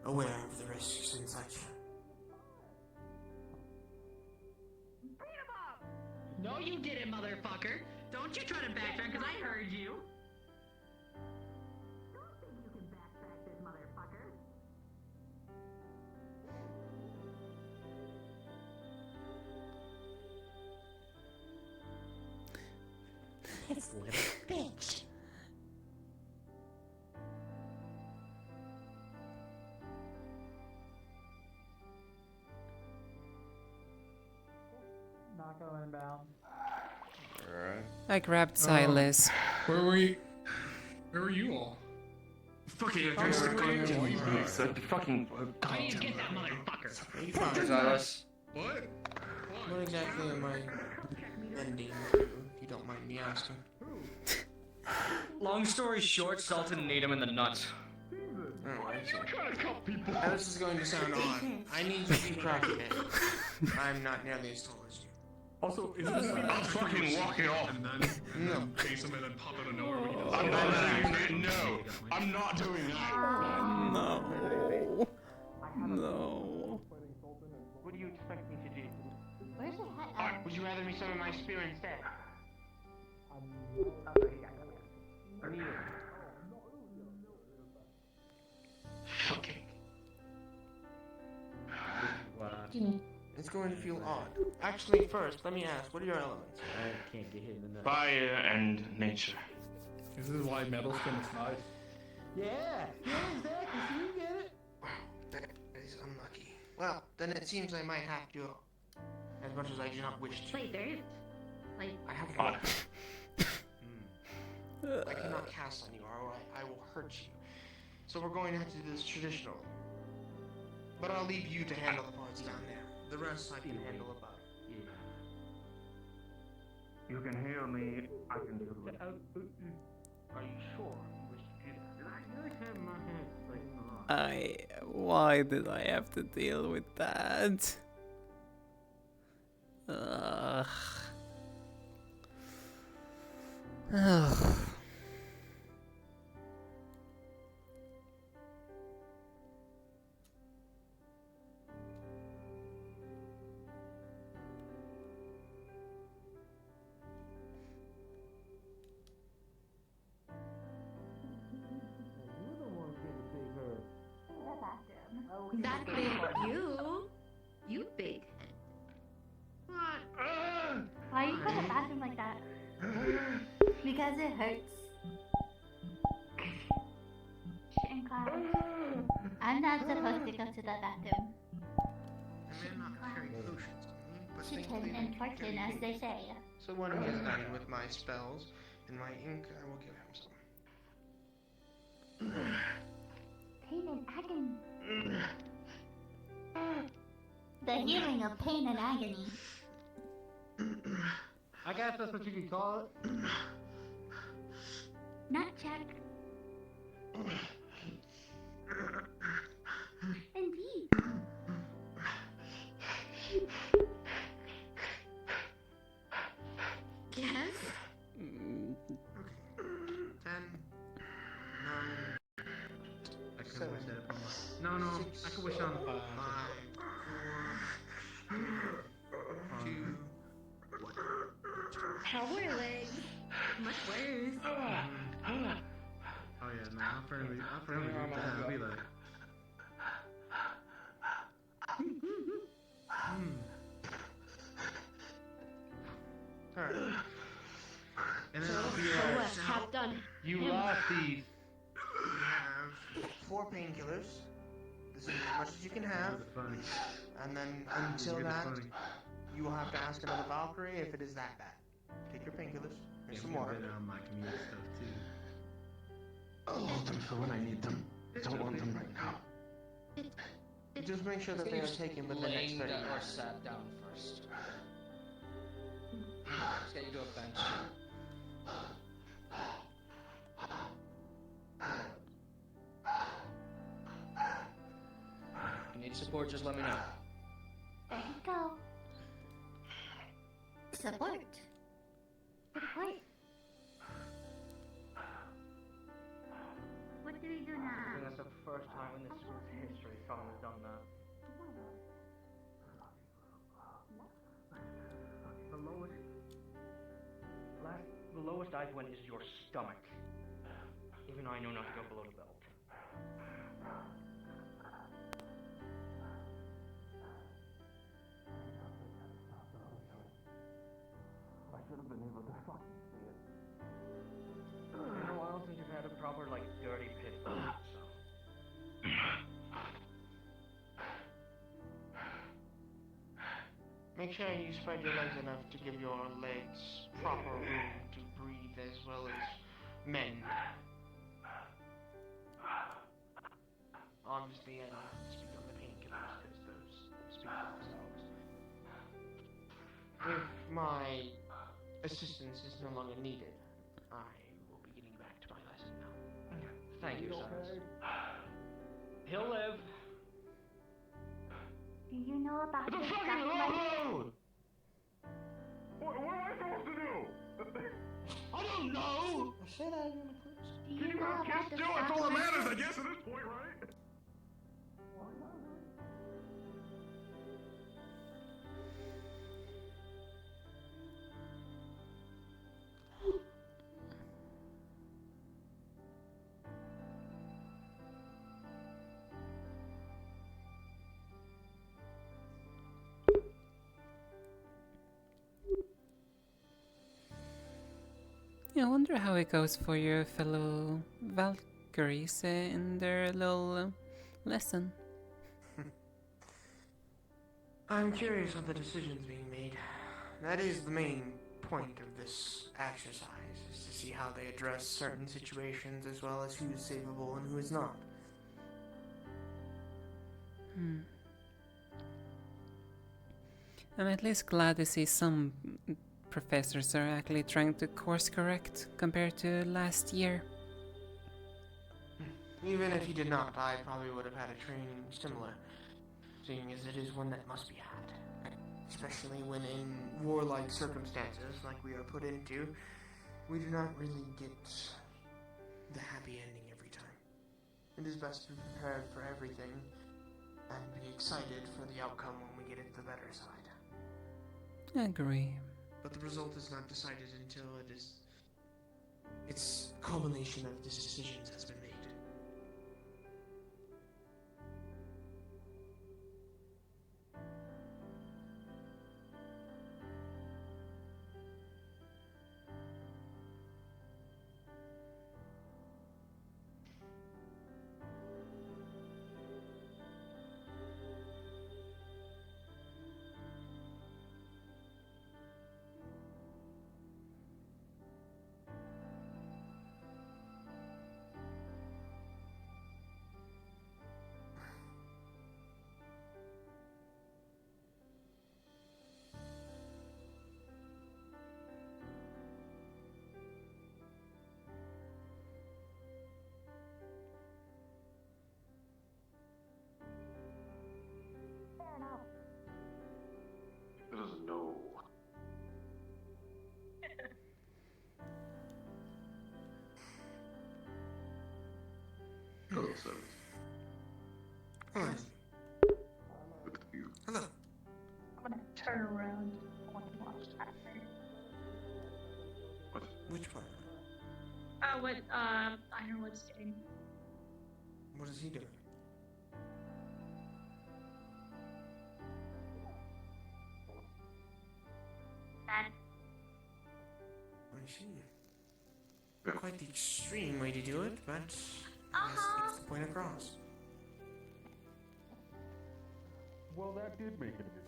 aware of the risks and such. No, you didn't, motherfucker. Don't you try to backtrack, because I heard you. This little bitch. Not going inbound. Alright. I grabbed Silas. Where were you? Where were you all? Fucking fucking Please get that motherfucker. Fine. Silas. What? What exactly am I ending, if you don't mind me asking? Long story short, Sultan and Needham in the nuts. Oh, I see. Now this is going to sound odd. I need you to keep track of it. I'm not nearly as tall as you. Also, is I'm fucking walk it off. And then chase him and then pop out of nowhere when he does I'm not doing that. No, I'm not doing that. No. No. What do you expect me to do? Where's your hat? Would you rather me summon my spear instead? Okay. It's going to feel odd. Actually, first, let me ask, what are your elements? I can't get hit in the nuts. Fire and nature. This is why metal skin is nice. Yeah, exactly. So you get it. That is unlucky. Well, then it seems I might have to, as much as I do not wish to. Wait, there is, like... I have I cannot cast on you, or I will hurt you. So we're going to have to do this traditionally. But I'll leave you to handle the parts down there. The rest I can handle above. You can hear me. I can do it. Are you sure you wish to do that? I really have my head like a lot. Why did I have to deal with that? Ugh. Ugh. Exactly, you big head. Why are you going to the bathroom like that? Because it hurts. Shit in class. I'm not supposed to go to the bathroom. Shit important, as they say. So when he is done with my spells and my ink, I will give him some. Pain and agony. The healing of pain and agony. I guess that's what you can call it. Not check. Indeed. Yes? 10, 9, I can wish that upon my... No, I can wish on 5. 5, 4, 2, 1. Power legs. Much worse. Oh yeah, no, I'm friendly with that. I'll be like... Alright. And then I'll be like... Half done. You lost these. You have 4 painkillers. This is as much as you can have. And then until that, you will have to ask another Valkyrie if it is that bad. Take your painkillers. Here's some water. My community stuff too. I'll hold them for when I need them. I don't want them right now. Just make sure that they are taken within the next 30 minutes. Or sat down first. Just get you to a bench. If you need support, just let me know. There you go. Support. Support. What do we do I now? think that's the first time in this group's history someone has done that. The lowest I've went is your stomach. Even though I know not to go below the belt. I should have been able to fucking see it. It's been a while since you've had a proper, like, dirty pit bull, so. Make sure you spread your legs enough to give your legs proper room to breathe as well as mend. Obviously, I don't speak on the painkillers because those speak for themselves. If my assistance is no longer needed, I will be getting back to my lesson now. Thank you, Sons. He'll live. Do you know about It's a the fucking stock road! What am I supposed to do? I don't know! Say that again, please. Can you have kids too? That's all that matters, I guess, at this point, right? Yeah, I wonder how it goes for your fellow Valkyries in their little lesson. I'm curious of the decisions being made. That is the main point of this exercise, is to see how they address certain situations as well as who is savable and who is not. I'm at least glad to see some professors are actually trying to course correct compared to last year. Even if he did not, I probably would have had a training similar, seeing as it is one that must be had. Especially when in warlike circumstances like we are put into, we do not really get the happy ending every time. It is best to be prepared for everything and be excited for the outcome when we get it the better side. I agree. But the result is not decided until its culmination of decisions has been made. He doesn't know. Hello, Seven. Hello. Good to see you. Hello. I'm gonna turn around and watch that. What? Which one? Ironwood's doing. What is he doing? That. I see. Quite the extreme way to do it, but I guess it's the point across. Well, that did make it interesting.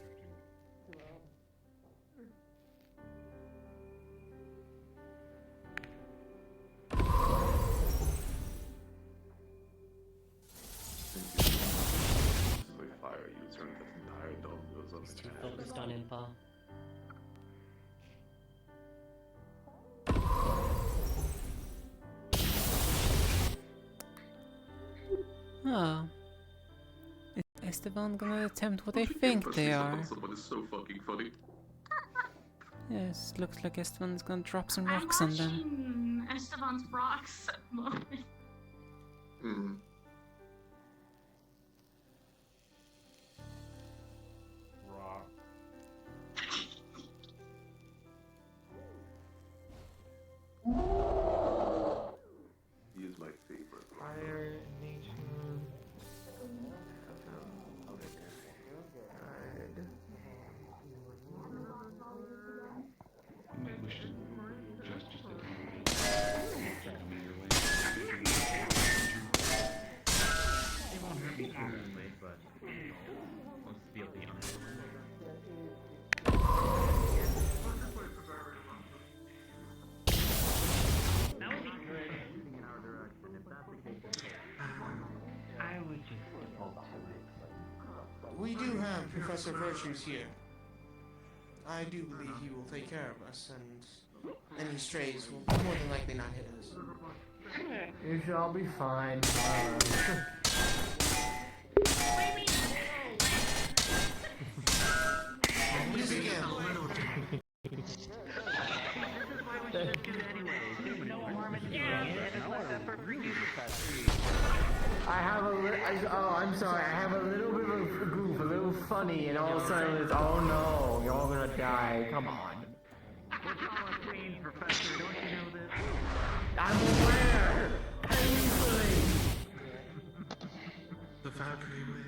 Like fire user and the entire dome goes up. Too focused on impa. Oh. Is Esteban gonna attempt what they think they are? Someone is so fucking funny. Yes, looks like Esteban's gonna drop some rocks on them. Esteban's rocks at the moment. Hmm. Rock. He is my favorite. Fire, nature. Maybe we should just the coming your way. It won't hurt me too much, but let's be honest. That would be good. In our direction, if that's the case. I would just hope to. We do have Professor Virtues here. I do believe he will take care of us, and any strays will more than likely not hit us. You shall be fine. Please again. I have I'm sorry, I have a little bit of a goof, a little funny, and all of a sudden it's, oh no, you're all gonna die, come on. Professor, don't you know this? I'm aware! Painfully! The Valkyrie way.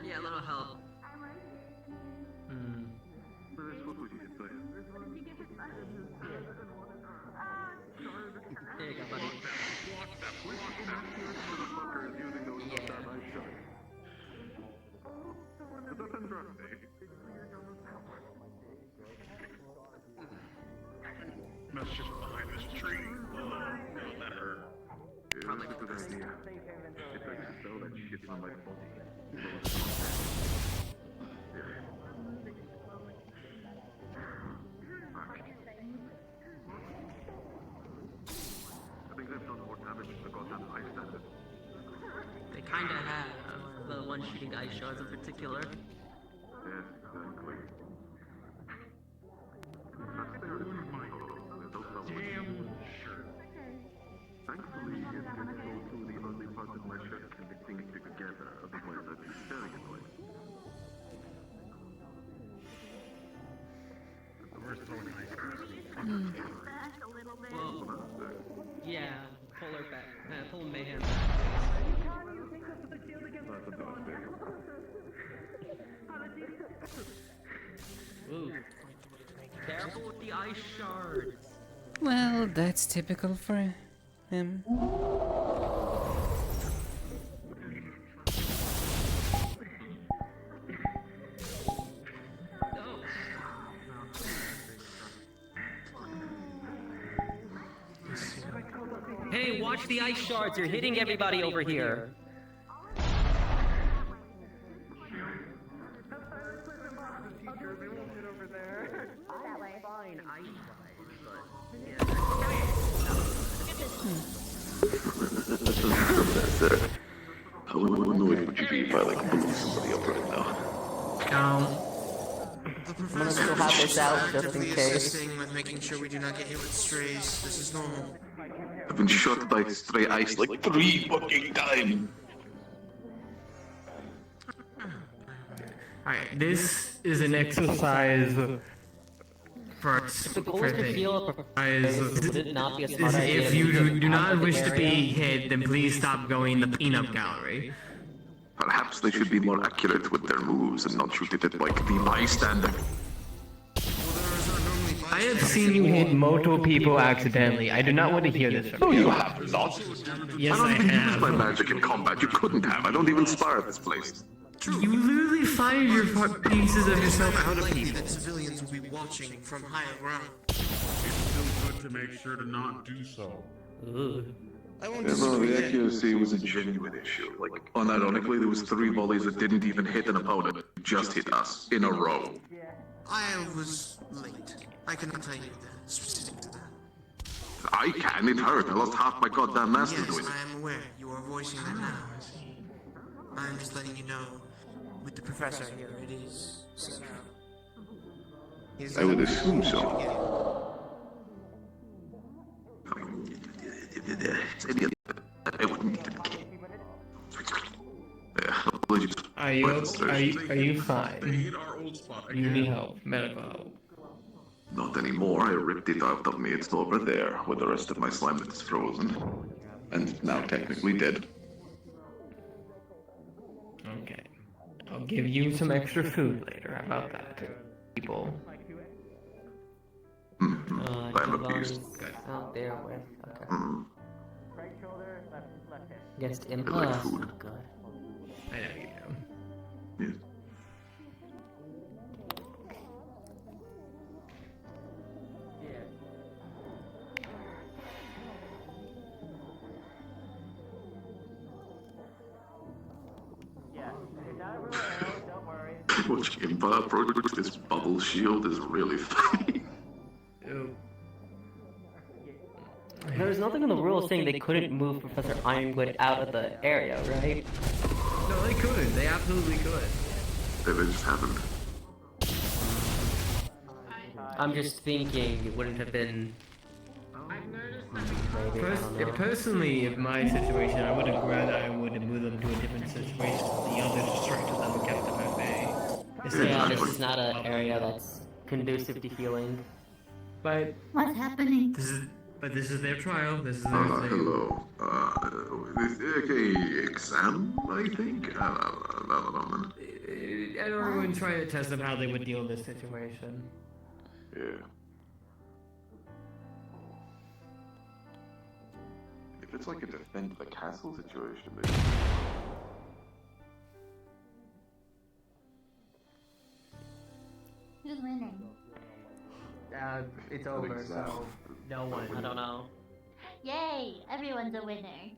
Yeah, a little help. There you go, buddy. Mischief behind this tree. That hurt. Probably a good idea. If I could sell that shit on my I think they've done more damage to the goddamn ice standard. They kinda have. The one shooting ice shards in particular. Yes, exactly. Damn sure. Thankfully, it didn't go through the only part of my chest and the things together, otherwise I'd be very annoyed. Where's throwing ice? Well, yeah, polar back, polar mayhem. Ooh. Careful with the ice shards. Well, that's typical for him. Hey, watch the ice shards. You're hitting everybody over here. How annoyed would you be if I like blew somebody up right now? The I'm gonna still have this out just in case. assisting with making sure we do not get hit with strays. This is normal. I've been shot by stray ice like 3 fucking times. Alright, this is an exercise for The goal is to heal Is would it not be a smart idea if to you move do out not of the wish to be area? hit, then please stop going in the peanut gallery. Perhaps they should be more accurate with their moves and not shoot it at like the bystander. I have seen you hit multiple people accidentally. I do not want to hear this from No, you. you have not. Yes, I I don't even use have. my magic in combat. You couldn't have. I don't even spar at this place. You literally fired your pieces of yourself out of Likely people. that civilians will be watching from higher ground. It's still good to make sure to not do so. I won't Yeah, no, disagree the yet. accuracy was a genuine issue. Like, unironically, there was 3 volleys that didn't even hit an opponent, just hit us in a row. I was late. I cannot tell you the specific to that. I can. It hurt. I lost half my goddamn master Yes, doing it. I am aware. You are voicing that now. I'm just letting you know, with the professor here, it is severe. I would assume so. I wouldn't even care. Apologies. Are you fine? They hit our old spot You again. need help, medical help. Not anymore. I ripped it out of me. It's over there, where the rest of my slime is frozen. And now technically dead. Okay. I'll give you some extra food later. How about that, people? I'm appeased. Out there with. Okay. Mm. Right shoulder, left hip. Against I like impulse. food. Good. I know you do. Yes. Watching Impa approach this bubble shield is really funny. There's nothing in the rules saying they couldn't move Professor Ironwood out of the area, right? No, they could. They absolutely could. They just haven't. I'm just thinking it wouldn't have been. Maybe, I don't know. Personally, in my situation, I would have rather I would have moved them to a different situation. The others distracted them and kept them at bay. Yeah, this is not an area that's conducive to healing. But What's happening? This is their trial. This is their Hello. This is a exam, I think. Everyone trying to test them how they would deal with this situation. Yeah. If it's like a defend the castle situation, then... Who's winning? It's over, so no one. I don't know. Yay! Everyone's a winner.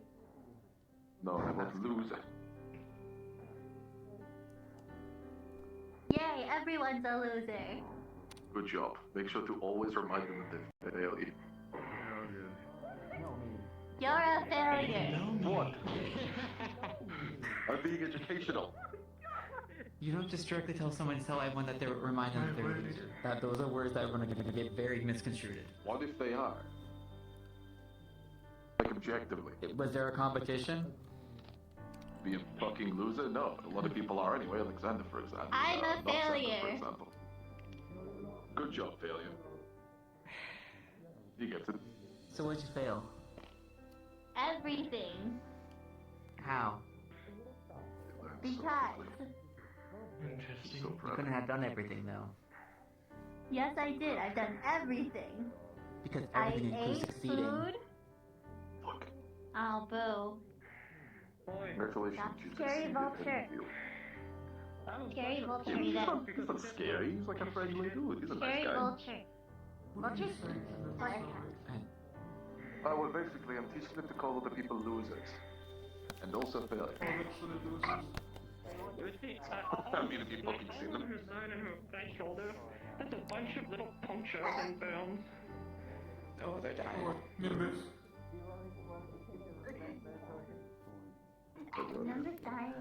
No, that's loser. Yay! Everyone's a loser. Good job. Make sure to always remind them that they failed. You're a failure. What? I'm being educational. You don't just directly tell everyone that they're remind them that they're a loser. That those are words that are going to get very misconstrued. What if they are? Like objectively. Was there a competition? Be a fucking loser? No, a lot of people are anyway. Alexander, for example. I'm a not Sandra, failure. for example. Good job, failure. He gets it. So what'd you fail? Everything. How? Because. Interesting. You couldn't have done everything though. Yes, I did. I've done everything. Because I everything includes ate succeeding. food. Oh, boo. Congratulations, you Scary succeeded vulture. in the field. Scary vulture. He's Then. not scary, he's like a friendly dude, he's a nice Scary guy. vulture. Vulture's Well, basically, I'm teaching them to call other people losers. And also failures. I mean, if you fucking see them. That's a bunch of little punctures and burns. Oh, they're dying. Number dying.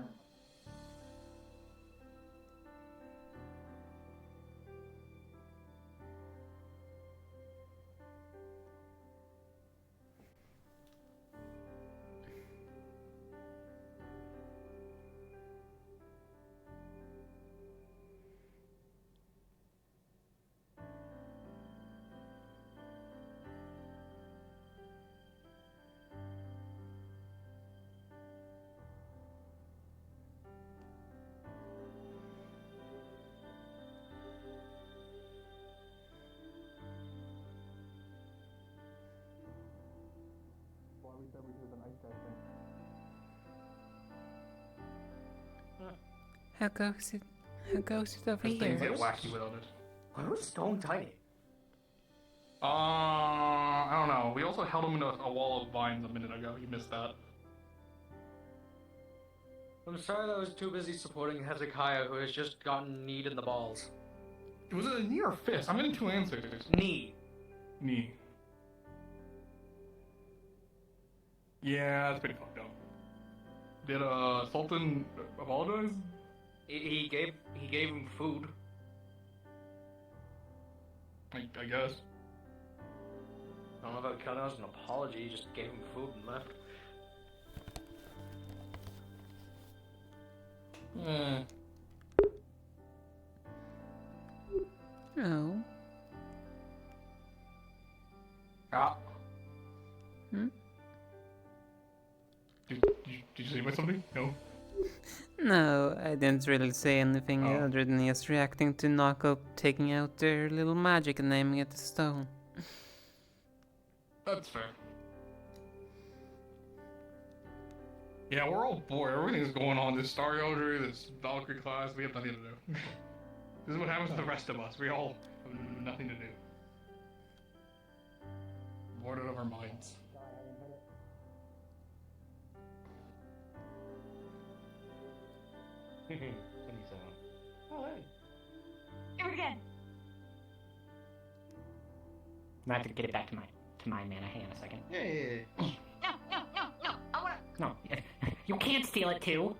How goes it? How goes it over Things here? get wacky without it. Why was Stone tiny? I don't know. We also held him in a wall of vines a minute ago. You missed that. I'm sorry that I was too busy supporting Hezekiah, who has just gotten kneed in the balls. Was it a knee or a fist? I'm getting two answers. Knee. Knee. Yeah, that's pretty fucked up. Did Sultan apologize? He gave him food. I guess. I don't know if that counted as an apology. He just gave him food and left. Oh. Ah. Hmm? Did you say something? No? No, I didn't really say anything other than just reacting to Knockup taking out their little magic and naming it the stone. That's fair. Yeah, we're all bored. Everything's going on. This Star Elder, this Valkyrie class, we have nothing to do. This is what happens to the rest of us. We all have nothing to do. Bored out of our minds. Oh, hey. Do it again. I have to get it back to my mana. Hang on a second. Yeah. No. I wanna. No, you can't steal it too.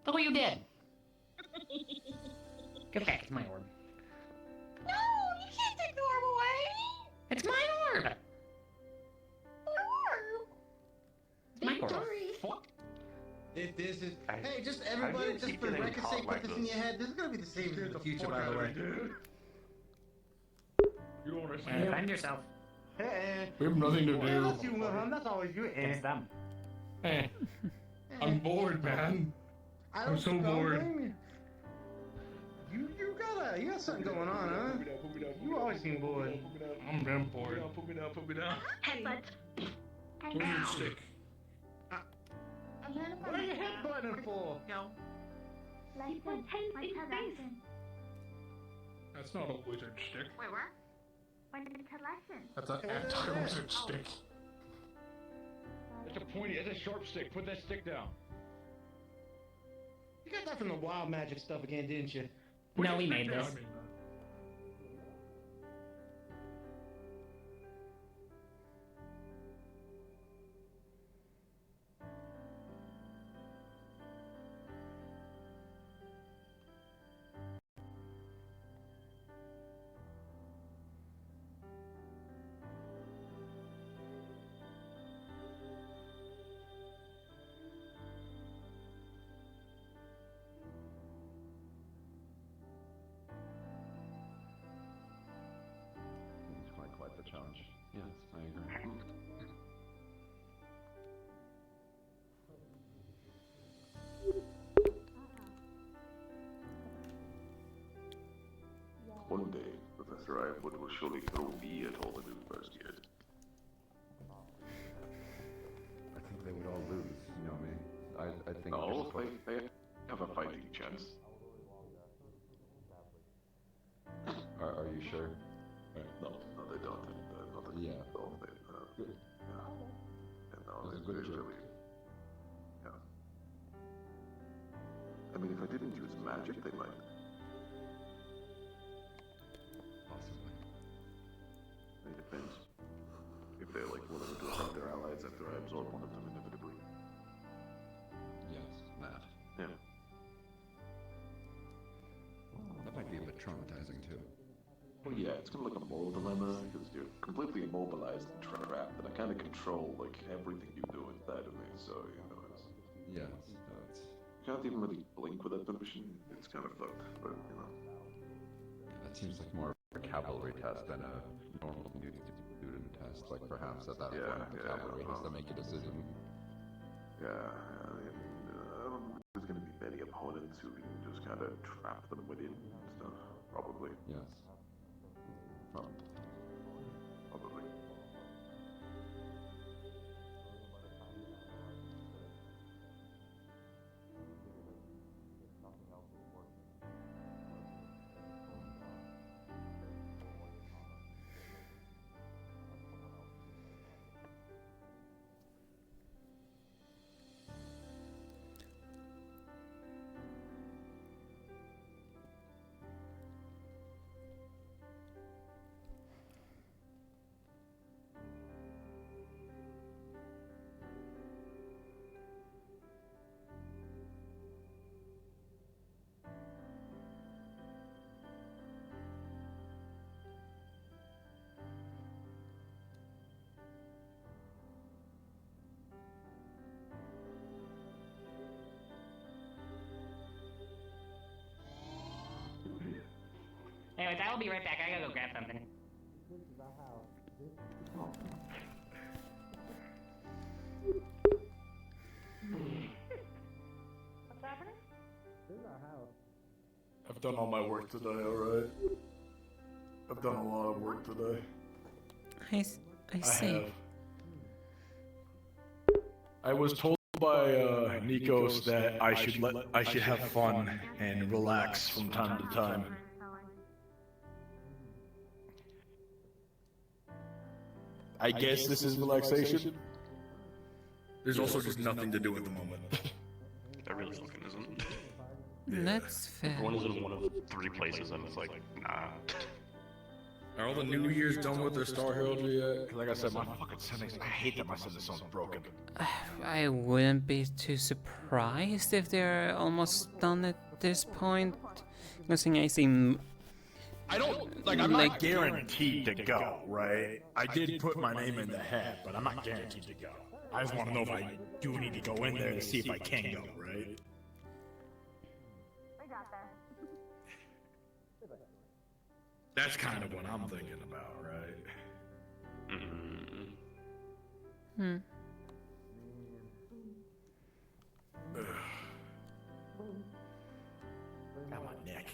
Look what you did. Get back, it's my orb. No, you can't take the orb away. It's my orb! My orb. Fuck. If this is, hey, just everybody, just for the record's sake, put this in your head. This is gonna be the same as the future, by the way. You don't understand. Defend yourself. Hey, We have nothing to well, do. that's you, Wilhelm. That's always you. It's them. Hey, I'm bored, man. I I'm don't so don't bored. blame you. You got something going on, huh? You always seem bored. I'm damn bored. Put me down. Headbutt. Where's your stick? What are you headbutting for? No. Like my lesson. That's not a wizard stick. Wait, where? When did the lesson? That's an anti-wizard stick. It's a pointy, it's a sharp stick. Put that stick down. You got that from the wild magic stuff again, didn't you? No, we made this. Quite the challenge. Yes, I agree. One day, Professor Ironwood will surely throw me at all the new first years. I think they would all lose, you know me. I think... No, they have a fighting chance. Are you sure? No, they don't. Yeah. Good. Yeah. And no, That's a it's good really... joke. Yeah. I mean, if I didn't use magic, they might... Possibly. It depends. If they're like willing to attack their allies after I absorb one of them inevitably. Yes, that. Yeah. That might be a bit traumatizing too. Well, yeah, it's kind of like a moral dilemma, because you're completely immobilized and trapped, and I kind of control, like, everything you do inside of me, so, you know, it's... Yes, no, it's... You can't even really blink without permission. It's kind of fucked, but, you know. Yeah, that seems like more of a cavalry test than a normal student test. Like, perhaps at that point, the cavalry has to make a decision. Yeah, I mean, I don't think there's going to be many opponents who can just kind of trap them within stuff, probably. Yes. Probably. Anyways, I will be right back. I gotta go grab something. What's happening? This is our house. I've done all my work today, alright? I've done a lot of work today. I see. have. I was told by Nikos that I should have fun and relax from time to time. I guess this is relaxation. There's also just nothing to do at the moment. That really fucking isn't. That's fair. One is in one of 3 places, and it's like, nah. Are all the New Year's done with their Star Heraldry yet? Like I said, my fucking settings, I hate that my settings sounds broken. I wouldn't be too surprised if they're almost done at this point. Guessing I seem. I don't like. I'm not guaranteed to go, right? I did put my name in the hat, but I'm not guaranteed to go. I just want to know if I do need to go in there to see if I can go, right? I got that. That's kind of what I'm thinking about, right? Hmm. Got my neck.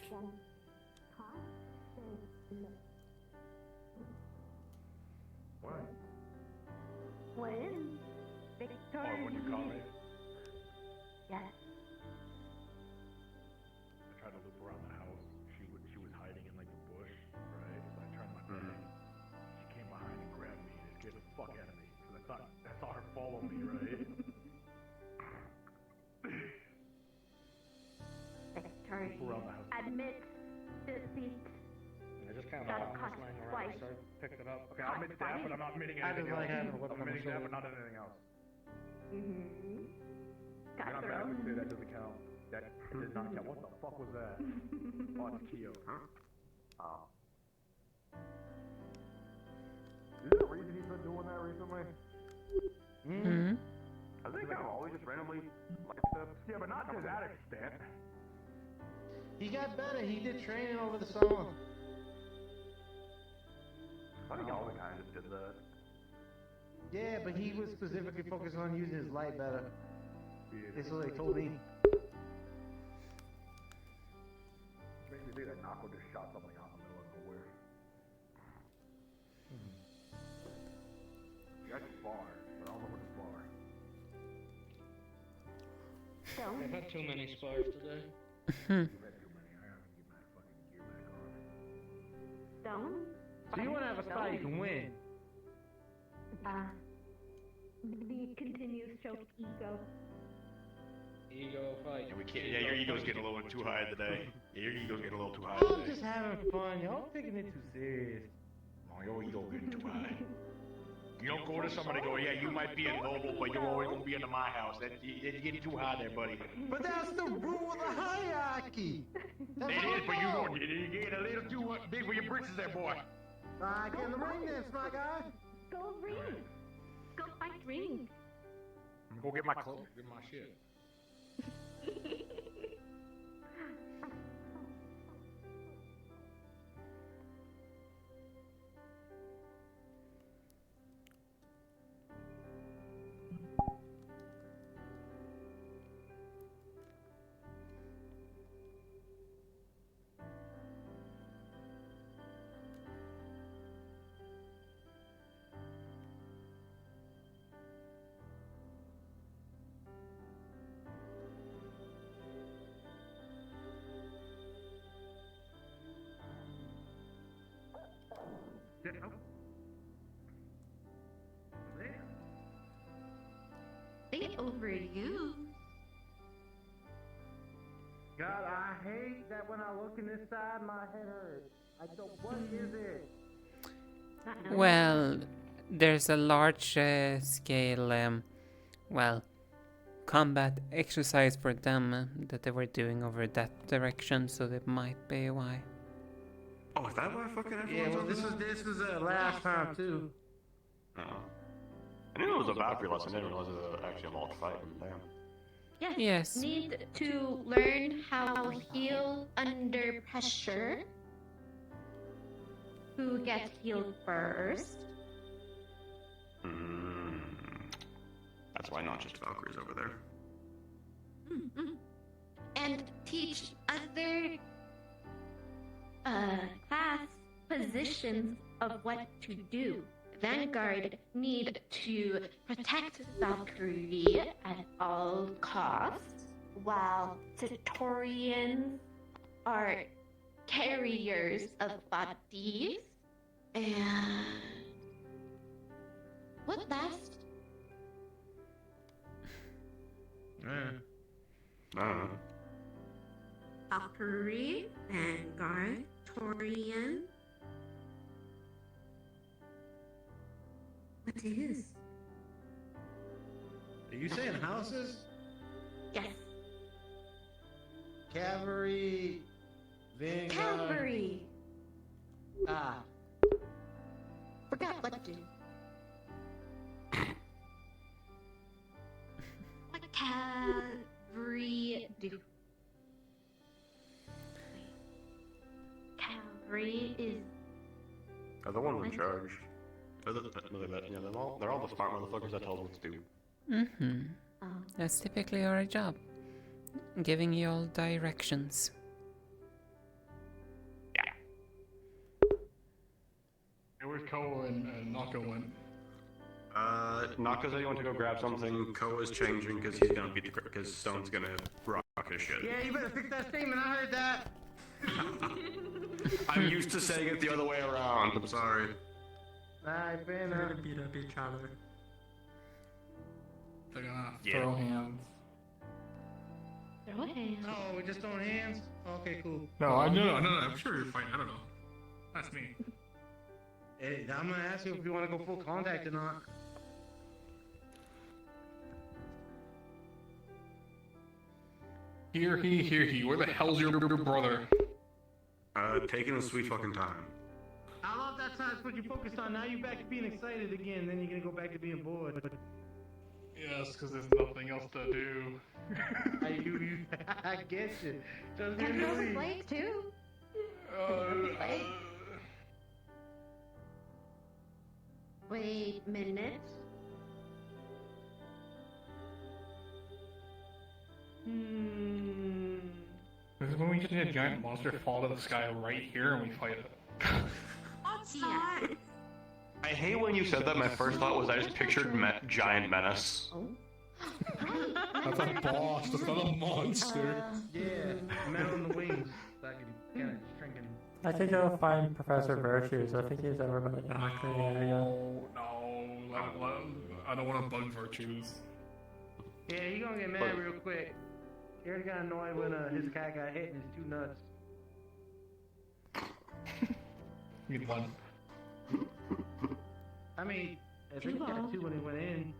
What? When? Victor. Oh, when you call me? Yes. I tried to loop around the house. She was hiding in like the bush, right? So I turned my back. She came behind and grabbed me and scared the fuck out of me. Because I saw her follow me, right? Victor, Around the house. admit deceit. I just kind of Got was caught laying twice. around, so I picked it up. Okay, I'll admit that, but I'm not admitting I anything just like else. having a weapon I'm on my admitting that, shoulder. but not anything else. Mm-hmm. Got You're not thrown. gonna say that doesn't count. That did not count. What the fuck was that? Oh, it's Kyo. Oh. Is there a reason he's been doing that recently? Hmm. I think I've always just randomly liked stuff. Yeah, but not to that extent. He got better. He did training over the summer. I think all the guys just did that. Yeah, but he was specifically focused on using his light better. That's what they told me. Makes me think that Nako just shot something out in the middle of nowhere. That's far, but I don't know where it's far. Don't. I've had too many spars today. Don't. So you want to have a spy you can win. The continuous choked ego. Ego fight. Yeah, we can't. Yeah, your ego's getting a little too high today. Yeah, your ego's getting a little too high I'm today. just having fun. Y'all taking it too serious. Oh, your ego's getting too high. You don't go to somebody and go, yeah, you might be a noble, but you're always gonna be into my house. You're getting too high there, buddy. But that's the rule of the hierarchy. That's It how is, but you go. you're getting a little too big for your britches there, boy. I get in the ring then, my guy. Go ring. Go fight ring. Go get my clothes, get my shit. Yeah, oh. There. They overused. God, I hate that when I look in this side, my head hurts. I don't. What is it? Well, there's a large scale, well, combat exercise for them that they were doing over that direction, so that might be why. Oh, is that why fucking everyone's Yeah, well, on this was last time too. Oh. I knew it was a Valkyrie lesson. I didn't realize it was actually a multi fight. Damn. Yes. Yes. Need to learn how to heal under pressure. Who gets healed first? That's why not just Valkyries over there. And teach other class positions of what to do. Vanguard need to protect Valkyrie at all costs, while Satorians are carriers of bodies. And what last? I don't know. Valkyrie, Vanguard, Torian. What is? Are you saying houses? Yes. Cavalry, Vanguard. Cavalry. Ah. Forgot what to do. What cavalry do? Cavalry is. They're the ones in charge. They're they're all the smart motherfuckers that tell us what to do. Mm-hmm. That's typically our job. Giving you all directions. Hey, where's Koa and Naka went? Naka said he went to go grab something. Koa's changing because he's gonna beat the because Stone's gonna rock his shit. Yeah, you better fix that statement. I heard that. I'm used to saying it the other way around. I'm sorry. Alright, fair enough. Beat up each other. They're gonna Yeah. throw hands. Throw hands. Oh, we just throwing hands? Okay, cool. No, I'm sure you're fighting. I don't know. That's me. Hey, I'm gonna ask you if you want to go full contact or not. Here he. Where the hell's your brother? Taking a sweet fucking time. I love that's what you focused on. Now you're back to being excited again. Then you're gonna go back to being bored. Yes, because there's nothing else to do. I get you. Doesn't Can even throw the leave. flag too. Uh, Wait a minute. This is when we just need a giant monster fall to the sky right here and we fight it. Outside. I hate when you said that. My first thought was I just pictured giant menace. That's a boss. That's not a monster. Yeah, man on the wings. That can kind of shrinking. I think you'll find Professor Virtues. I think he's over by the concrete area. No, I don't want to bug virtues. Yeah, he gonna get mad real quick. He already got annoyed when his cat got hit and his two nuts. Good one. I mean, I think he got two when he went in.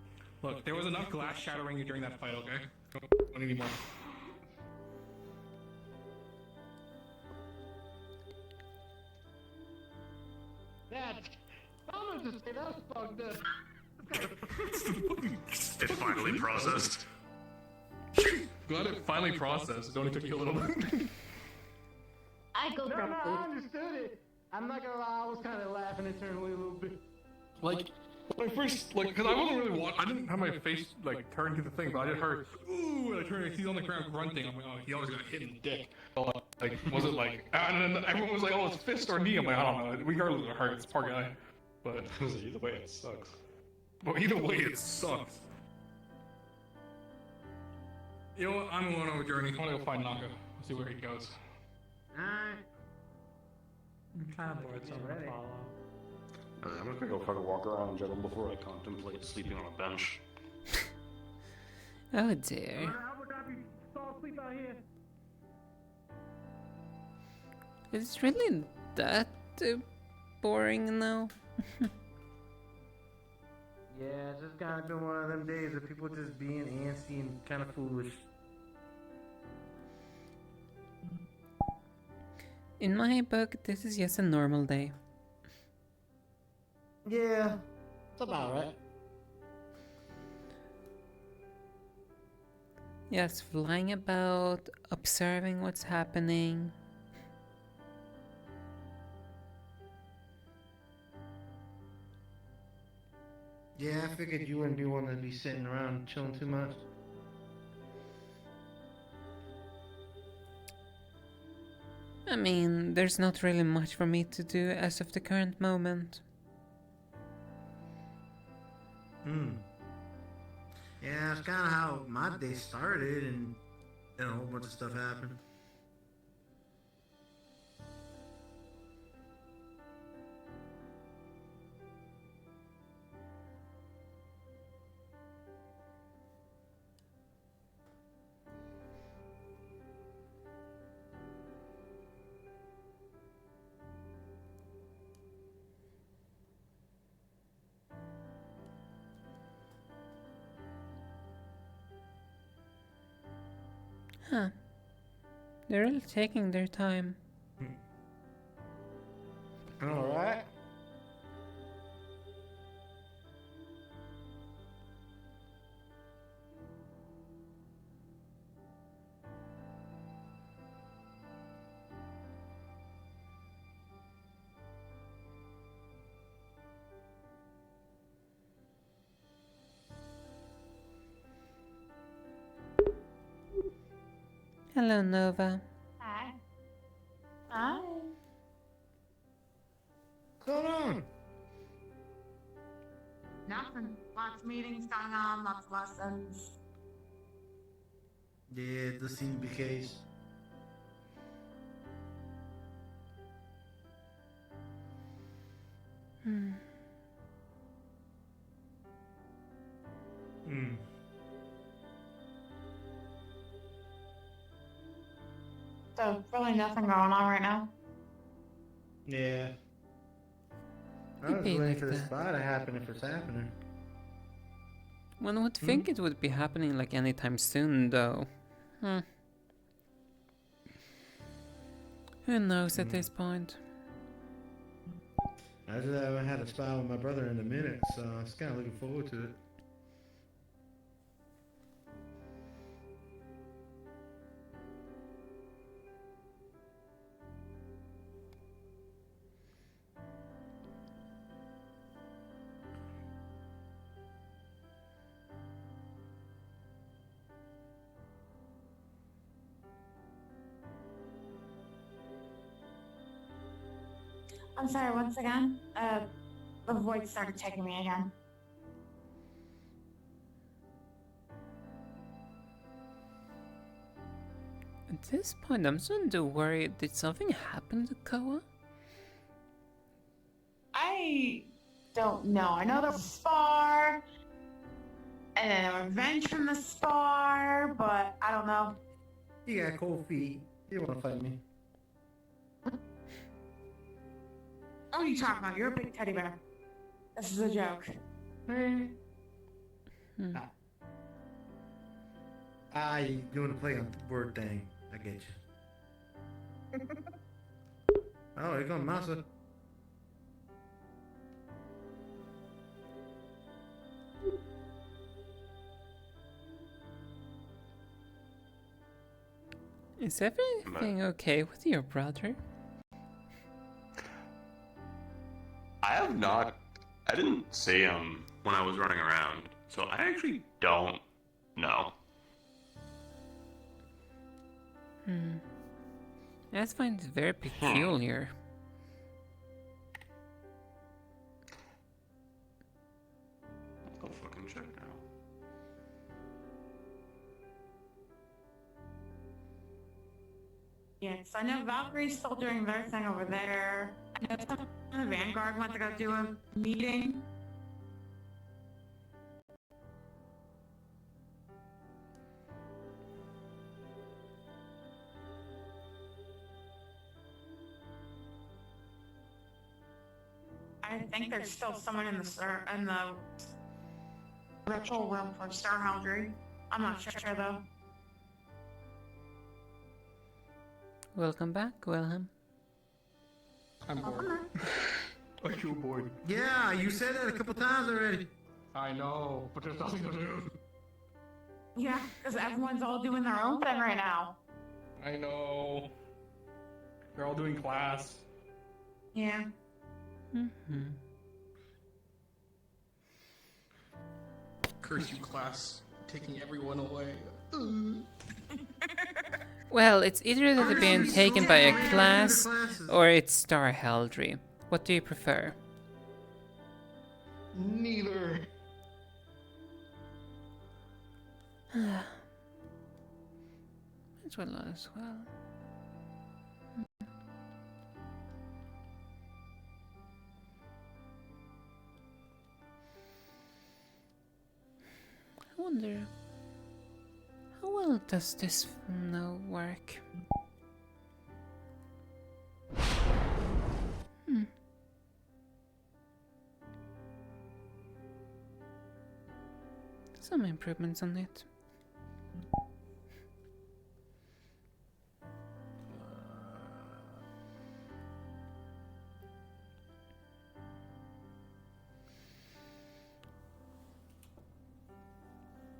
Look, there was enough glass shattering during that fight, okay? Don't need more. I'm gonna just say that's fucked up. It finally processed. Glad it finally processed. It only took you a little bit. I go No, grab I food. understood it. I'm not gonna lie, I was kind of laughing internally a little bit. Like, when I first, because I wasn't really I didn't have my face, turned to the thing, but I just heard, ooh, and I turned, he's on the ground grunting. I'm like, oh, he always got hit in the dick. Was it and then everyone was like, oh, it's fist or knee. I'm like, I don't know. Regardless, it hurts. Poor guy. But Either way, it sucks. But either way, it sucks. You know what? I'm going on a journey. I want to go find Naka. See where he goes. Alright. I'm kind of bored, so I'm gonna follow. I'm just gonna go fucking walk around and juggle before I contemplate sleeping on a bench. Oh dear. How would I be fall asleep out here? It's really that boring now. Yeah, it's just kind of been one of them days of people just being antsy and kind of foolish. In my book, this is just a normal day. Yeah, it's about right. Yes, flying about, observing what's happening. Yeah, I figured you wouldn't be one to be sitting around chilling too much. I mean, there's not really much for me to do as of the current moment. Yeah, that's kind of how my day started, and then a whole bunch of stuff happened. Huh. They're really taking their time. Hello, Nova. Hi. Hi. What's going on? Nothing. Lots of meetings going on, lots of lessons. Yeah, it does seem to be the case. Hmm. Hmm. So, really nothing going on right now. Yeah. I It'd was be waiting like for the that. spy to happen if it's happening. One would think it would be happening like anytime soon, though. Who knows at this point? After that, I haven't had a spy with my brother in a minute, so I was kind of looking forward to it. I'm sorry, once again, the voice started taking me again. At this point, I'm starting to worry. Did something happen to Koa? I don't know. I know there was a spar, and then a revenge from the spar, but I don't know. You got cold feet. You want to fight me? What are you talking about? You're a big teddy bear. This is a joke. Hmm. You want to play on the word thing. I get you. Oh, here comes Masa. Is everything okay with your brother? I didn't see him when I was running around, so I actually don't know. I find it very peculiar. I'll go fucking check now. Yes, I know Valkyrie's still doing their thing over there. I know some of the Vanguard went to go do a meeting. I think there's still someone in the virtual room for Star Foundry. I'm not sure though. Welcome back, Wilhelm. I'm bored. Are you bored? Yeah, you said that a couple times already. I know, but there's nothing to do. Yeah, because everyone's all doing their own thing right now. I know. They're all doing class. Yeah. Curse you, class. Taking everyone away. Well, it's either that they're being taken by a class or it's Star Heldry. What do you prefer? Neither. As well as well. I wonder, how well does this now work? Some improvements on it.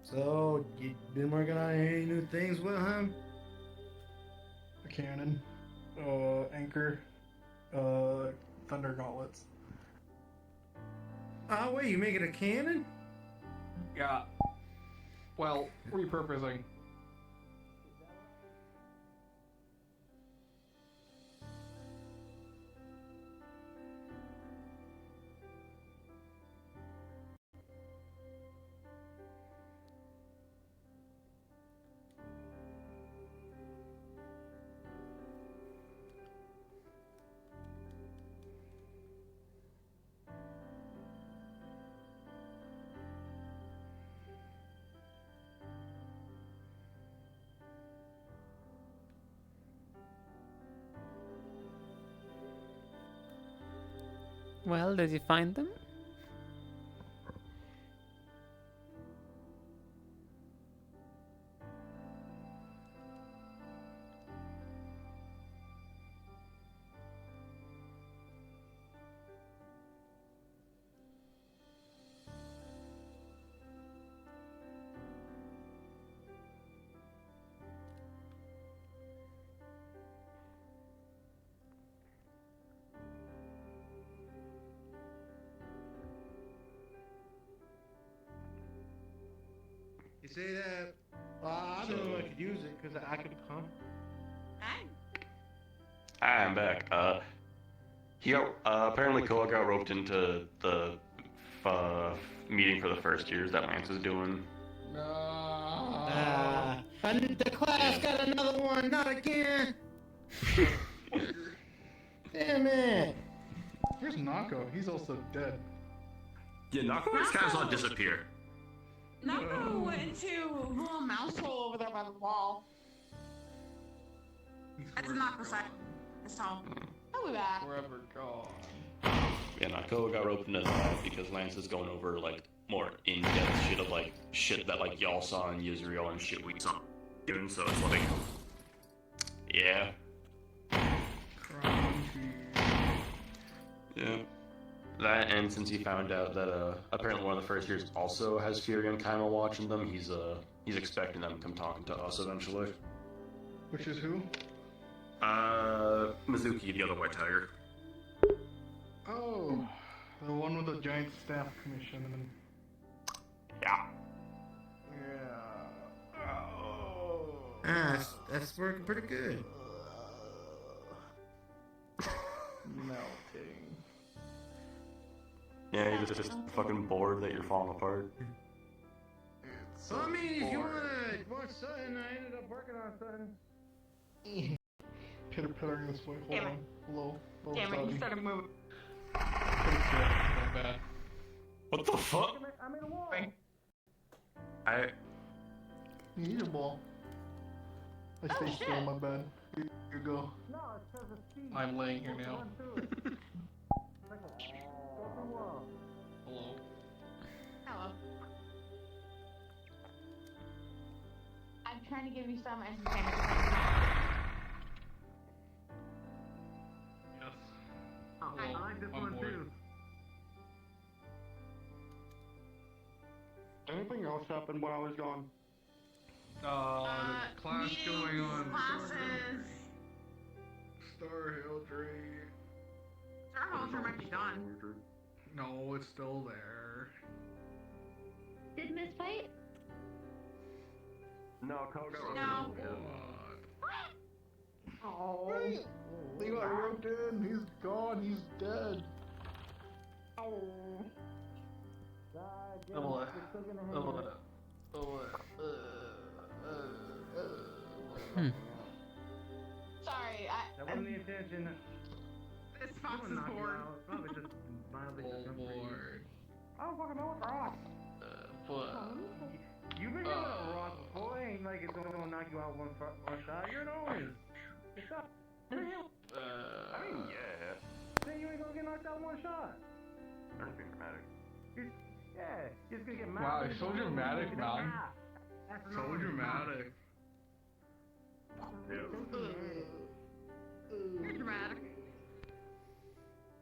So, you been working on any new things, Wilhelm? The cannon. Anchor. Thunder gauntlets. Oh, wait, you making a cannon? Yeah. Well, repurposing. Well, did you find them? You say that? I don't know if I could use it because I could come. Hi, I'm back. He got, apparently Koa got roped into the meeting for the first years that Lance is doing. And the class got another one, not again. Damn it. Where's Nako? He's also dead. Yeah, Nako just kind of saw disappear. Nako went into a little mouse hole over there by the wall. I did not decide this time. I'll be back. Forever gone. Yeah, Nako got roped into that because Lance is going over like more in-depth shit of like shit that like y'all saw in Yisrael and shit we saw doing. So it's like, yeah. Yeah. That, and since he found out that apparently one of the first years also has Fury and Kaima watching them, he's expecting them to come talking to us eventually. Which is who? Mizuki, the other white tiger. Oh, the one with the giant staff commission. Yeah. Yeah. Ah, that's working pretty good. Melting. Yeah, you're just fucking bored that you're falling apart. So I mean, if you wanna watch something, I ended up working on something. Pitter pattering this way. Hold on. Low. Damn it, you started moving. Not bad. What the fuck? I'm in a wall. You need a ball. I stay still on my bed. Here you go. No, it says a C. I'm laying here now. Hello. Hello. I'm trying to give you some entertainment. Yes. I like this I'm one bored. too. Anything else happened while I was gone? The class going on. Classes. Star Hill Tree. Star Hauser might be done. No, it's still there. Did Miss fight? No, Koga. No. Oh. He got roped in. He's gone. He's dead. Oh. Oh, Sorry, That wasn't the intention. this fox is bored. Probably just mildly bored. I don't fucking know what's wrong. You've been getting a rock before. It ain't like it's gonna knock you out one shot. You're an orange. What's up? I mean, yeah. Then you ain't gonna get knocked out one shot. That's being dramatic. Yeah, you're just gonna get mad. Wow, it's so dramatic, man. So dramatic. You're dramatic.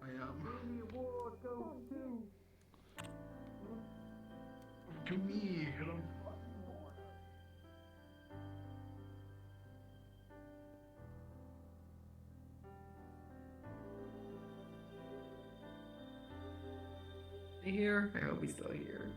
I am. Award goes To me. Here? I hope he's still here.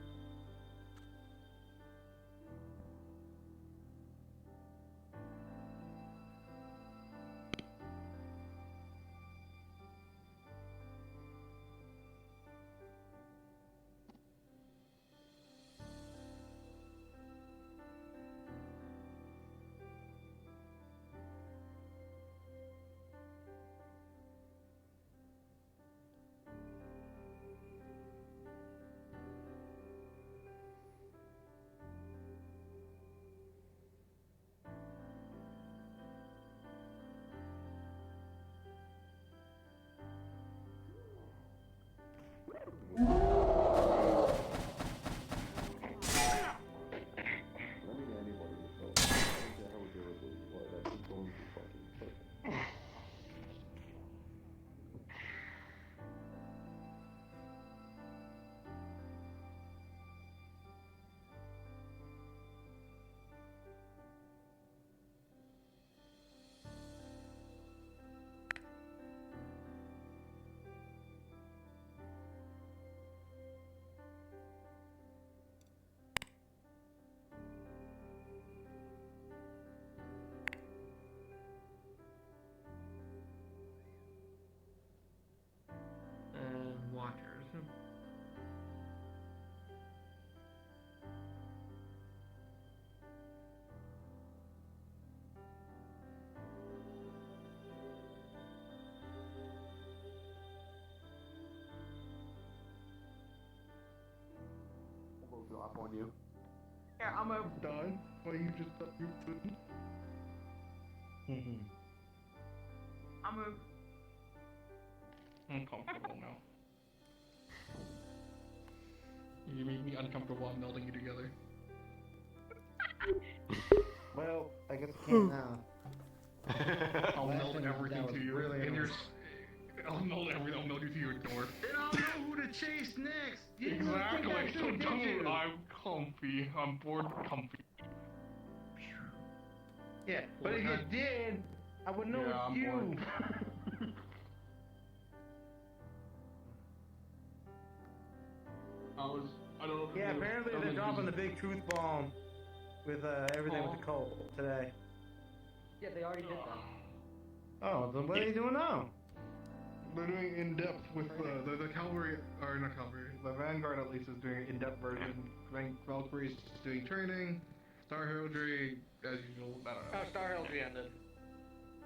Watchers. We'll drop on you. Yeah, I'm a Done. Why you just you I'm a uncomfortable now. You make me uncomfortable. I'm melding you together. Well, I guess I can't now. I'll Last meld time everything that to was you. really And your, annoying. I'll meld everything. I'll meld you to your door. Then I'll know who to chase next. You didn't really think Exactly. that So through, did you? don't. I'm comfy. I'm bored. Comfy. Yeah, but if you did, I would know Yeah, it's I'm you. bored. I don't know. If Yeah, it was- apparently I they're was dropping the busy. big truth bomb with everything with the cult today. Yeah, they already did that. Oh, then what are they doing now? They're doing in depth with the cavalry, or not cavalry. The vanguard at least is doing an in-depth version. Valkyrie's doing training. Star Heraldry, as usual. I don't know. Oh, Star Heraldry ended.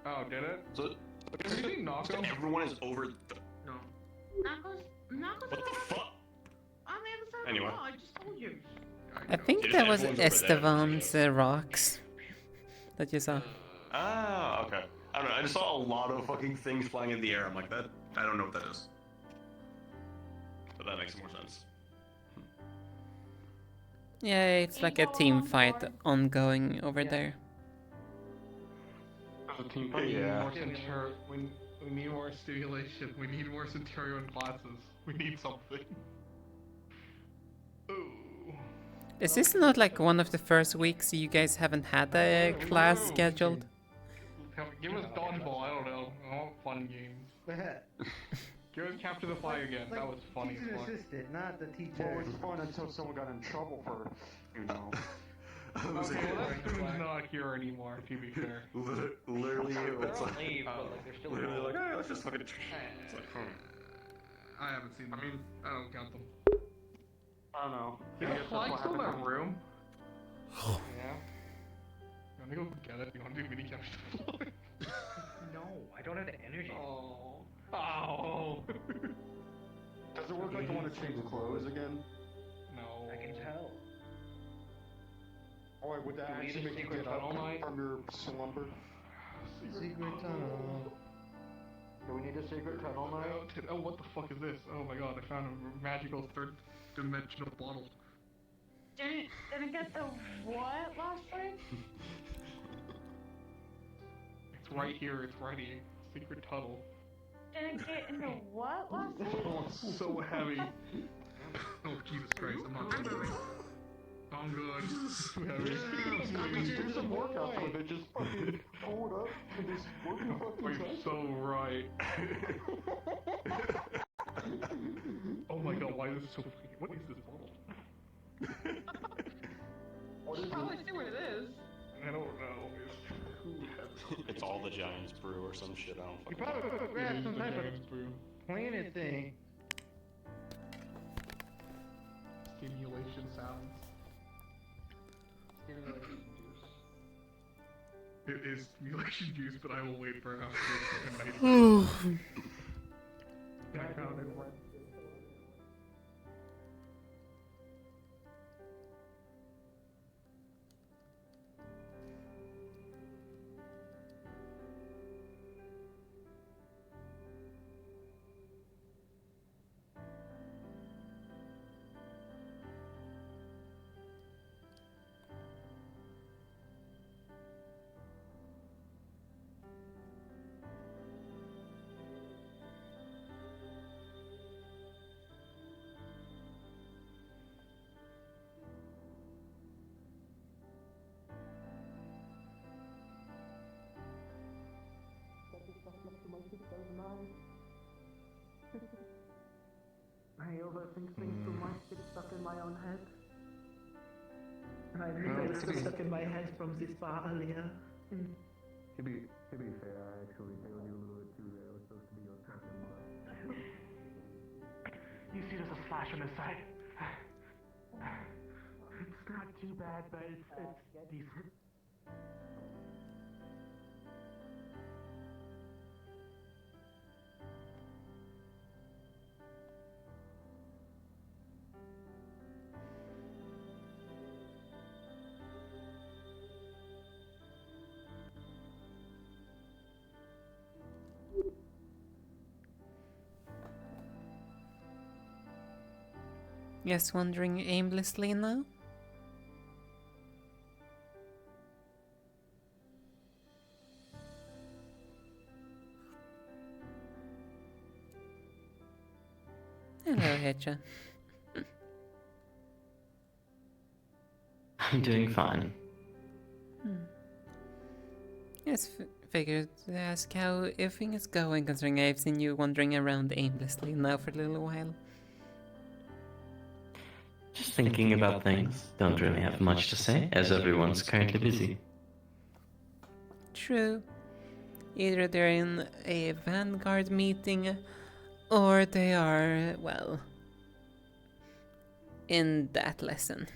Oh, did it? So, Have you seen Knocko? everyone is over. No. Knuckles What the fuck? on the other side Anyway. of the wall. I just told you. I think Just that was everyone's over there. Estevan's rocks that you saw. Ah, okay. I don't know. I just saw a lot of fucking things flying in the air. I'm like, that. I don't know what that is. But that makes more sense. Yeah, it's like a team fight ongoing over there. As a team, we need more stimulation. We need more Centurion classes. We need something. Ooh. Is this not like one of the first weeks you guys haven't had a class scheduled? Give us dodgeball. I don't know. I want fun games. Give us capture the flag again. That was funny. Teacher as fuck. assistant, not the teacher. Well, it was fun until someone got in trouble for, you know. Okay, well that student's not here anymore. To be fair. Literally, it's like, leave, but like they're still literally like, involved. hey, let's just fucking. It's like, I haven't seen them. I mean, I don't count them. I don't know. Is I the guess flag that's still in what that happened. room? Yeah. You wanna go get it? You wanna do mini capture the flag? No, I don't have the energy. Oh. Oh. Does it work like you want to change clothes again? No. I can tell. Oh, wait, would that Do we actually need a make you secret get up tunnel night? from your slumber? Secret tunnel. Do we need a secret tunnel night? Oh, what the fuck is this? Oh my god, I found a magical third dimensional bottle. Didn't get the what last week? It's right here, it's writing. Secret tunnel. Didn't get into what last week? Oh, it's so heavy. Oh, Jesus Christ, I'm not good. I'm good. Too heavy. I mean, do some workouts with it. Just fucking pull it up and just work your fucking You're chest. so right. Oh my god, why is this so freaking... What is this bottle? What is Probably see what it is. I don't know. it's all the Giants brew or some shit. I don't You fucking probably know. could grab some type Giants brew. of planet thing. Stimulation sounds. Stimulation juice. It is stimulation juice, but I will wait for after the night. I found it. overthink things too much, get stuck in my own head. And I admit I was so stuck in my head from this bar earlier. To be fair, I actually failed you a little bit too there. It was supposed to be your second. You see there's a flash on the side. It's not too bad, but it's decent. Just wandering aimlessly now? Hello, Hedja. I'm doing fine. Yes, figured to ask how everything is going, considering I've seen you wandering around aimlessly now for a little while. Just thinking about things. Don't really have much to say, as everyone's currently busy. True. Either they're in a Vanguard meeting, or they are, well, in that lesson.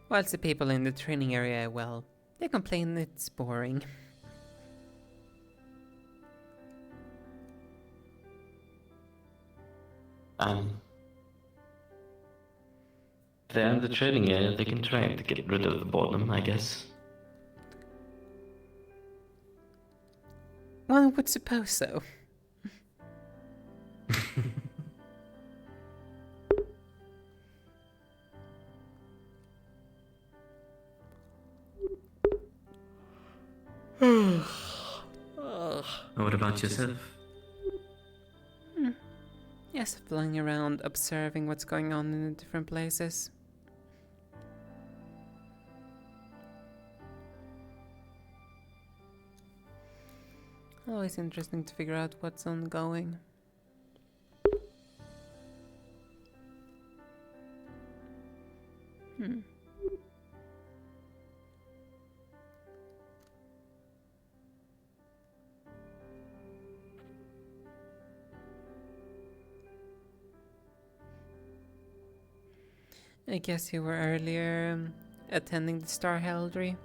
Whilst the people in the training area, well, they complain it's boring. They're in the trading area, they can try to get rid of the boredom, I guess. One would suppose so. What about yourself? Yes, flying around, observing what's going on in the different places. Always interesting to figure out what's ongoing. I guess you were earlier attending the Star Heraldry.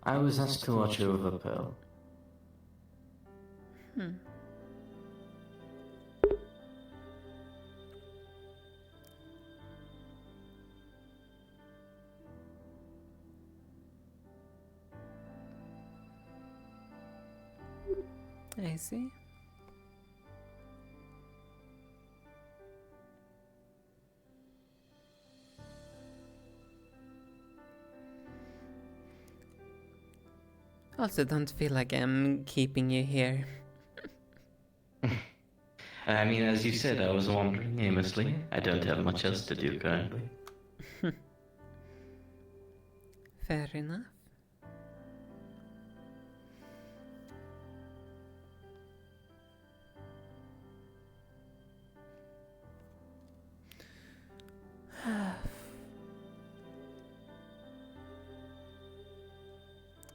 I was asked to watch over Pearl. I see. Also, don't feel like I'm keeping you here. I mean, as you said, I was wandering aimlessly. I don't have much else to do currently. Fair enough.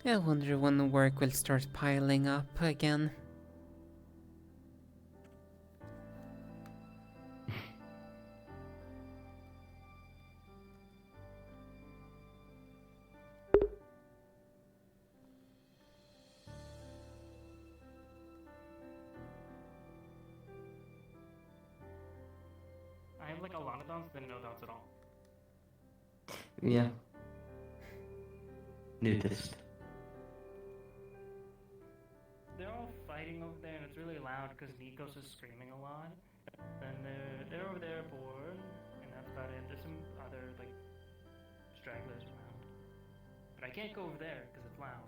I wonder when the work will start piling up again. I have like a lot of doubts, then no doubts at all. Yeah. Noticed. They're all fighting over there, and it's really loud because Nikos is screaming a lot. And they're over there bored, and that's about it. There's some other like stragglers around, but I can't go over there because it's loud.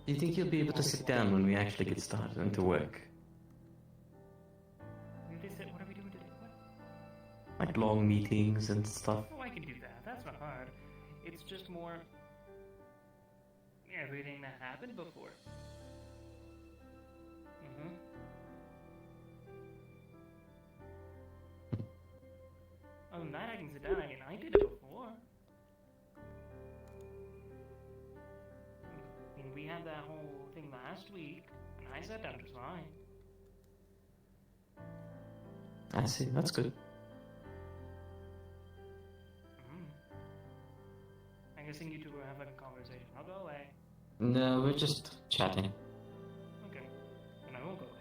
Do you think you'll be able to sit down when we actually get started into work? What are we have long meetings and stuff. Oh, I can do that. That's not hard. It's just more everything that happened before. Other than that, I can sit down. I mean, I did it before. I mean, we had that whole thing last week, and I sat down just fine. I see, that's good. I'm guessing you two were having a conversation. I'll go away. No, we're just chatting. Okay. And I won't go away.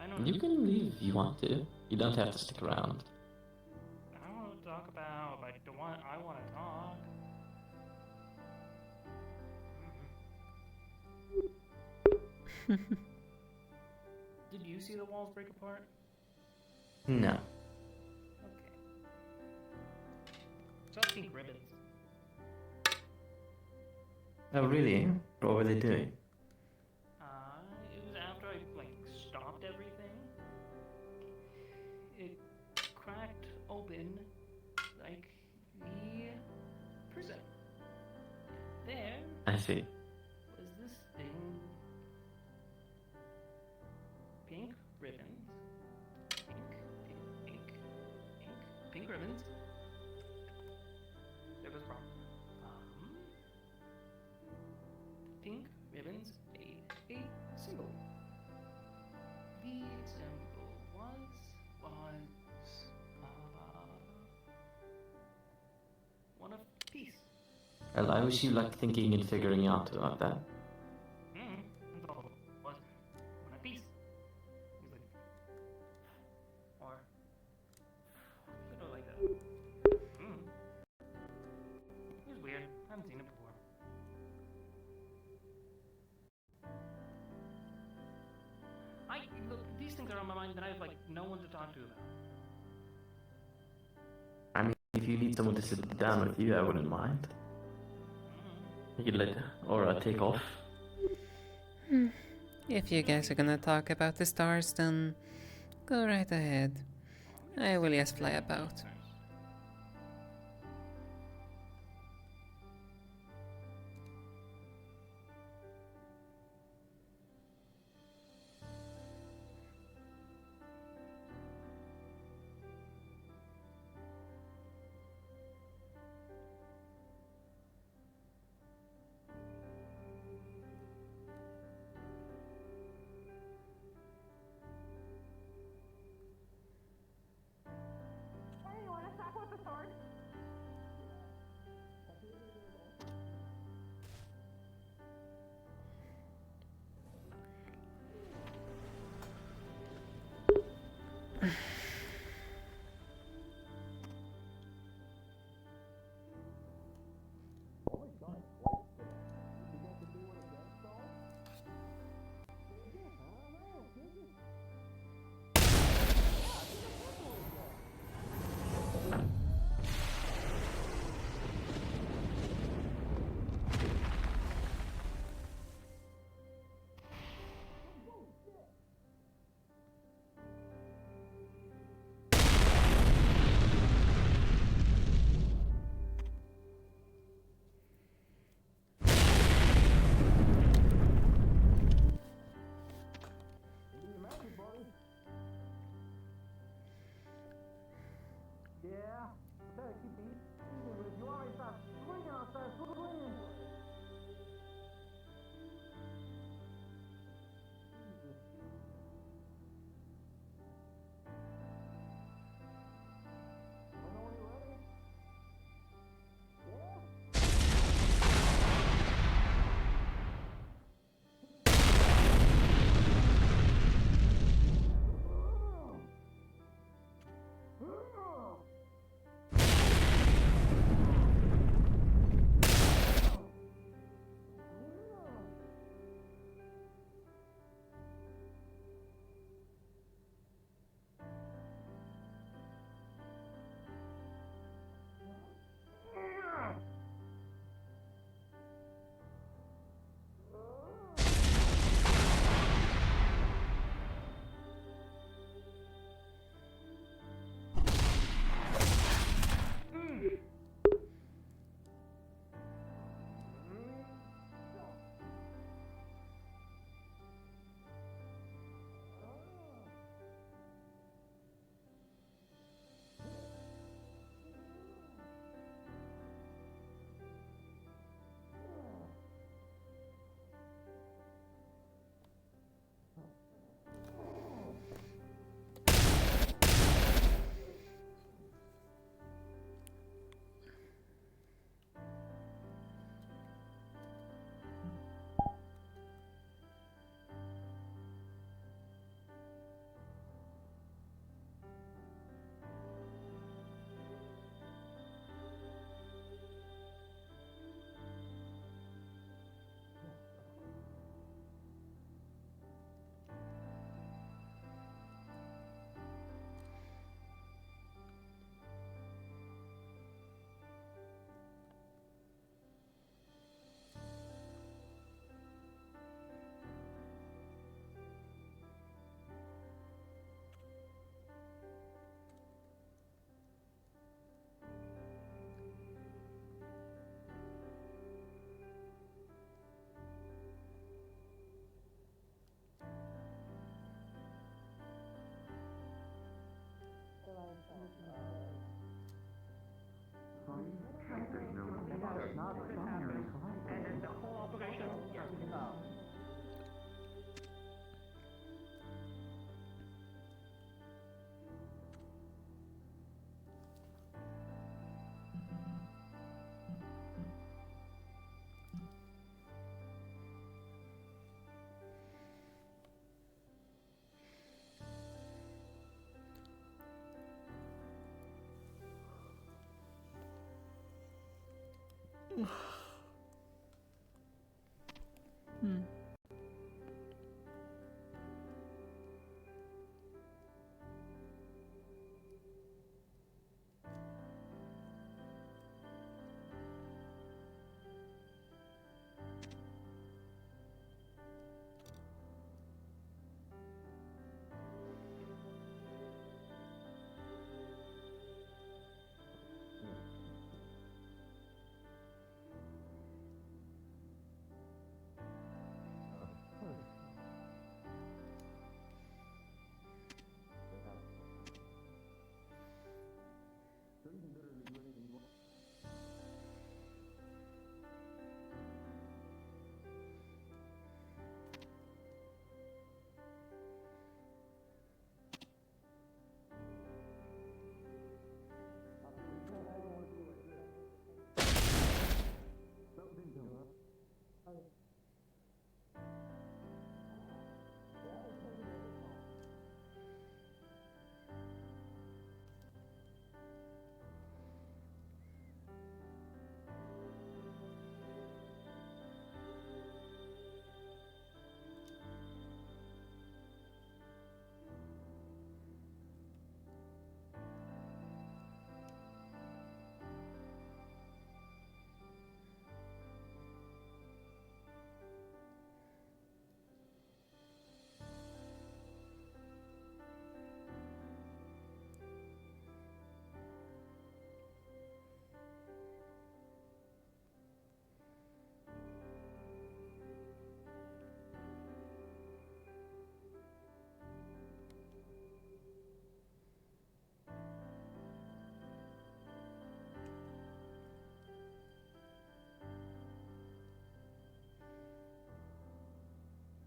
I know. You can leave if you want to. You don't have to stick around. I don't want to talk about, but I want to talk. Did you see the walls break apart? No. Okay. It's all pink ribbons. Oh, really? What were they doing? It was after I, stopped everything. It cracked open, the prison. There I see. was this thing. Pink ribbons. Pink ribbons. There was a problem. Pink ribbons made a symbol. The symbol was one of peace. Well, I wish you luck thinking and figuring out about that. That's all it was. One of peace. He was or something like that. It was weird. I haven't seen it before. Look, these things are on my mind that I have no one to talk to about. I mean, if you need someone to sit down with you, I wouldn't mind. You could let Aura take off. If you guys are gonna talk about the stars, then go right ahead. I will just fly about.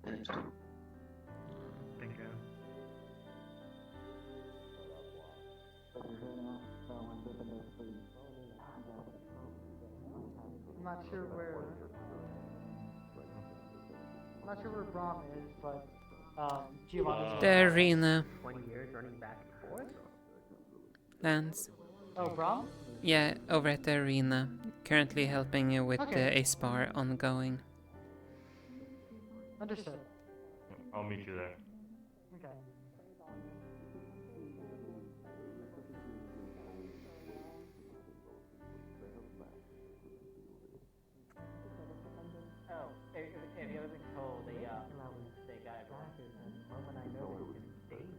Thank you. I'm not sure where. I'm not sure where Braum is, but Giovanni's. The arena. 20 years running back and forth. Lance. Oh, Braum? Yeah, over at the arena. Currently helping you with Okay. the Ace Bar ongoing. Understood. I'll meet you there. Okay. Oh, have you ever been told they got the moment I noticed it dazed me.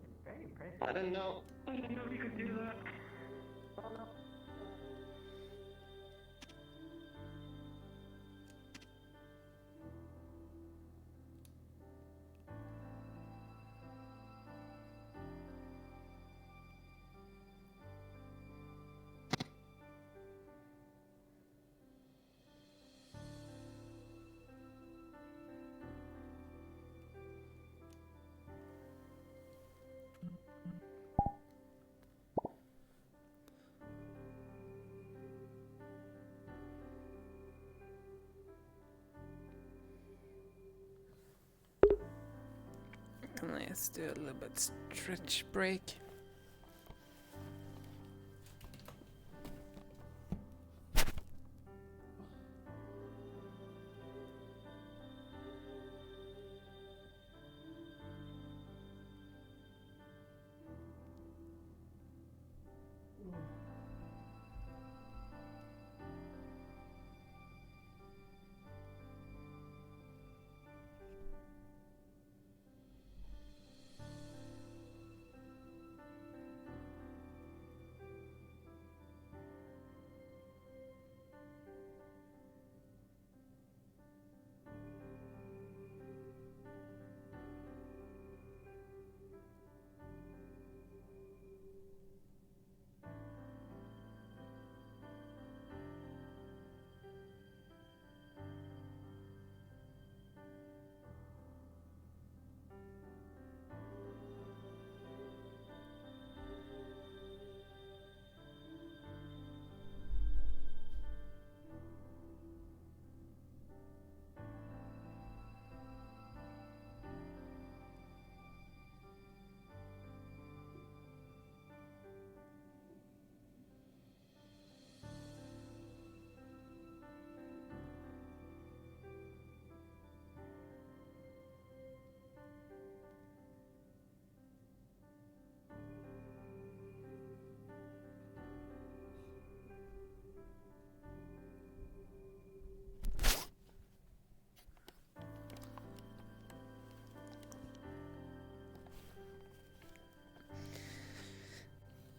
It's very impressive. I didn't know. I didn't know you could do that. Let's do a little bit stretch break.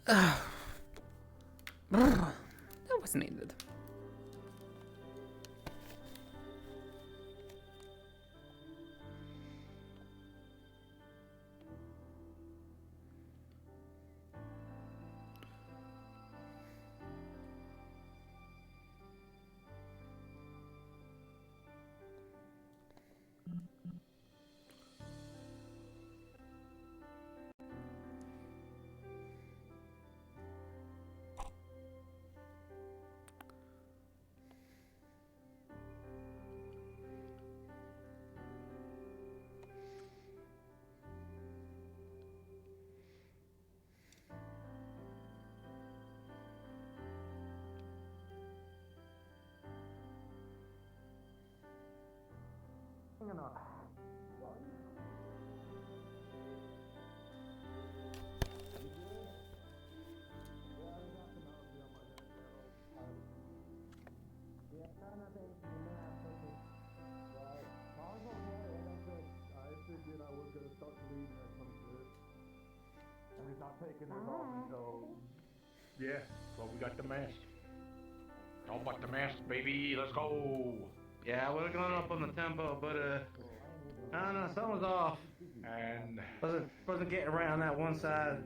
That was needed. Hang on. And he's not taking it off until... Yeah, well, we got the mask. All about the mask, baby. Let's go. Yeah, we're going up on the tempo, but I don't know, something was off. And Wasn't getting right on that one side.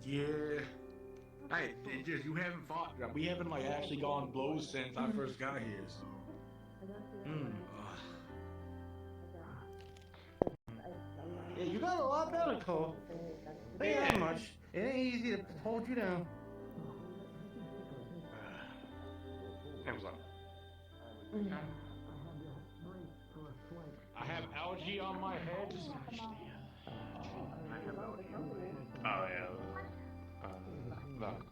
yeah, hey, it just you haven't fought. We haven't like actually gone blows since I first got here. So Yeah, you got a lot better, Cole. Ain't that much. It ain't easy to hold you down. hands up. I have algae on my head. Oh yeah. Look.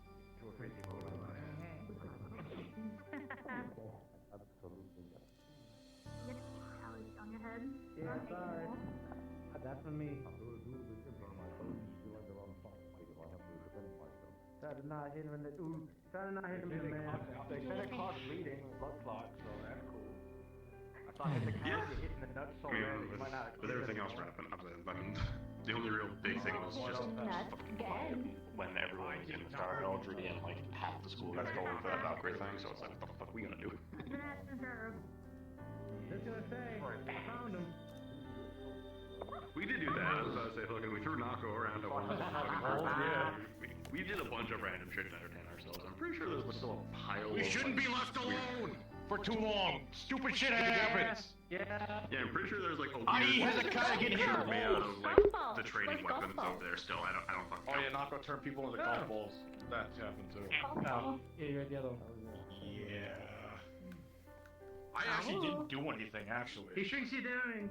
On your head. Yeah, sorry. That's for me. Try to not hit him in the try to not hit him in the man. They said it caused bleeding, blood clot, so that's cool. I thought if the calorie hitting the nuts so I mean, bad, it might not. with everything else wrapping up, I mean, the only real big thing was just when everyone was in Star Eldred and like half the school got stolen for that Valkyrie thing, so it's like, what the fuck are we gonna do? Just gonna say, I found him. We did do that. I was about to say, look, we threw Nako around at one Oh, yeah. We did a bunch of random shit to entertain ourselves. I'm pretty sure there was still a pile We of, shouldn't like, be left weird- alone for too long. Stupid shit happens. Yeah. Yeah, I'm pretty sure there's like a I.e. weird Hezekiah get hit. made out of like the training weapons over there still. I don't fucking Oh know. yeah, not gonna turn people into golf balls. That's happened too. Oh, yeah, you're the other one. Yeah. I actually didn't do anything, actually. He shrinks you down and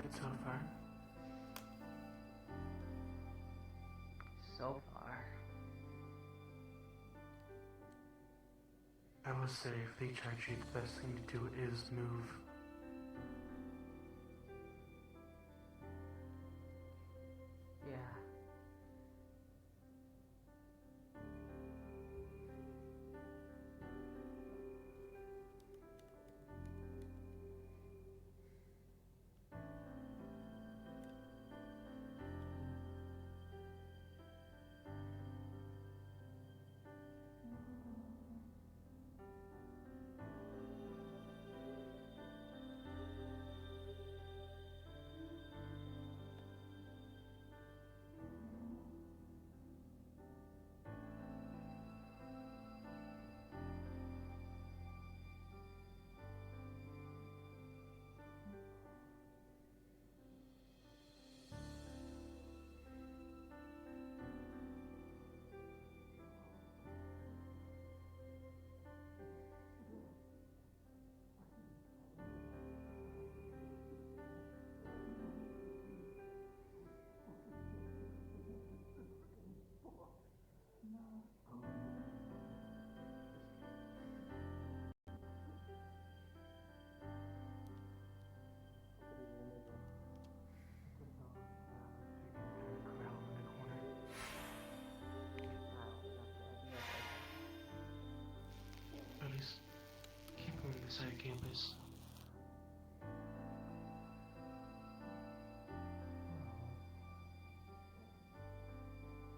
it so far? So far. I will say, if they charge you, the best thing to do is move. Yeah. Ellis, keep going to the side campus.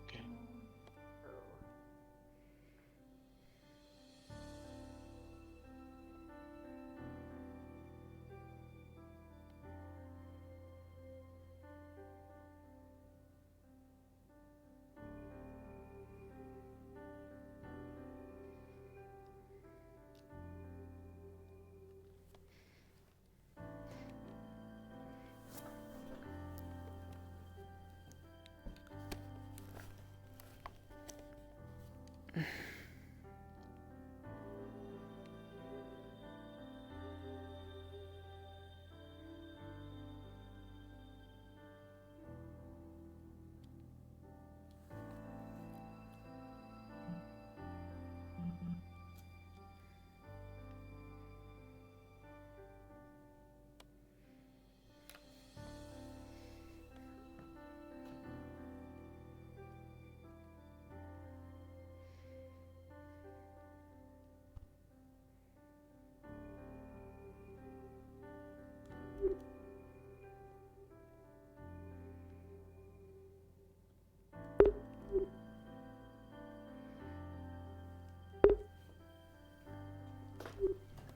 Okay.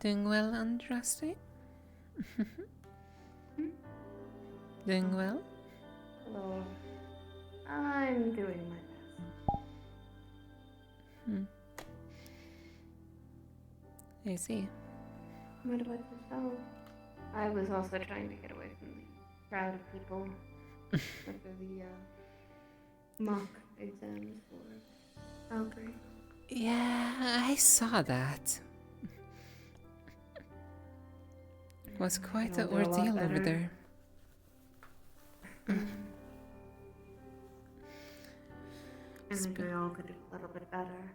Doing well, Andraste? Doing well? Hello. I'm doing my best. I see. What about yourself? I was also trying to get away from the crowd of people after the mock exams for Valkyrie. Yeah, I saw that. It was quite an They'll do a lot ordeal over better. there. I think we all could do a little bit better.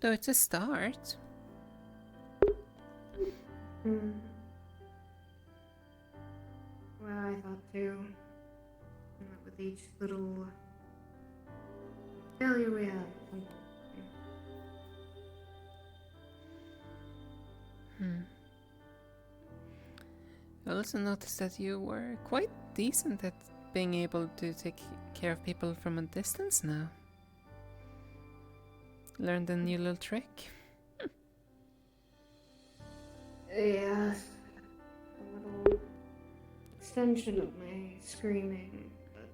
Though it's a start. Well, I thought too. With each little failure we have. I also noticed that you were quite decent at being able to take care of people from a distance now. Learned a new little trick. Yes. A little extension of my screaming, but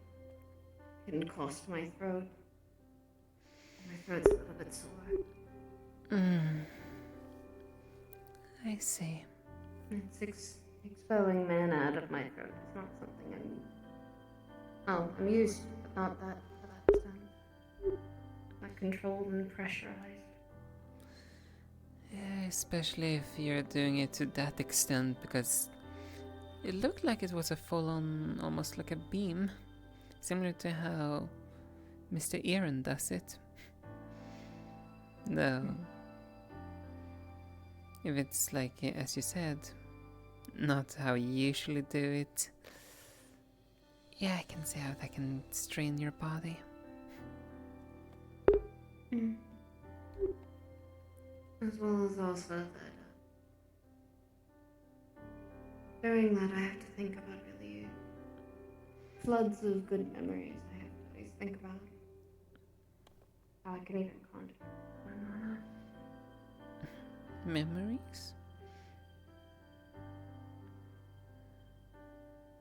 didn't cost my throat. My throat's a little bit sore. I see. It's expelling mana out of my throat. It's not something I'm used to, but not that to that extent. Not controlled and pressurized. Yeah, especially if you're doing it to that extent, because It looked like it was a full-on, almost like a beam, similar to how Mr. Aaron does it. Though, if it's like, as you said, not how you usually do it, yeah, I can see how that can strain your body. As well as also that during that I have to think about really floods of good memories. I have to always think about how I can even contact them. Memories?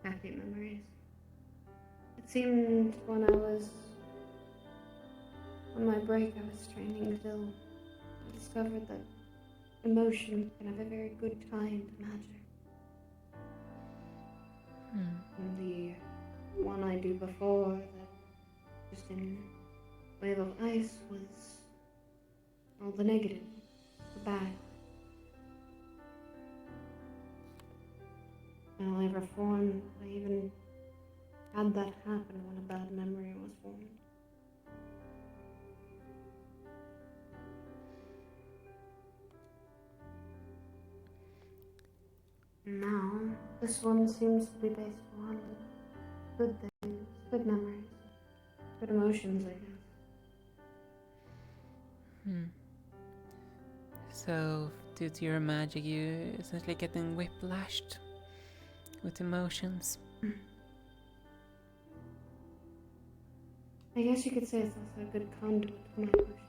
Happy memories. It seemed when I was on my break I was training still. I discovered that emotion can have a very good tie into magic. And the one I do before that just in Wave of Ice was all the negative, the bad. And I ever formed, I even had that happen when a bad memory was formed. Now, this one seems to be based on good things, good memories, good emotions, I guess. So, due to your magic, you essentially getting whiplashed with emotions. I guess you could say it's also a good conduit for my emotions.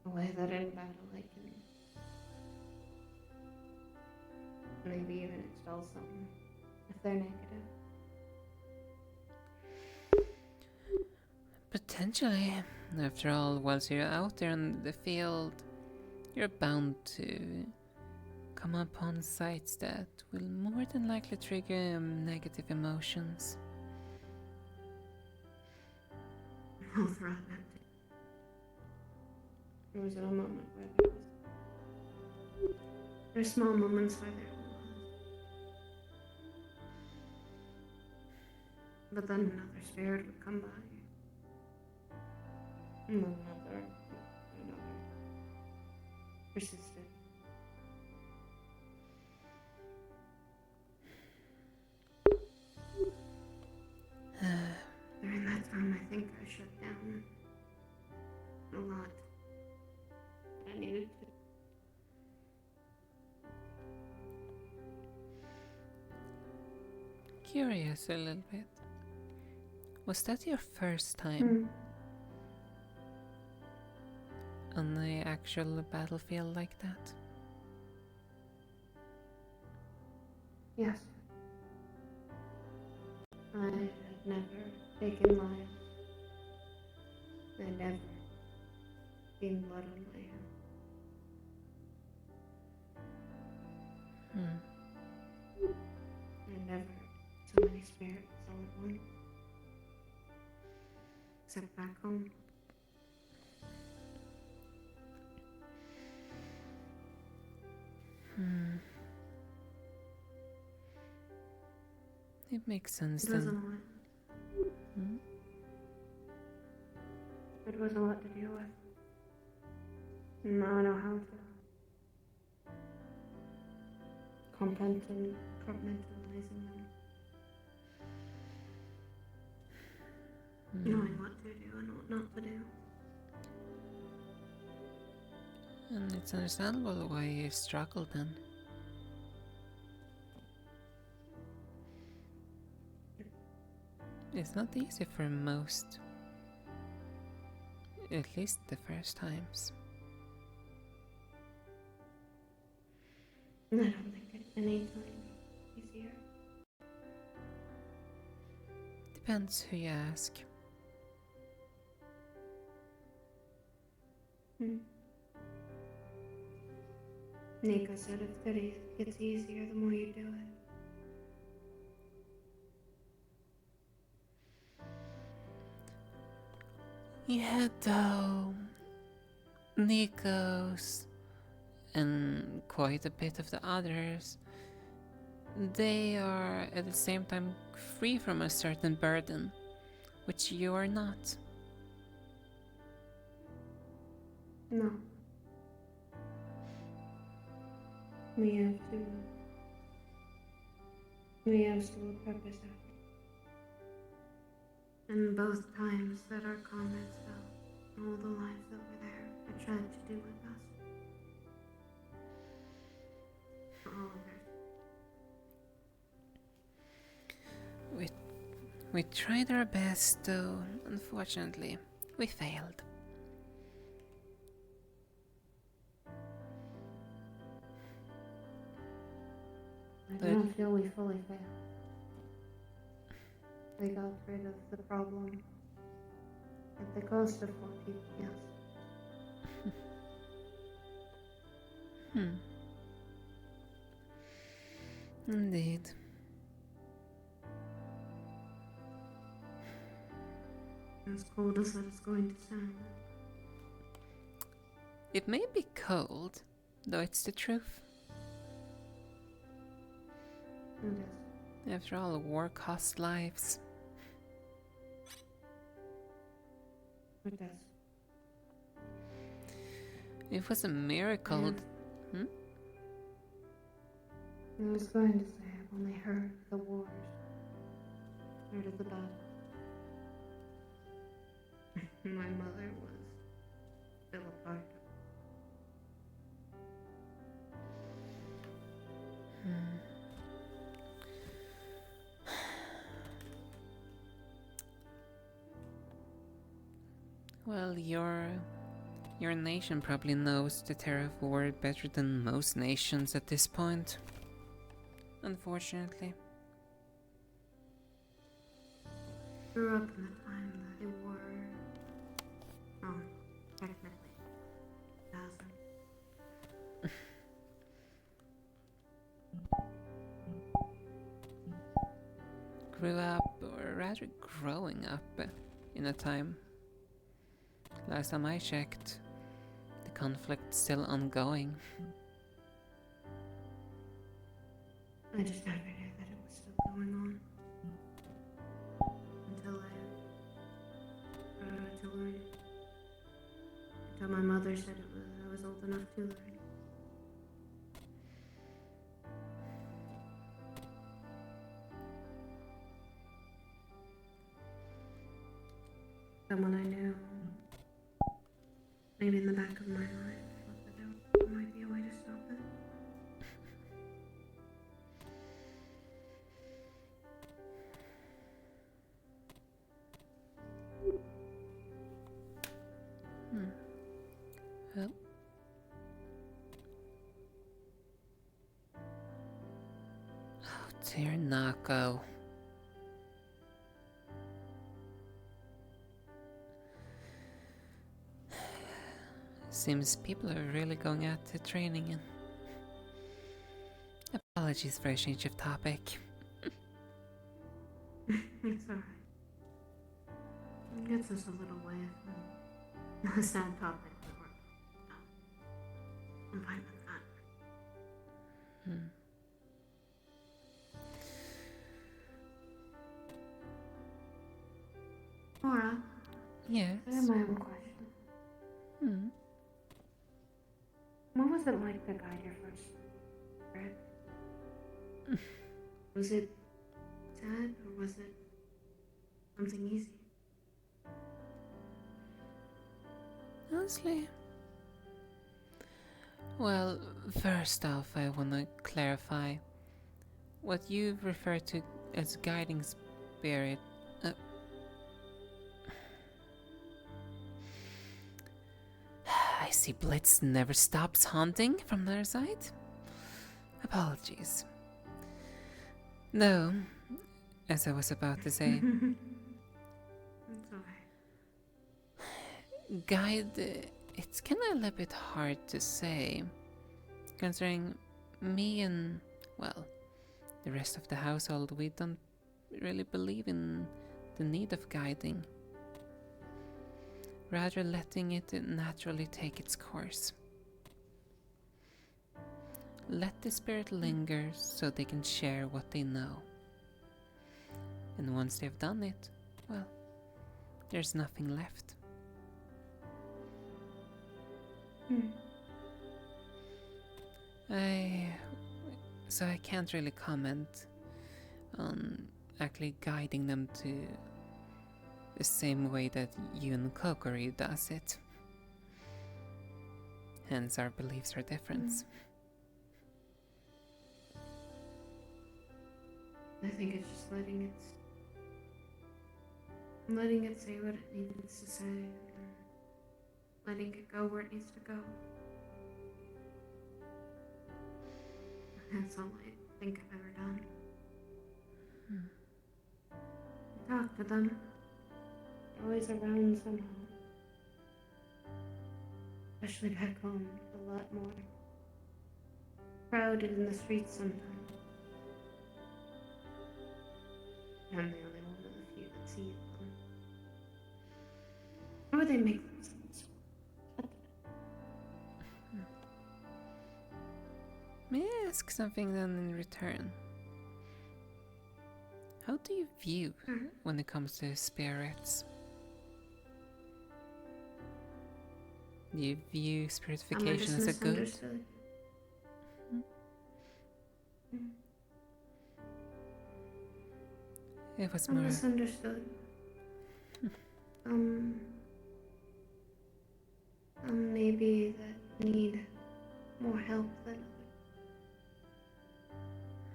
A way that in battle I can maybe even expel something if they're negative. Potentially. After all, whilst you're out there in the field, you're bound to come upon sights that will more than likely trigger negative emotions. I'll throw it back. There was a moment where there was. There's small moments where there was. But then another spirit would come by. And then another. Persisted. During that time, I think I shut down a lot. I needed to. Curious a little bit. Was that your first time on the actual battlefield like that? Yes. I had never taken lives. I'd never seen blood on my hands. And never so many spirits all at once. Except back home. It makes sense It was a then. lot. It was a lot to deal with. Now I know how to compartmentalizing them. Knowing what to do and what not to do. And it's understandable why you struggled then. It's not easy for most. At least the first times. I don't think it's any time easier. Depends who you ask. Nico said it gets easier the more you do it. Yeah, though. Nikos, and quite a bit of the others, they are at the same time free from a certain burden, which you are not. No. We have still a purpose out. And both times that our comrades fell, all the lives that were there, I tried to do with us. For all of theirs. We tried our best, though unfortunately, we failed. I don't feel we fully failed. They got rid of the problem at the cost of 4 people, yes. Indeed. As cold as that is going to sound. It may be cold, though it's the truth. It is. After all, war costs lives. It does. It was a miracle. I was going to say I've only heard of the wars. Heard of the battle. My mother was still a part of it. Well, your nation probably knows the terror of war better than most nations at this point. Unfortunately. Grew up in the time that they were, technically, 1,000. Grew up, or rather growing up, in a time. Last time I checked, the conflict's still ongoing. I just never knew that it was still going on. Until I started to learn. Until my mother said I was old enough to learn. Someone I knew, maybe in the back of my mind, thought that there might be a way to stop it. Well. Oh dear, Nako. Seems people are really going out to training and... Apologies for a change of topic. It's alright. It gets us a little way from the sad topic that we're... I'm fine with that. Laura? Yes? I have my own question. What was it like to guide your first trip? Was it sad or was it something easy? Honestly. Well, first off, I want to clarify. What you refer to as guiding spirit. I see Blitz never stops haunting from the other side. Apologies. No, as I was about to say. It's alright. Guide, it's kinda a little bit hard to say. Considering me and, well, the rest of the household, we don't really believe in the need of guiding. rather letting it naturally take its course. Let the spirit linger so they can share what they know. And once they've done it, well, there's nothing left. So I can't really comment on actually guiding them to the same way that Yun Kokori does it. Hence our beliefs are different. I think it's just letting it say what it needs to say, and letting it go where it needs to go. That's all I think I've ever done. Talk to them. They're always around somehow. Especially back home, a lot more crowded in the streets sometimes. I'm the only one of the few that sees them. How would they make themselves? May I ask something then in return? How do you view when it comes to spirits? Do you view spiritification as a good? It was I'm more misunderstood. Maybe that need more help than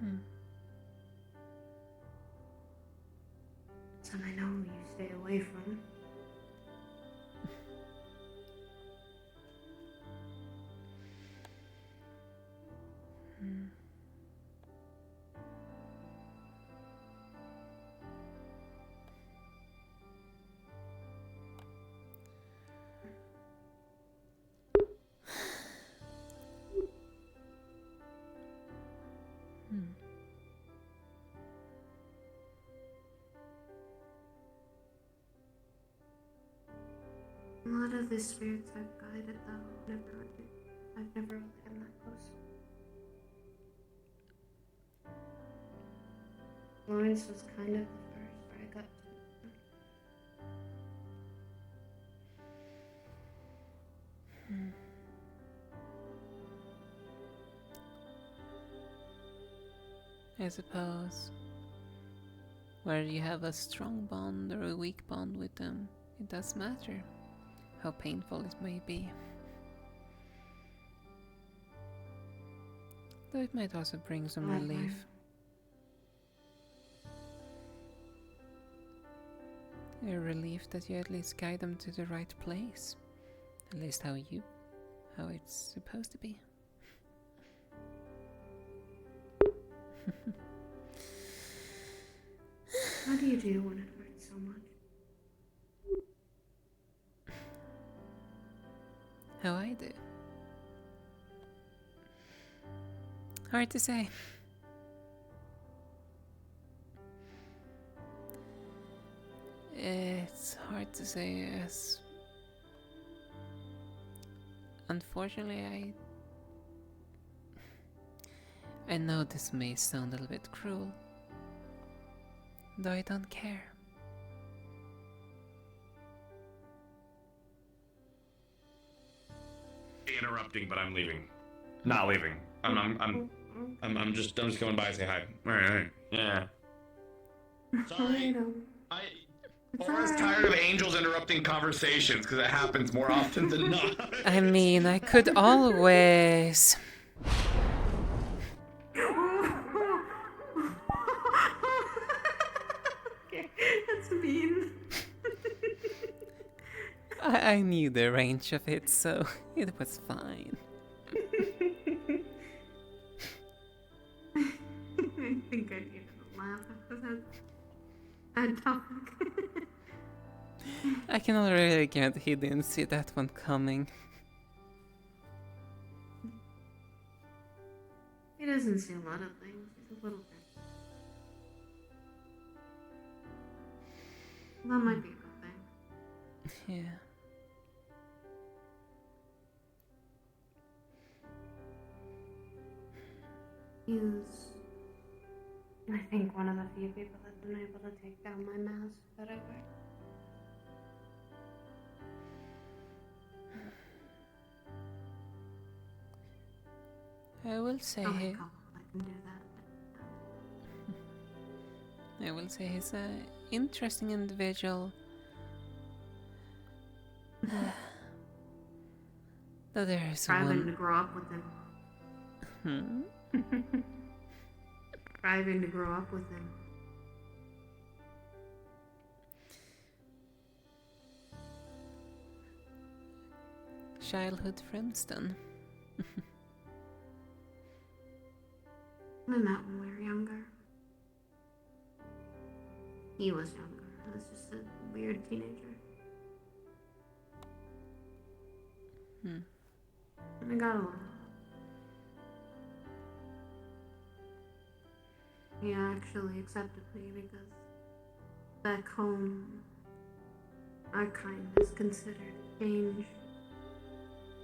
others. Some I know you stay away from. A lot of the spirits I've guided, though, I've never really been that close. Lawrence was kind of the first where I got to I suppose whether you have a strong bond or a weak bond with them, it does matter how painful it may be. Though it might also bring some relief. A relief that you at least guide them to the right place. At least how it's supposed to be. How do you do when it hurts so much? How I do? Hard to say. It's hard to say, yes. Unfortunately, I know this may sound a little bit cruel, though I don't care. Interrupting, but I'm leaving. Not leaving. I'm just going by and say hi. Alright. Yeah. Sorry. I was tired of angels interrupting conversations because it happens more often than not. I mean, I could always. That's mean. I knew the range of it, so it was fine. I think I needed a laugh after that topic. I can already guarantee he didn't see that one coming. He doesn't see a lot of things. He's a little bit. That might be a good thing. Yeah. He's, I think, one of the few people that's been able to take down my mask that I wear. I will say Only a he, couple that can do that. I will say he's an interesting individual. Though there is Striving to one. grow up with him. Striving to grow up with him. Childhood friends then. We met when we were younger. He was younger. I was just a weird teenager. And we got along. He actually accepted me because back home, our kind is considered change.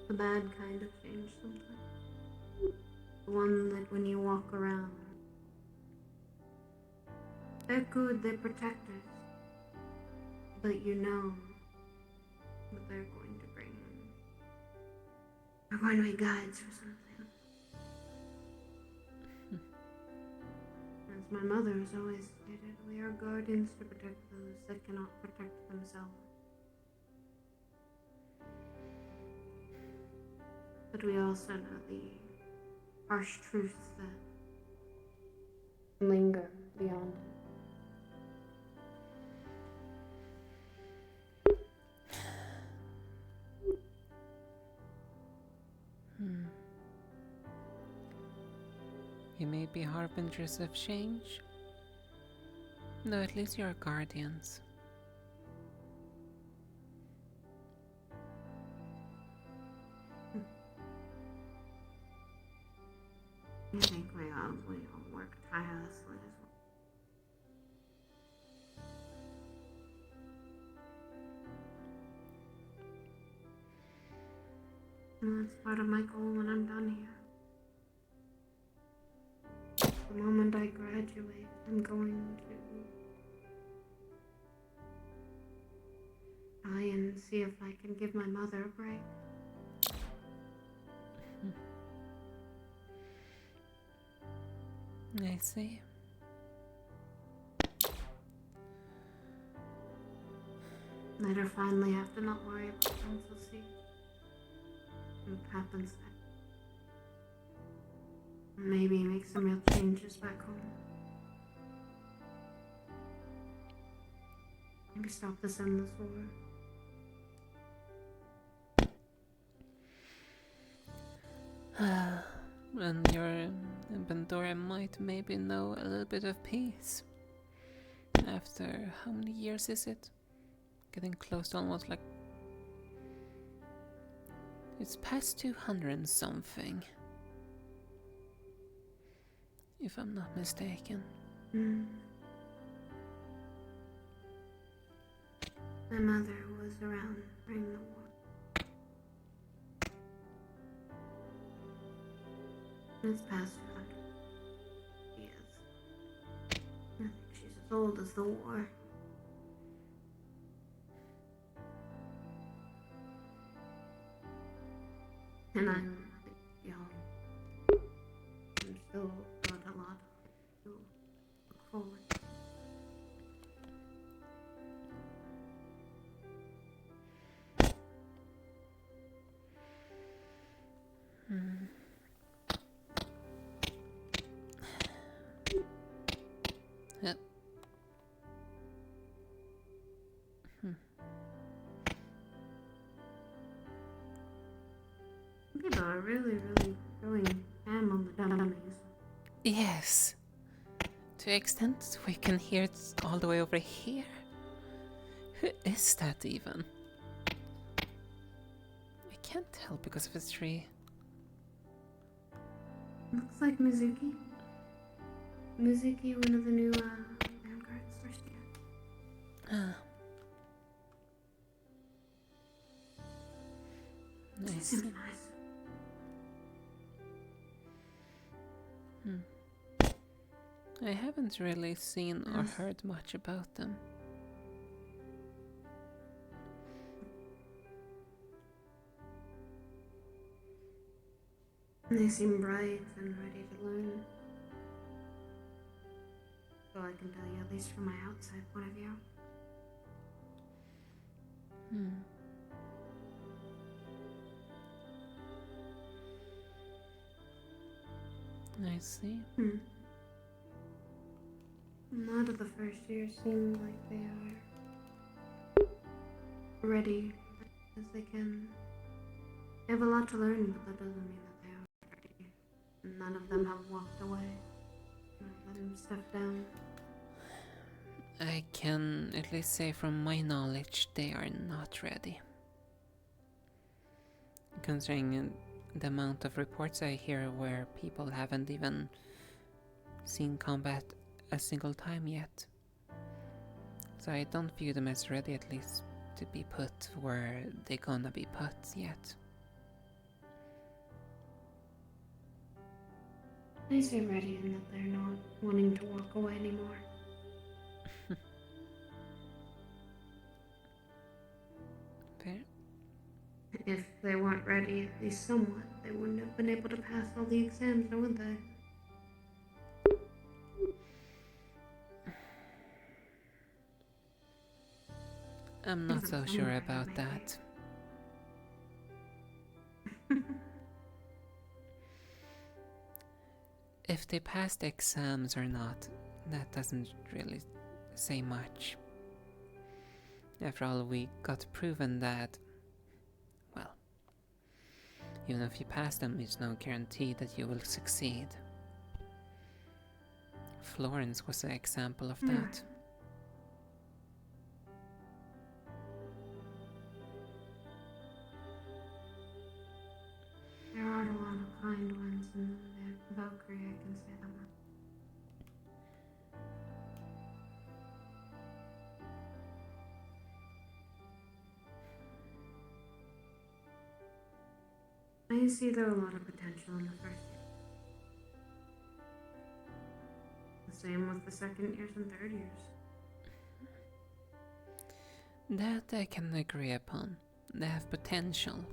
The bad kind of change sometimes. The one that when you walk around, they're good, they're protectors. But you know that they're going to bring, they're going to be guides for something. As my mother has always stated, we are guardians to protect those that cannot protect themselves. But we also know the harsh truths that linger beyond it. You may be harbingers of change. No, at least you're guardians. I think we all work tirelessly as well. And that's part of my goal when I'm done here. The moment I graduate, I'm going to try and see if I can give my mother a break. I see. Let her finally have to not worry about Council C. What happens then? Maybe make some real changes back home. Maybe stop this endless war. And your inventory might maybe know a little bit of peace. After how many years is it? Getting close to almost like... It's past 200 and something. If I'm not mistaken. My mother was around during the war. It's past 200 years. I think she's as old as the war. And I'm young. I'm still got a lot to look forward to. Yep. People are really going ham on the dummies. Yes. To the extent we can hear it all the way over here. Who is that even? I can't tell because of the tree. Looks like Mizuki. Mizuki, one of the new vanguards first year. Ah. Nice. Seems nice. I haven't really seen or heard much about them. They seem bright and ready to learn. So I can tell you, at least from my outside point of view. I see. A lot of the first years seem like they are ready as they can. They have a lot to learn, but that doesn't mean that they are ready. None of them have walked away. Let them step down. I can at least say from my knowledge they are not ready. Considering the amount of reports I hear where people haven't even seen combat a single time yet. So I don't view them as ready, at least to be put where they're gonna be put yet. I say ready in that they're not wanting to walk away anymore. Fair. If they weren't ready, at least somewhat, they wouldn't have been able to pass all the exams, now would they? I'm not so sure about that. If they passed the exams or not, that doesn't really say much. After all, we got proven that, well, even if you pass them, it's no guarantee that you will succeed. Florence was an example of that. There are a lot of kind ones in the Valkyrie, I can say that much. I see there are a lot of potential in the first year. The same with the second years and third years. That I can agree upon. They have potential.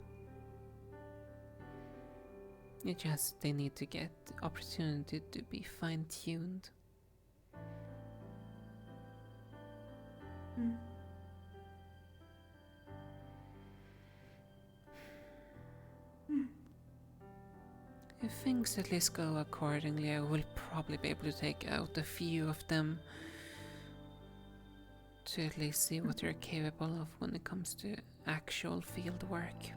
They need to get the opportunity to be fine-tuned. If things at least go accordingly, I will probably be able to take out a few of them to at least see what they're capable of when it comes to actual field work.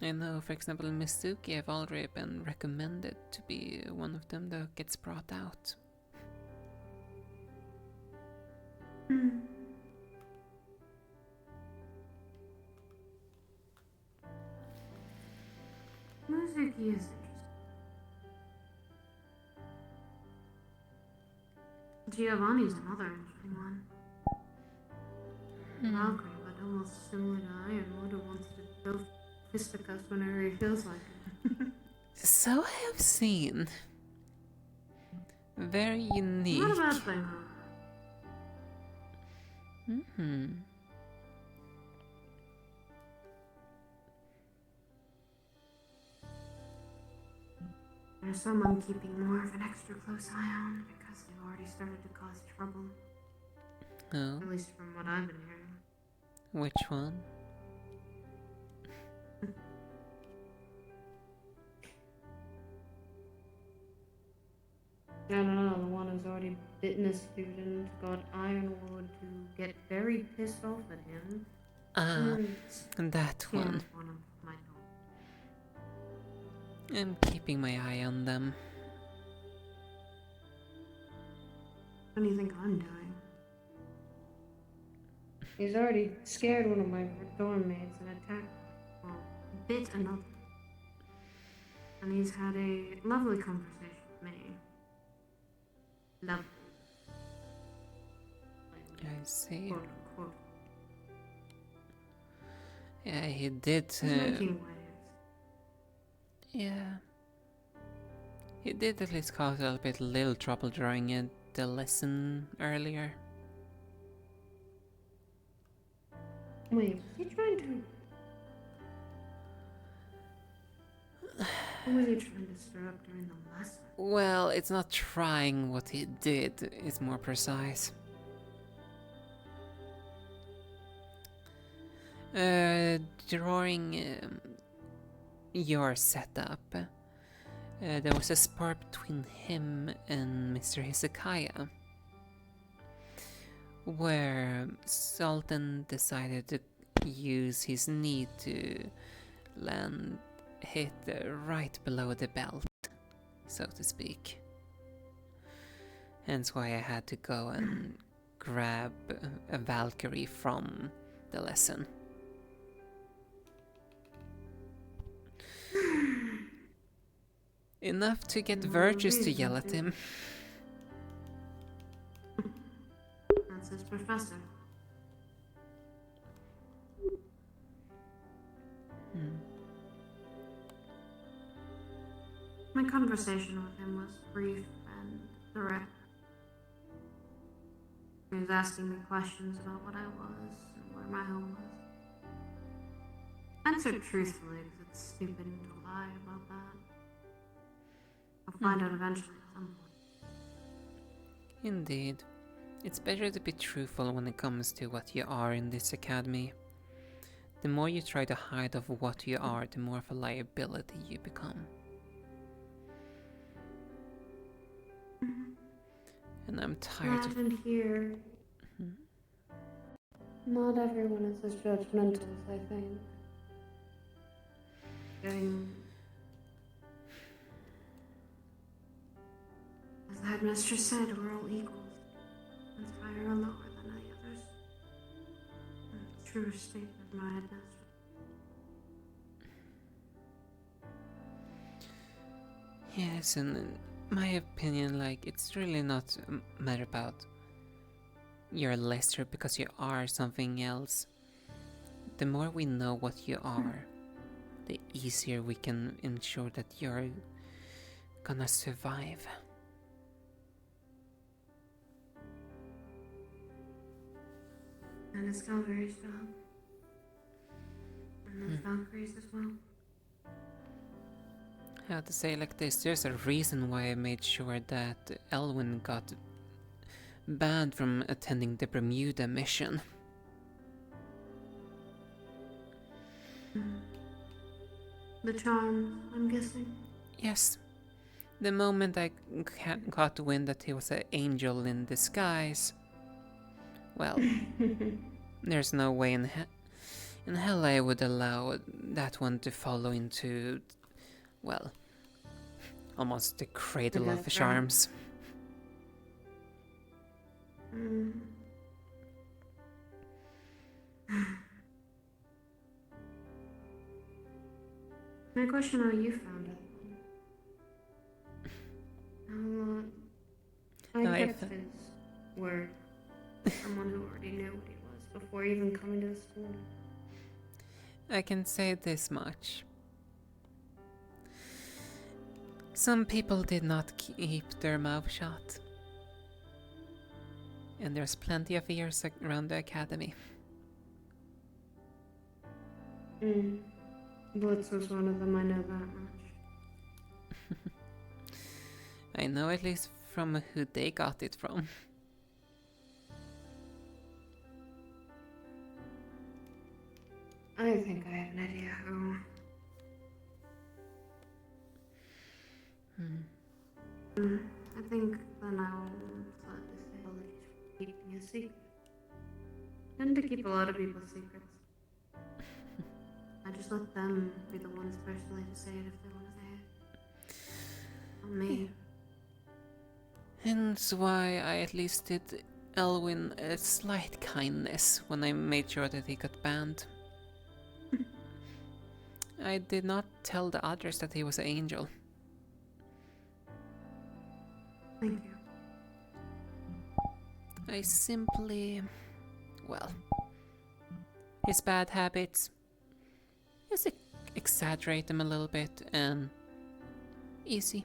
I know, for example, Mizuki have already been recommended to be one of them that gets brought out. Mizuki is interesting. Giovanni's another interesting one. Valkyrie, but almost similar to Ironwood, who wants to go fisticuffs whenever he feels like it. So I have seen. Very unique. Not a bad thing, though. There's some I'm keeping more of an extra close eye on because they've already started to cause trouble. Oh. At least from what I've been hearing. Which one? I don't know, the one who's already bitten a student got Ironwood to get very pissed off at him. That one. I'm keeping my eye on them. What do you think I'm doing? He's already scared one of my dorm mates and attacked, well, bit another. And he's had a lovely conversation with me. Lovely. I see. Quote unquote. Yeah, he did. He's making waves. Yeah. He did at least cause a little trouble during the lesson earlier. Wait, was he trying to... What was he trying to stir up during the lesson? Well, it's not trying what he did, it's more precise. During your setup, there was a spark between him and Mr. Hezekiah, where Sultan decided to use his knee to hit right below the belt, so to speak. Hence why I had to go and grab a Valkyrie from the lesson. Enough to get Virtus to yell at him. That's his professor. My conversation with him was brief and direct. He was asking me questions about what I was and where my home was. I answered truthfully because it's stupid to lie about that. I'll find out eventually at some point. Indeed. It's better to be truthful when it comes to what you are in this academy. The more you try to hide of what you are, the more of a liability you become. And I'm tired of... And here, not everyone is as judgmental as I think. As the headmistress said, we're all equals. One's higher or lower than any others. A true statement of my headmistress. Yes, and in my opinion, like, it's really not a matter about you're lesser because you are something else. The more we know what you are, the easier we can ensure that you're gonna survive. And it's Calvary's job. And the Valkyries as well. I have to say like this, there's a reason why I made sure that Elwyn got banned from attending the Bermuda mission. The charm, I'm guessing? Yes. The moment I got wind that he was an angel in disguise, well, there's no way in hell I would allow that one to follow into, well, almost the cradle of charms. My question, how you found it? I kept his word. Someone who already knew what he was before even coming to the school. I can say this much. Some people did not keep their mouth shut. And there's plenty of ears around the academy. Blitz was one of them, I know that much. I know at least from who they got it from. I think I have an idea who. I think then I'll let this village keeping a secret. Tend to keep a lot of people's secrets. I just let them be the ones personally to say it if they want to say it. Not me. Hence why I at least did Elwyn a slight kindness when I made sure that he got banned. I did not tell the others that he was an angel. Thank you. I simply... well... his bad habits... just exaggerate them a little bit and... easy.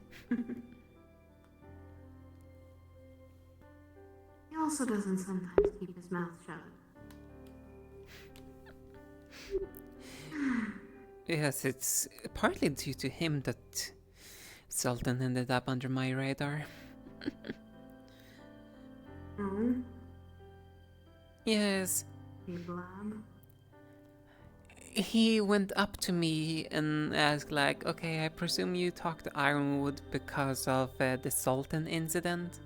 He also doesn't sometimes keep his mouth shut. Yes, it's partly due to him that Sultan ended up under my radar. Oh? Yes. He blab? He went up to me and asked like, okay, I presume you talked to Ironwood because of the Sultan incident?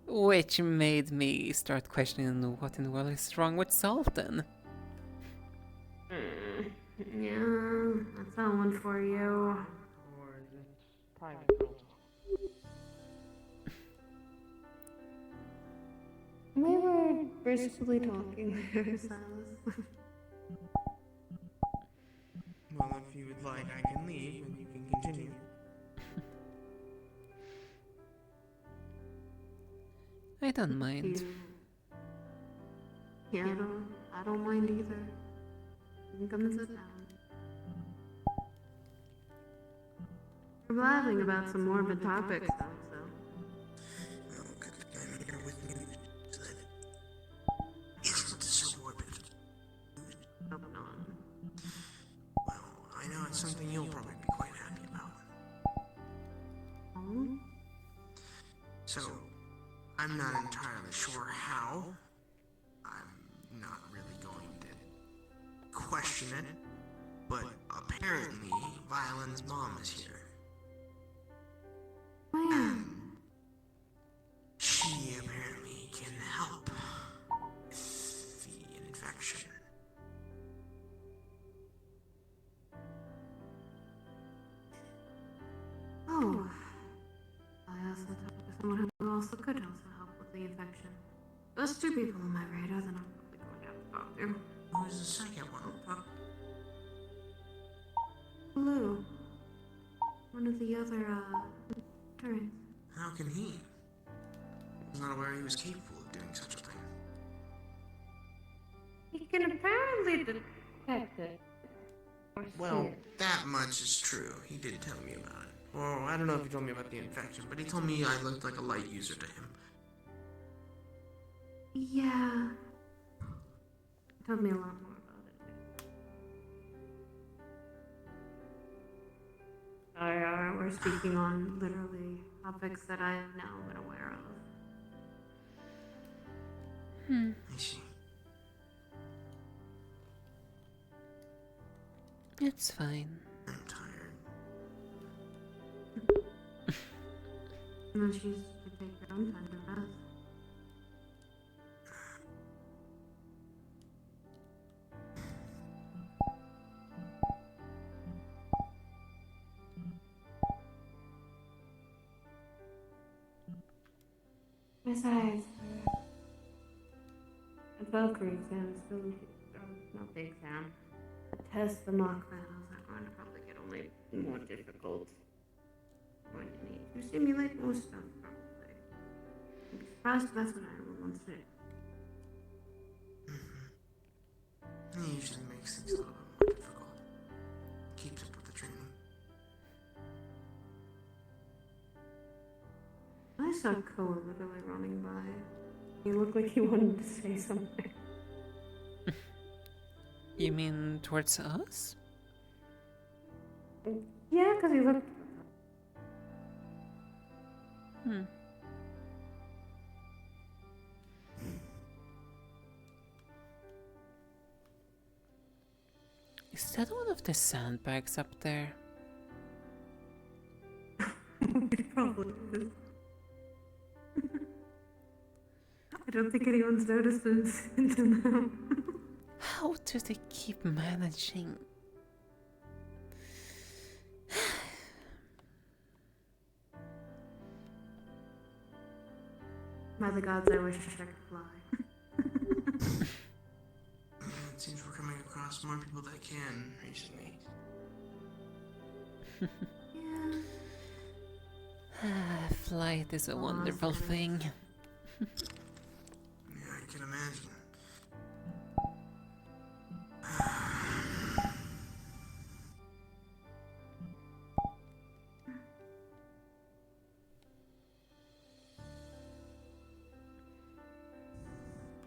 Which made me start questioning what in the world is wrong with Sultan. Yeah, that's that one for you. Or is it time to go? We were briskly talking there, Silas. Well, if you would like, I can leave and you can continue. I don't mind. Yeah, I don't mind either. You can come and sit down. We're blabbing about some morbid topics, though, so. I'm here with news that isn't so morbid. Hope not. Well, I know it's something you'll probably be quite happy about. Oh? So, I'm not entirely sure how. I'm not really going to question it, but apparently Violin's mom is here. And she apparently can help with the infection. Oh. I also talked to someone who also could also help with the infection. Those two people on my radar that I'm probably going to have to talk to. Who's the second one? Blue. One of the other, turrets. How can he? I was not aware he was capable of doing such a thing. He can apparently detect it. Or Well, see it. that much is true. He did tell me about it. Well, I don't know if he told me about the infection, but he told me I looked like a light user to him. Yeah. Told me a lot more about it. We're speaking on literally topics that I have now been aware of. Hmm. I see. It's fine. I'm tired. And then she's to take her own time to rest. Besides, the Valkyrie exam is still, not the exam. The test, the mock battles are going to probably get only more difficult. Going to need to simulate more stuff, probably. I'd be surprised if that's what anyone wants to do. He usually makes things a little bit more difficult. Keeps up with the training. I saw Koa literally running by. He looked like he wanted to say something. You mean towards us? Yeah, because he looked... Hmm. Is that one of the sandbags up there? It probably is. I don't think anyone's noticed it until now. How do they keep managing? By the gods, I wish I could fly. It seems we're coming across more people that can recently. Flight is a wonderful thing. Yeah, I can imagine.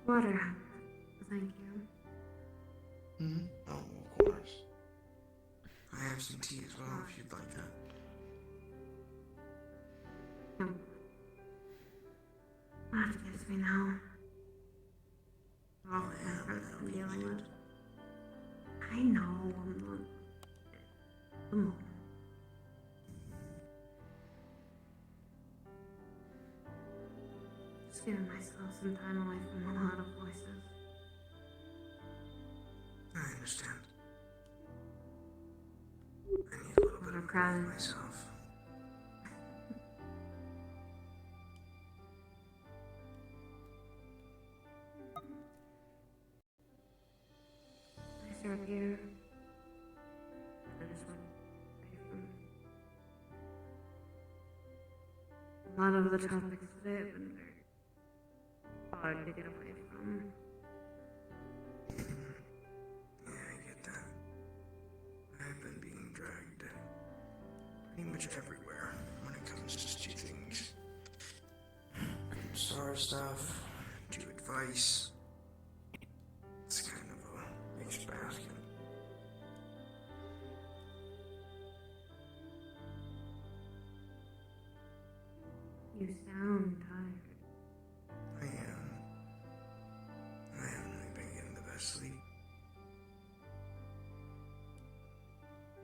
Water. Thank you. Hmm? Oh, of course. I have some tea as well if you'd like that. That gives me now. All the effort I'm dealing with. I know I'm not. Come on. Just giving myself some time away from a lot of voices. I understand. I need a little bit of crying myself. I serve you. I just want to pay from. A lot of the topics today have been very hard to get away from. Yeah, I get that. I've been being dragged pretty much everywhere when it comes to things. From SAR stuff to advice. It's kind of a mixed basket. You sound tired. I am. I haven't really been getting the best sleep.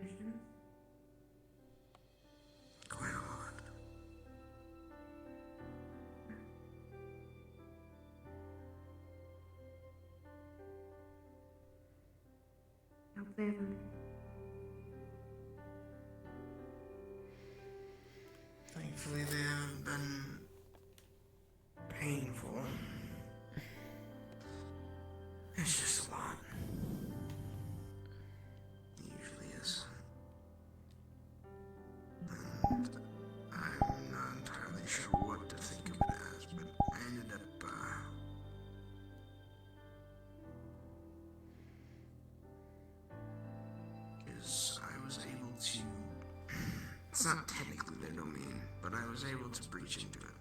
Visions? Quite a lot. I hope they haven't. Thankfully, they haven't been painful. It's just a lot. It usually is. And I'm not entirely sure what to think of it as, but I ended up, because I was able to, it's not technically their domain, but I was able to breach into it.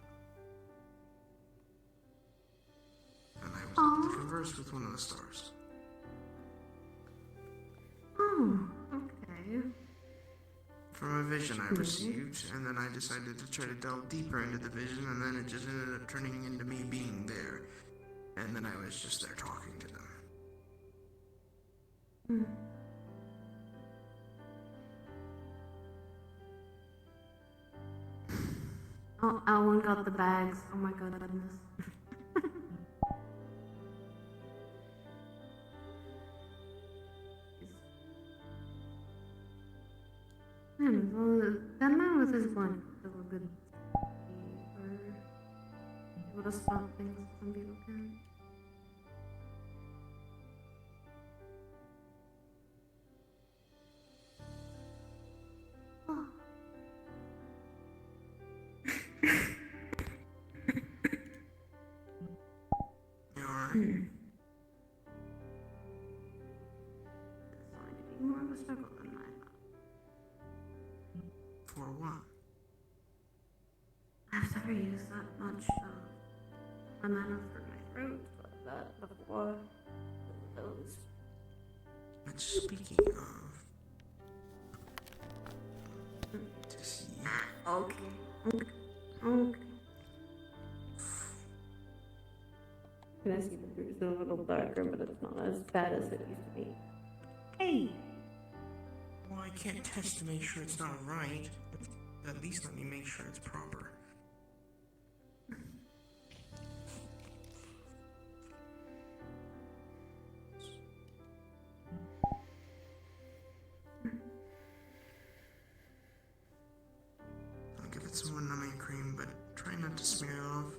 And I was able to converse with one of the stars. Oh, okay. From a vision I received, and then I decided to try to delve deeper into the vision, and then it just ended up turning into me being there. And then I was just there talking to them. Hmm. Oh, Alwyn got the bags. Oh my goodness. Well, that man with his blunt was a good or able to spot things some people can. Oh. You alright? It's going to be more of a struggle than I thought. For what? I've never used that much my mana for my throat, but that before those. But speaking of, to see. Okay. Okay. Can I see the bruise a little darker, but it's not as bad as it used to be. Hey! Well, I can't test to make sure it's not right, but at least let me make sure it's proper. I'll give it some more numbing cream, but try not to smear it off.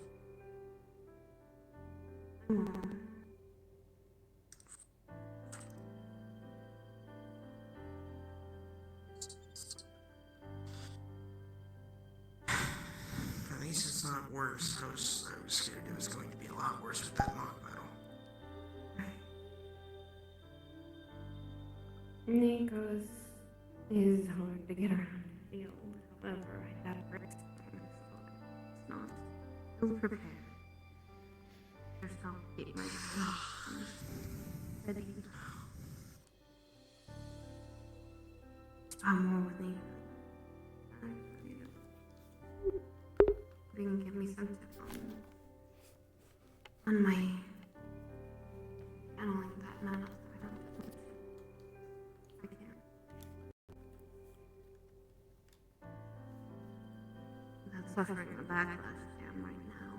worse. I was scared it was going to be a lot worse with that mock battle. Nikos is hard to get around the field. However, I got a break. It's not ill prepared. Just I'll keep myself ready. I'm more with Nikos. You can give me some tip on my channeling that mana so I don't I can't. That's suffering a backlash jam right now.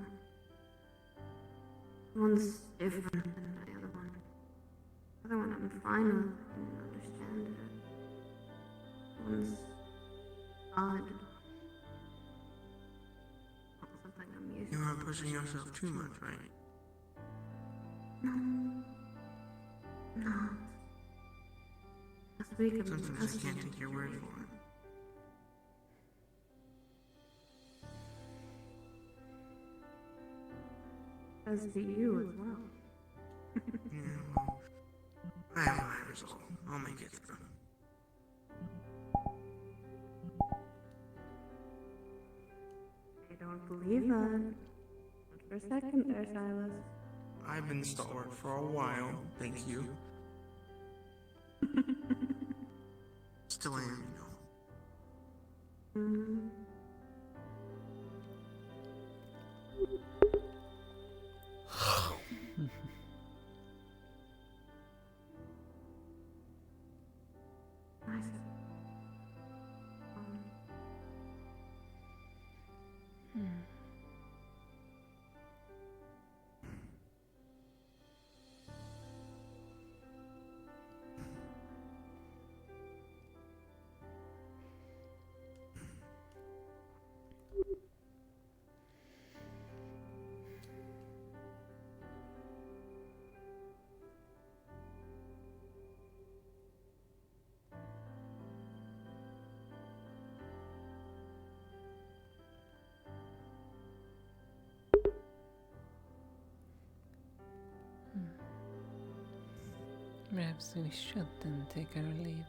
One's different than the other one. The other one I'm fine with, I can understand it. One's odd. You aren't pushing yourself too much, right? No. No. Last week Sometimes I can't take your word for it. As do you as well. Yeah, well, I have my resolve. I'll make it through. I don't believe that. Not for a second there, Silas. I've been stalwart for a while, thank you. Still am, you know. Mm. Perhaps we should then take our leave.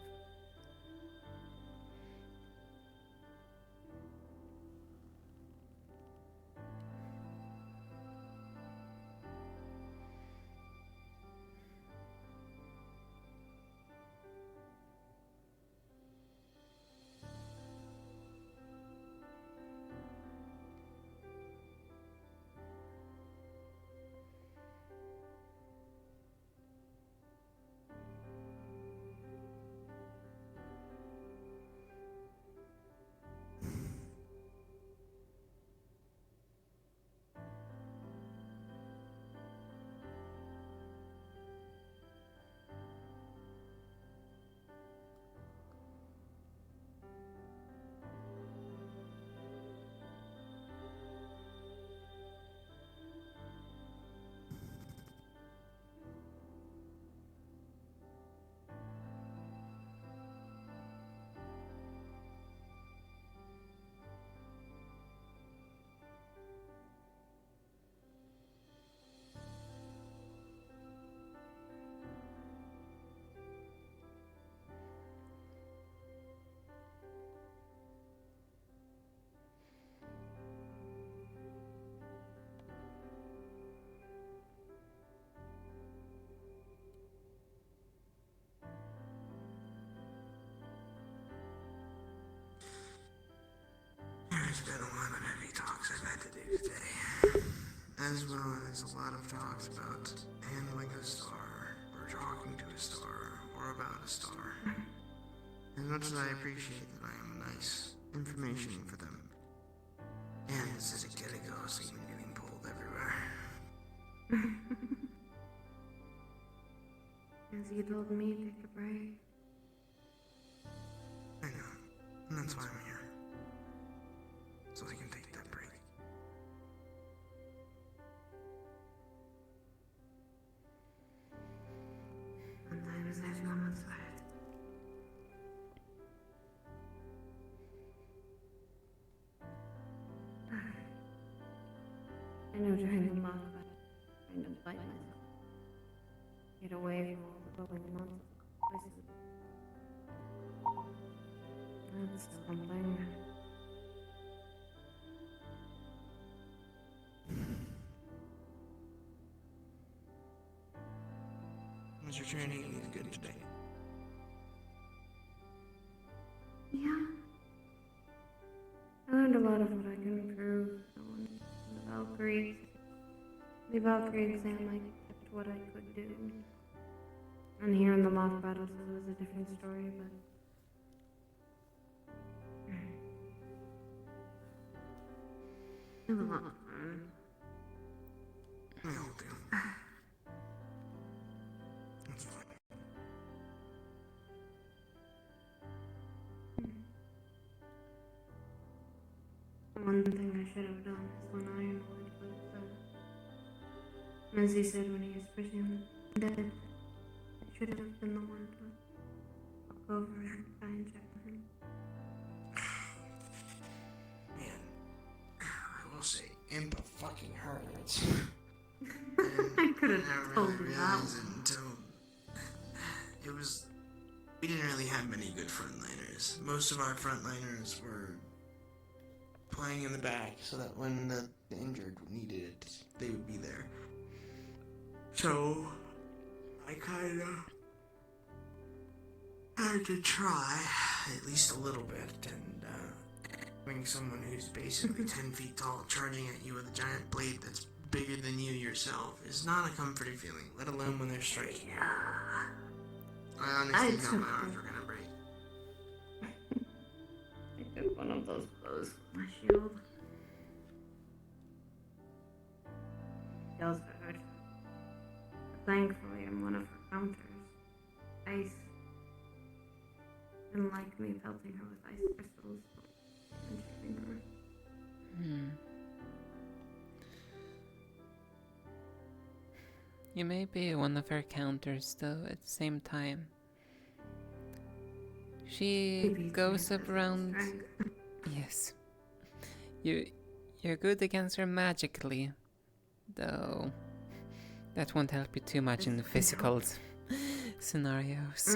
There's been a lot of heavy talks I've had to do today, as well as a lot of talks about handling a star, or talking to a star, or about a star. As much as I appreciate that I am nice information for them, and this is a Getigos even getting pulled everywhere. As you told me, take a break. I know, and that's why I'm here. So I can take that break. Sometimes I have moments where know during the mock, I trying to fight myself. Get away from all the glowing monsters. Places. That's something. Was your training good today? Yeah. I learned a lot of what I can improve on the Valkyrie. The Valkyrie exam, I kept what I could do. And here in the mock battles, it was a different story, but... It was a lot of fun. That'll do. That's fine. One thing I should have done is when Ironwood was, as he said when he was presumed dead, I should have been the one to walk over and try and check on him. Man, I will say, Impa fucking hurts. I could have told you that. Until it was, we didn't really have many good frontliners. Most of our frontliners were playing in the back so that when the injured needed it, they would be there. So, I kind of had to try, at least a little bit, and having someone who's basically 10 feet tall charging at you with a giant blade that's bigger than you yourself is not a comforting feeling, let alone when they're striking you. I honestly thought my arms were gonna break. I took one of those blows with my shield. It does hurt. But thankfully, I'm one of her counters. Ice. Didn't like me pelting her with ice crystals. And shooting her. You may be one of her counters, though, at the same time. She goes up around... Yes. You're good against her magically, though that won't help you too much in the physical scenarios.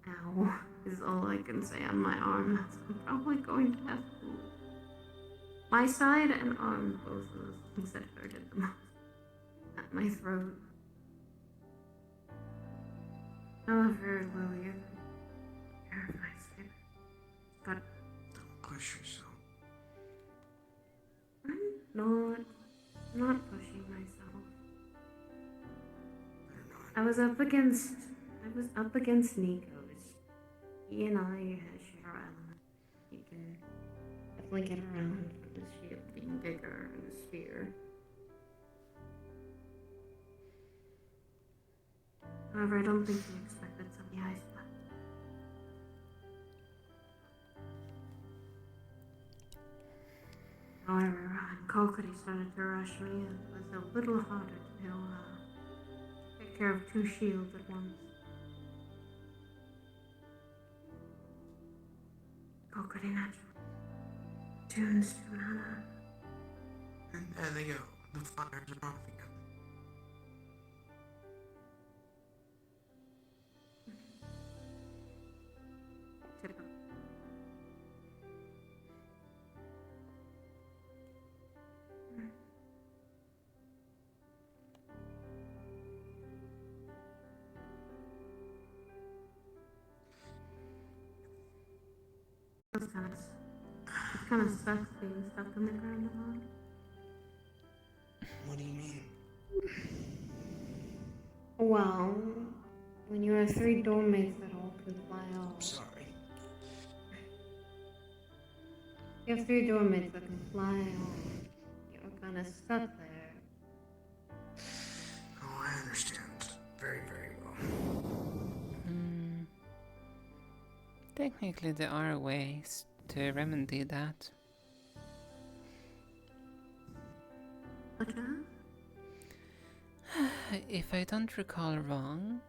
Ow, is all I can say on my arm. I'm probably going to have to... My side and arm, both of those things that hurted the most. At my throat. However, William, terrifies me. But don't push yourself. I'm not pushing myself. I was up against Nico's. He and I share element. You can definitely get around with the shield being bigger and the spear. However, I don't think he expected some of the ice back. However, when Kokiri started to rush me, it was a little harder to take care of two shields at once. Kokiri naturally tunes to mana. And there they go. The fires are off again. Typical. It kind of sucks being stuck in the ground alone. What do you mean? Well, when you have three dormmates that all can fly off. Sorry. You have three dormmates that can fly off. You're kind of stuck there. Oh, I understand. Very, very well. Technically, there are ways to remedy that. Okay. If I don't recall wrong,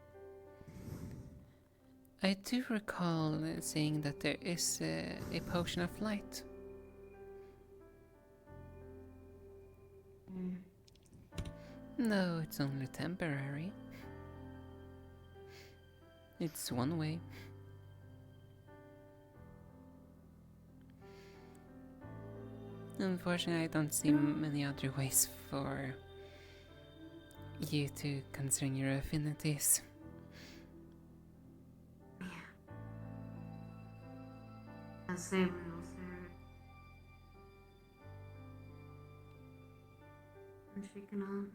I do recall seeing that there is a potion of light. No, it's only temporary. It's one way. Unfortunately, I don't see many other ways for you to concern your affinities. As Samuel said. And she cannot.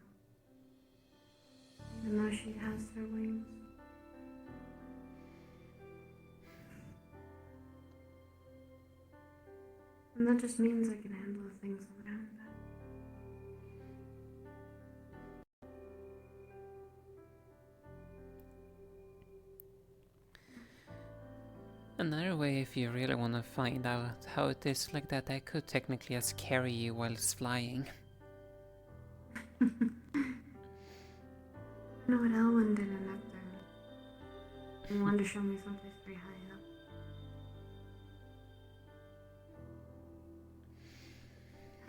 Even though she has her wings. And that just means I can handle things around that. Another way, if you really want to find out how it is like that, I could technically just carry you whilst flying. I know what Elwyn did in Nectar. He wanted to show me someplace pretty high up.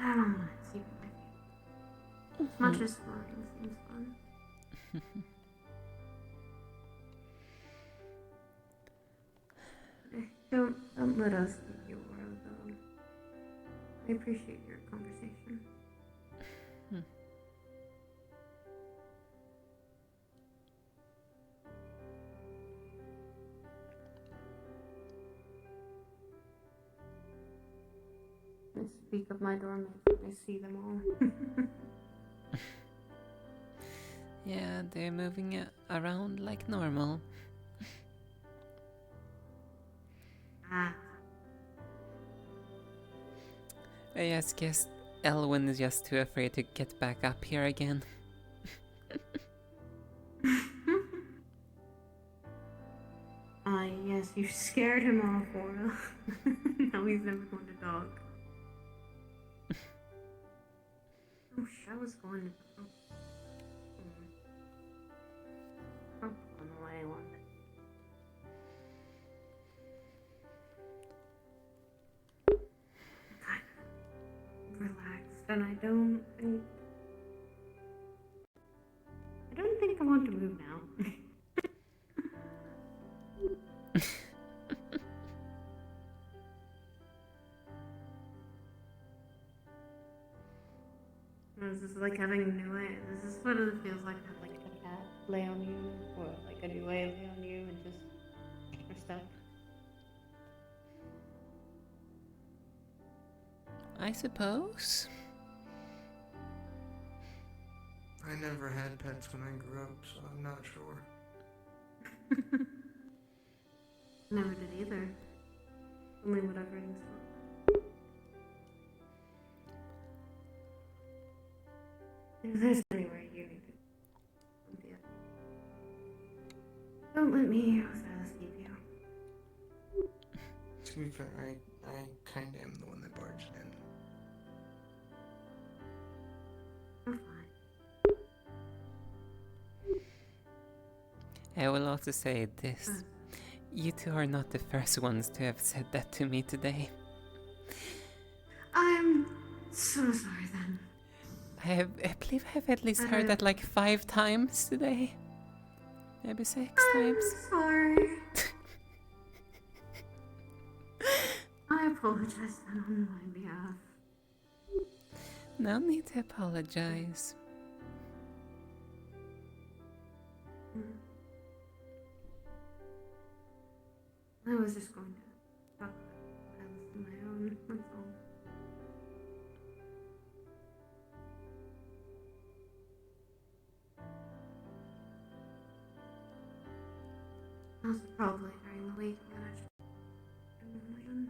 I don't want to keep it with you. As much as flying seems fun. Don't let us keep you world, though. I appreciate your conversation. I speak of my dormants when I see them all. Yeah, they're moving around like normal. Ah. I just guess Elwyn is just too afraid to get back up here again. Yes, you scared him off, Aura. Now he's never going to dog. Oh, I was going to. Oh, on the way, one day. Kind of relaxed, and I don't think I want to move now. This is like having a new way. This is what it feels like to have like a cat lay on you, or like a new way lay on you and just or stuff. I suppose. I never had pets when I grew up, so I'm not sure. Never did either. Only whatever in store. If there's anywhere you need to be at. Don't let me or Silas keep you. To be fair, I kinda am the one that barged in. I'm fine. I will also say this. You two are not the first ones to have said that to me today. I'm so sorry then. I believe I've at least heard that like 5 times today. Maybe 6 times. Sorry. I apologize then on my behalf. No need to apologize. I was just going to talk about Silas on my own, that's all. Also, probably during the week when I should do my own.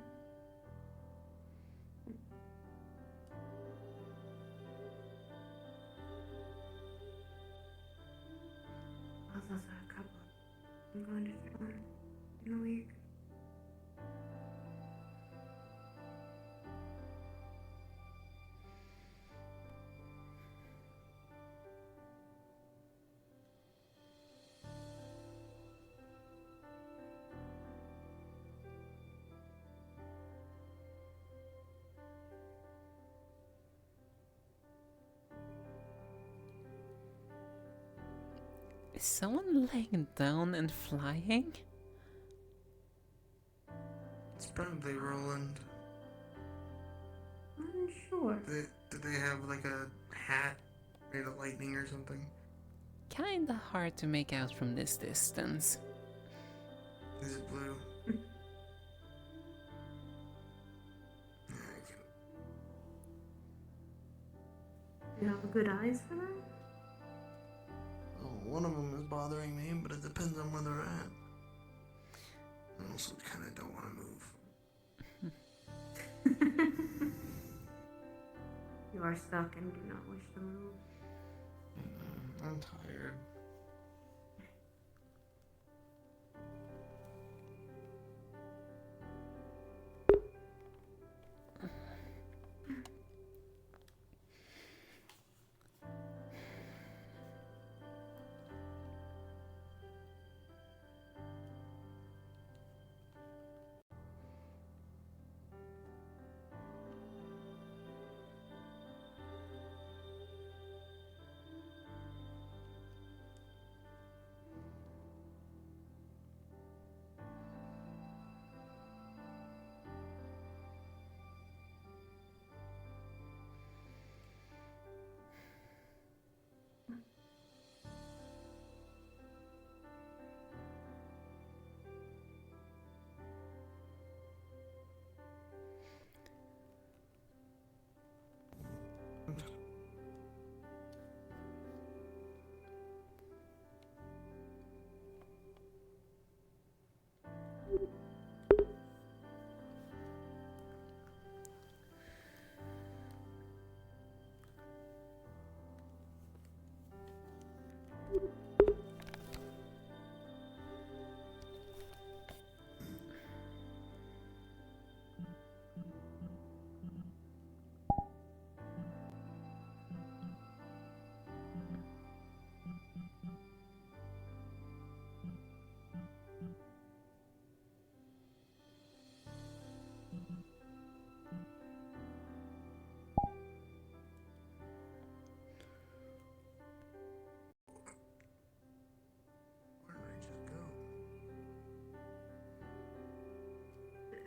I was also a couple. I'm going to Japan in a week. Is someone laying down and flying? It's probably Roland. I'm sure. Did they have like a hat made of lightning or something? Kinda hard to make out from this distance. Is it blue? Do you have good eyes for that? Oh, one of them is bothering me, but it depends on where they're at. I also kind of don't want to move. You are stuck and do not wish to move. I'm tired.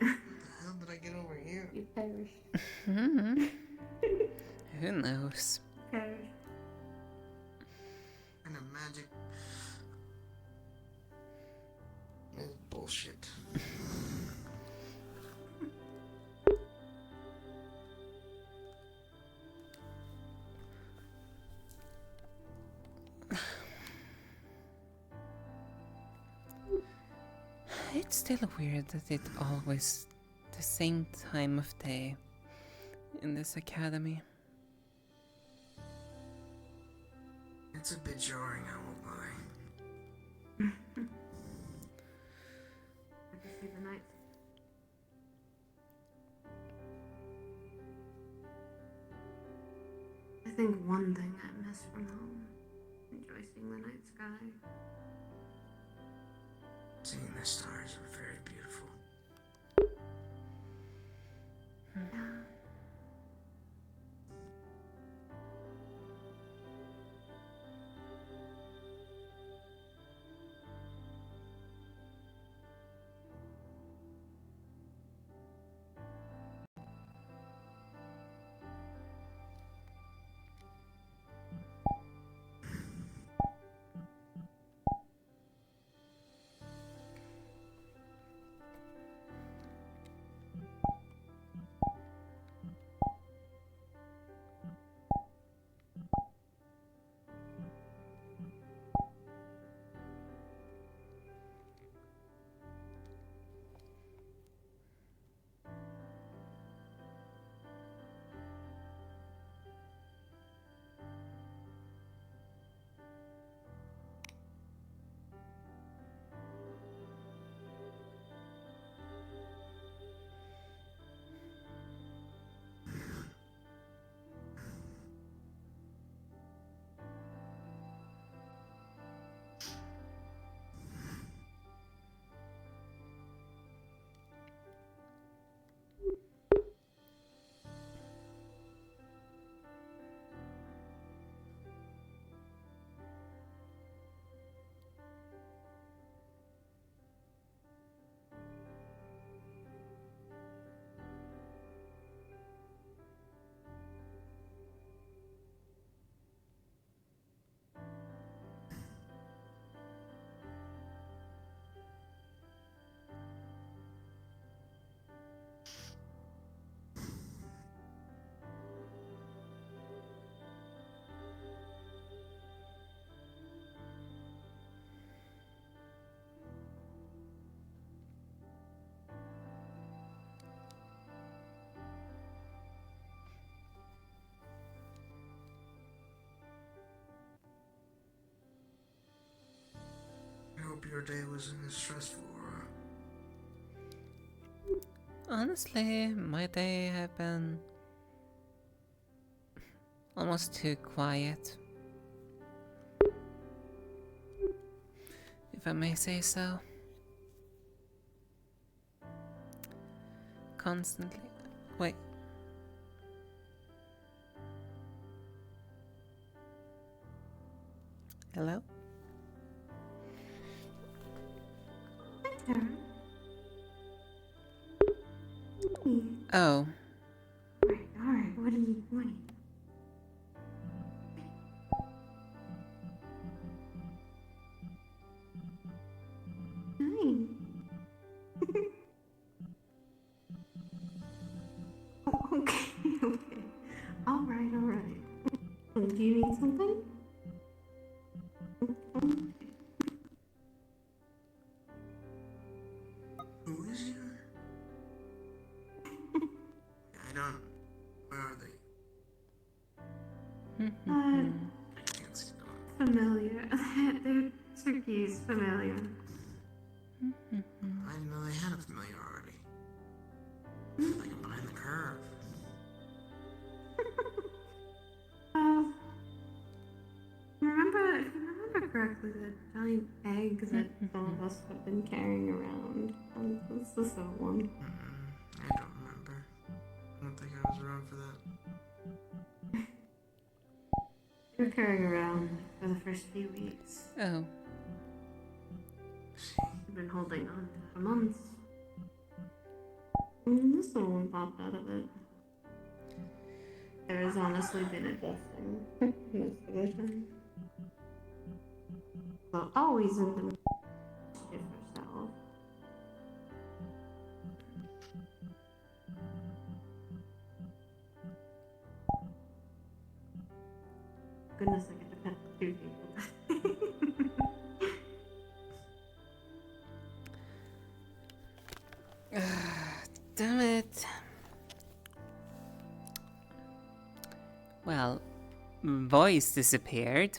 How did I get over here? You perished. Who knows? Perished. Kind of magic. It's bullshit. It's still weird that it's always the same time of day in this academy. It's a bit jarring, I won't lie. I can see the night. I think one thing I miss from home. Enjoy seeing the night sky. Seeing the stars are very beautiful. your day wasn't as stressful. Honestly, my day have been almost too quiet, if I may say so. Constantly. Wait. Hello? Oh. Alright, what do you want? Hi. Okay, okay. Alright. Do you need something? Who is here? I don't. Where are they? I can't see them. Familiar. They're Turkey's familiar. I didn't know they had a familiar already. Like I'm behind the curve. If I remember correctly, the giant egg that some of us have been carrying around. This is the one. I don't remember. I don't think I was around for that. We were carrying around for the first few weeks. Oh. We've been holding on for months. And this little one popped out of it. There has honestly been a blessing most of the time. Well, always in the mischief herself. Goodness, I get to pet two people. Damn it. Well, voice disappeared.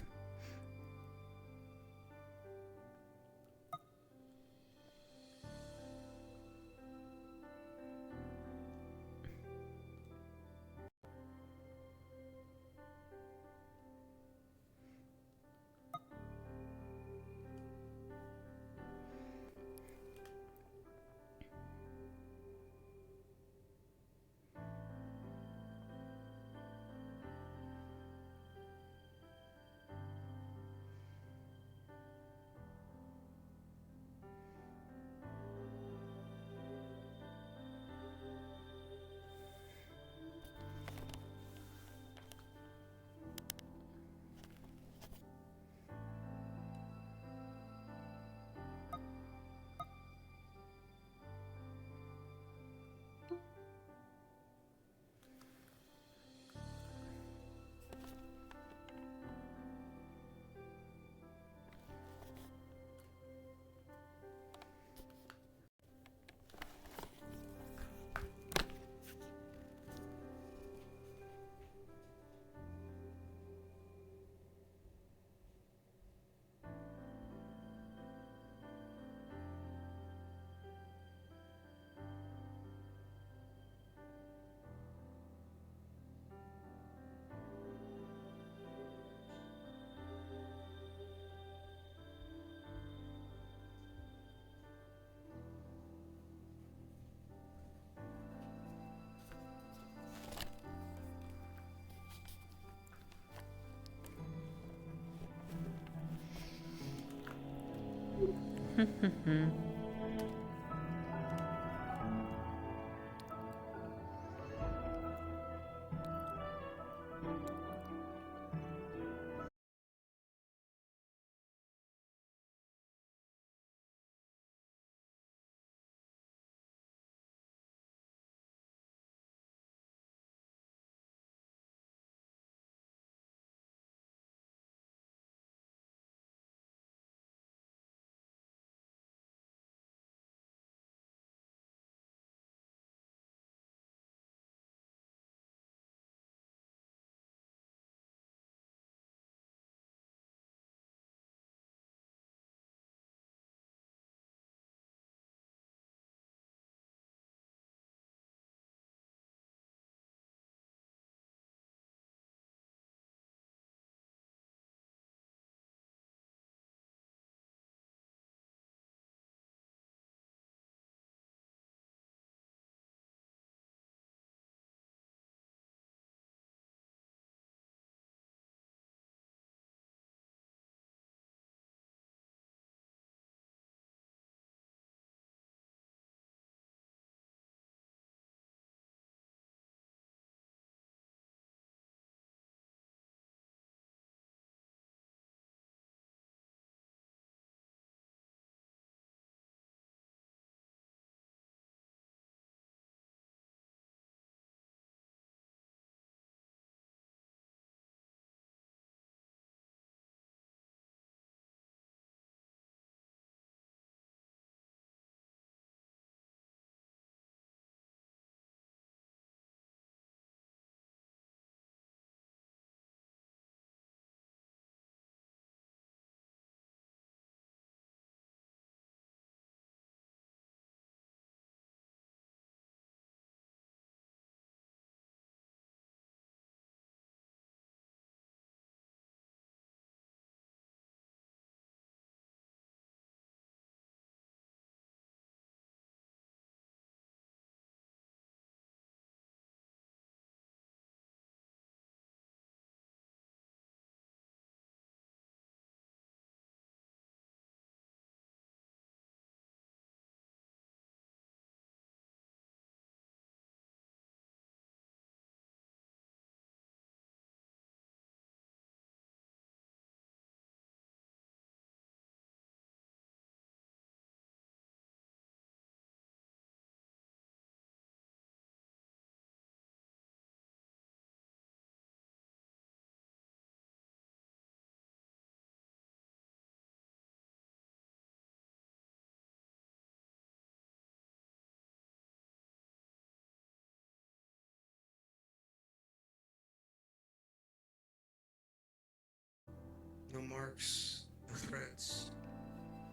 No marks, no threats,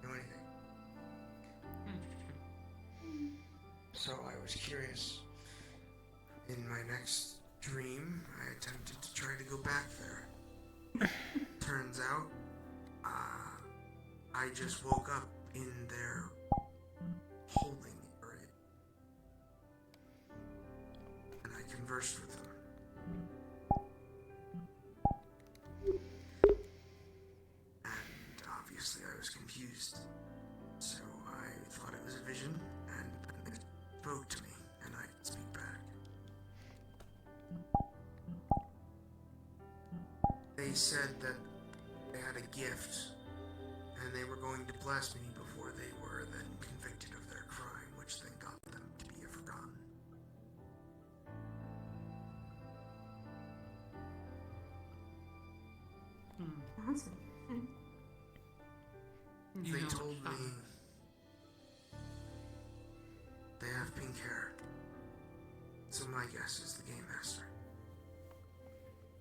no anything. So I was curious. In my next dream, I attempted to try to go back there. Turns out, I just woke up in their holding area. And I conversed with them. And obviously I was confused. So I thought it was a vision, and it spoke to me, and I could speak back. They said that they had a gift, and they were going to bless me before they were then convicted of their crime, which then got them to be a forgotten. That's interesting. They told me they have pink hair. So my guess is the Game Master.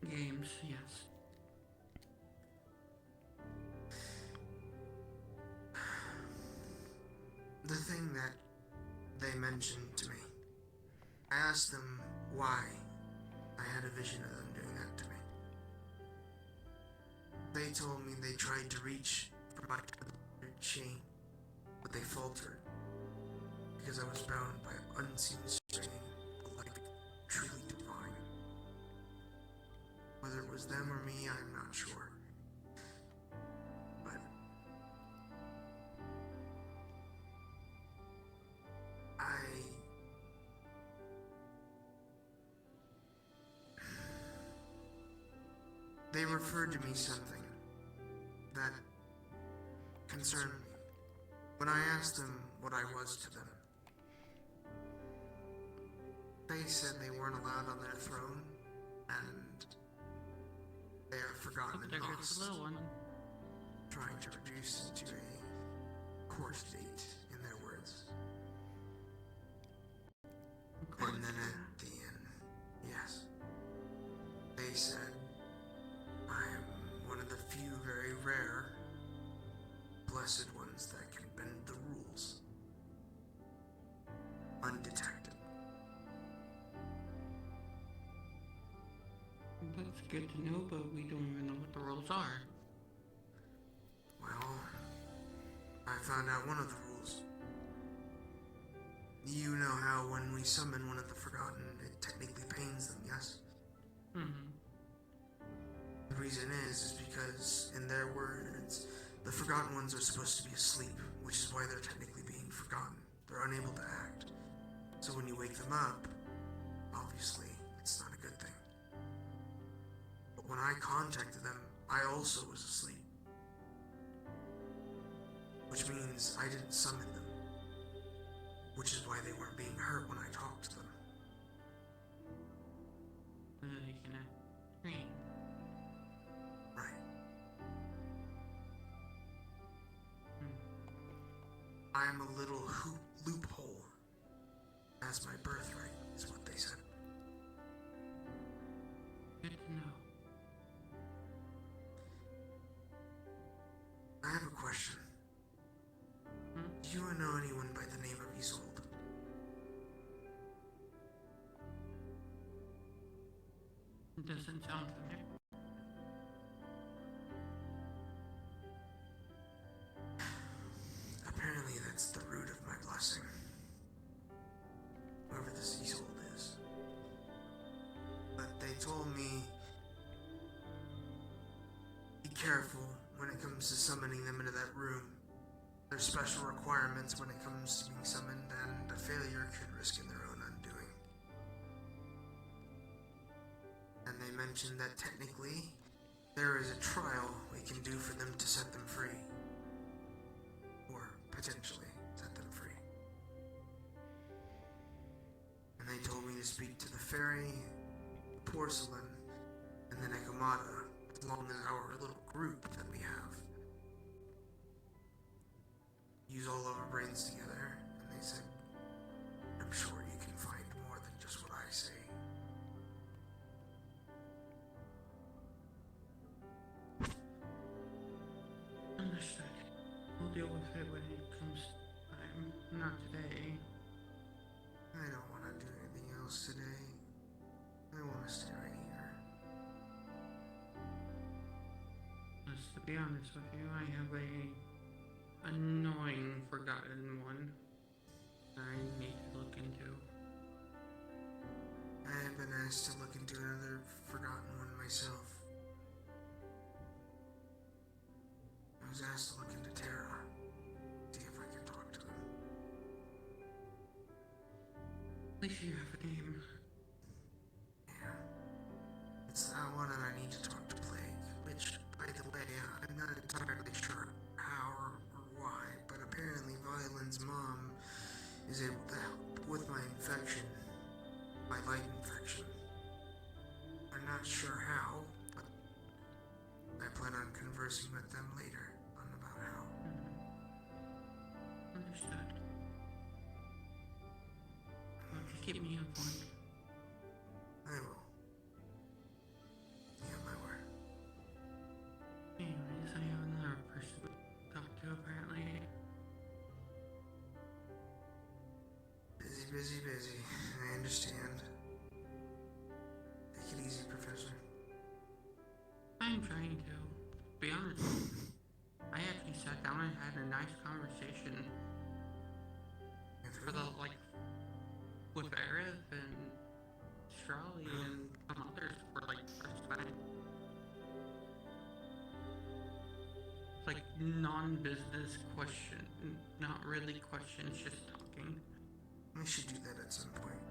Games, yes. The thing that they mentioned to me, I asked them why I had a vision of them doing that to me. They told me they tried to reach for my chain, but they faltered because I was bound by an unseen strain, a light truly divine. Whether it was them or me, I'm not sure. But they referred to me something that concerned me. When I asked them what I was to them, they said they weren't allowed on their throne, and they are forgotten and lost, trying to reduce it to a court date, in their words. And then at the end, yes, they said I am one of the few very rare blessed ones that can bend the rules undetected. That's good to know, but we don't even know what the rules are. Well, I found out one of the rules. You know how when we summon one of the Forgotten, it technically pains them, yes? Mm-hmm. The reason is because, in their words, the Forgotten ones are supposed to be asleep, which is why they're technically being forgotten. They're unable to act. So when you wake them up, obviously, it's not a good thing. But when I contacted them, I also was asleep. Which means I didn't summon them. Which is why they weren't being hurt when I talked to them. They can dream. Right. I am a little loophole as my birthright, is what they said. Good to know. I have a question. Do you know anyone by the name of Isolde? Doesn't sound familiar. Apparently that's the root of my blessing. Whoever this Isolde is. But they told me, be careful when it comes to summoning them into that room. There's special requirements when it comes to being summoned, and a failure could risk in their own undoing. And they mentioned that technically, there is a trial we can do for them to set them free. Or potentially set them free. And they told me to speak to the fairy, the porcelain, and the Nekomata, along with our little group that we have. Use all of our brains together, and they said, I'm sure you can find more than just what I say. deal with it when it comes time. Not today. I don't want to do anything else today. I want to stay right here. Just to be honest with you, I have a annoying forgotten one that I need to look into. I have been asked to look into another forgotten one myself. I was asked to look into Terra. See if I can talk to them. At least you have a name. Yeah. It's that one and I need to talk to Plague, which, by the way, I'm not entirely sure how or why, but apparently Violin's mom is able to help with my infection. My light infection. I'm not sure how, but I plan on conversing with them later on about how. Understood. Well, just keep me informed. I will. Yeah, my word. Anyways, I have another person to talk to apparently. Busy, busy, busy. I understand. Take it easy, Professor. I'm trying to. Be honest. I actually sat down and had a nice conversation for the, like, with Aerith and Strawley and some others for, like, the first time. It's like non-business question, not really questions, just talking. I should do that at some point.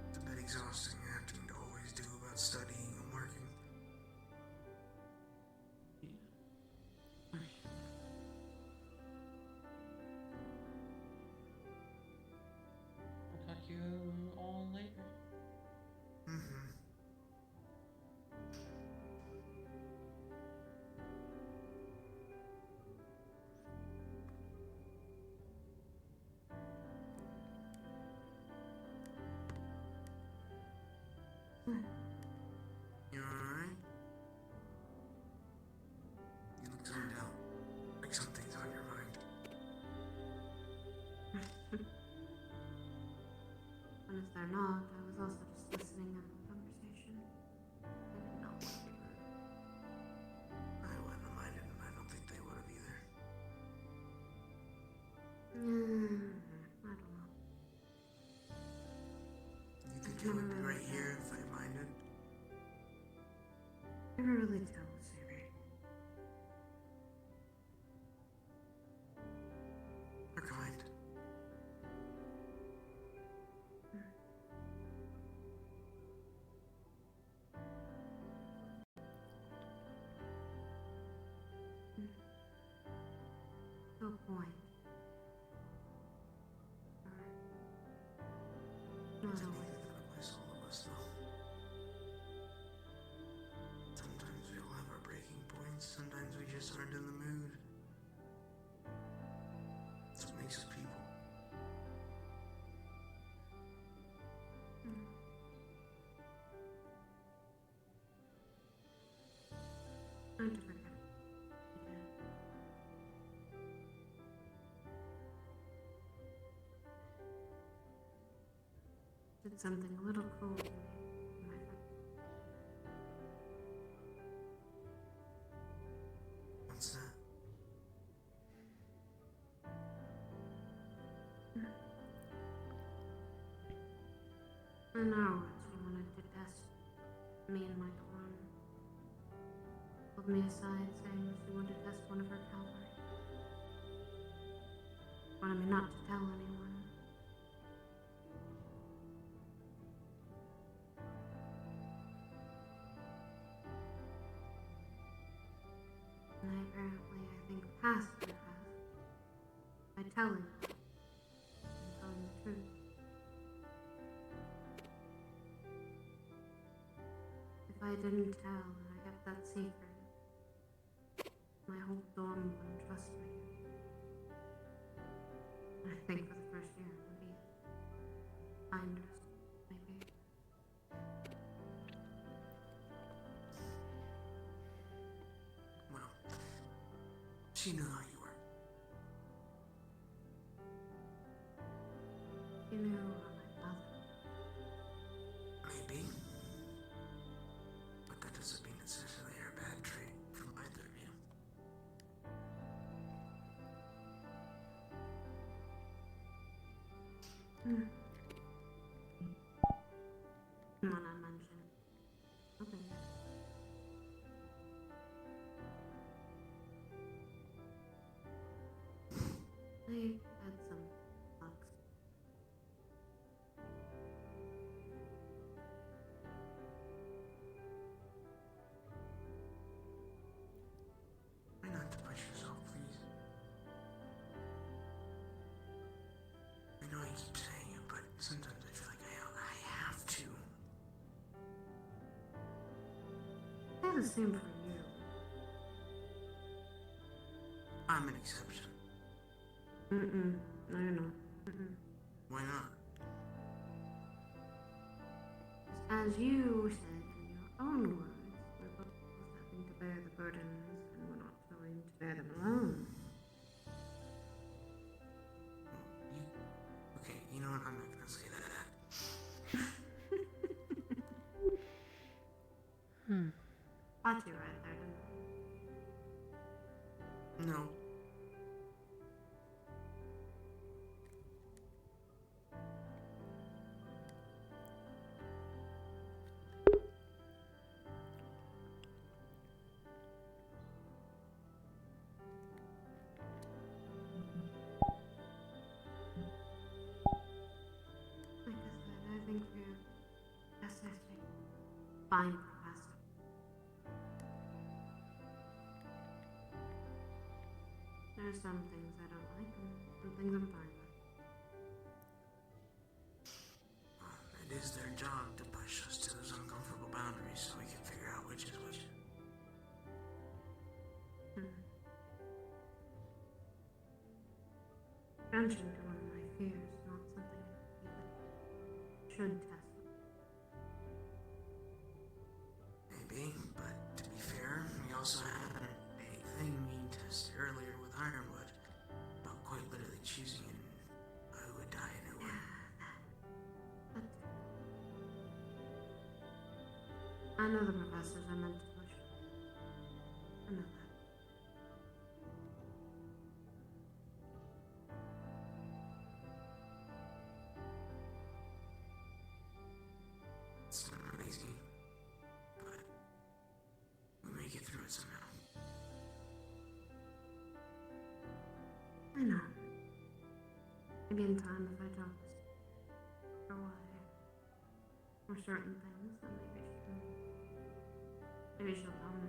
It's a bit exhausting having to always do about studying and working. I'll talk to you all later. Mm-hmm. You alright? You look zoned out. Like something's on your mind. And if they're not, I was also just listening in on the conversation. I didn't know what they were. I wouldn't have minded, and I don't think they would have either. I don't know. You think you would be right here if I minded? Never really tell, Siri. You're kind. To a point. Not It's always. only that applies to all of us, though. Sometimes we all have our breaking points. Sometimes we just aren't in the mood. That's what makes us people. Not to forget. Did something a little cruel to me. and I felt What's that? In our words, she wanted to test me and my dorm. Pulled me aside, saying that she wanted to test one of her cavalry. Wanted me not to tell anyone. And I apparently, I think, passed her test by telling her and telling the truth. If I didn't tell and I kept that secret, my whole dorm wouldn't trust me. I think for the first year it would be kinder, maybe. Well, She knew how you were. You knew my mother. Maybe. But that doesn't mean it's necessarily a bad trait from either of you. Come on, I mentioned. Okay. I had some bugs. Try not to push yourself, please. I know I keep saying it, but sometimes I feel like I have to. I have the same for you. I'm an exception. No, you're not. Why not? As you said in your own words, we're both having to bear the burdens, and we're not going to bear them alone. Okay, you know what? I'm not gonna say that. Caught you right there, didn't No. Like I said, I think you're necessary. Fine, Professor. There are some things I don't like, and some things I'm fine with. It is their job to push us to those uncomfortable boundaries so we can figure out which is which. Attention to one of my fears, not something you should test. Maybe, but to be fair, we also had a thing being tested earlier with Ironwood about quite literally choosing who would die and who wouldn't. I know the professors are meant to push. I know that. It's not easy, but we make it through it somehow. I know. Maybe in time, if I don't know why or certain things, then maybe she'll tell me.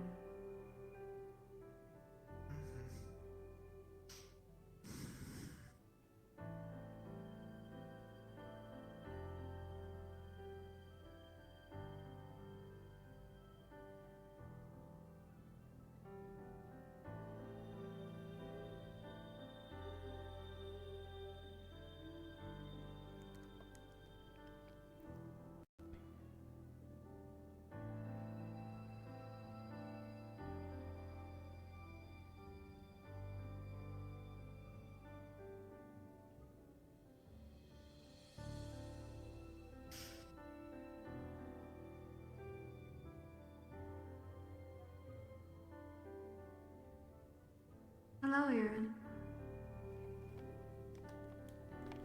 Hello, Aaron.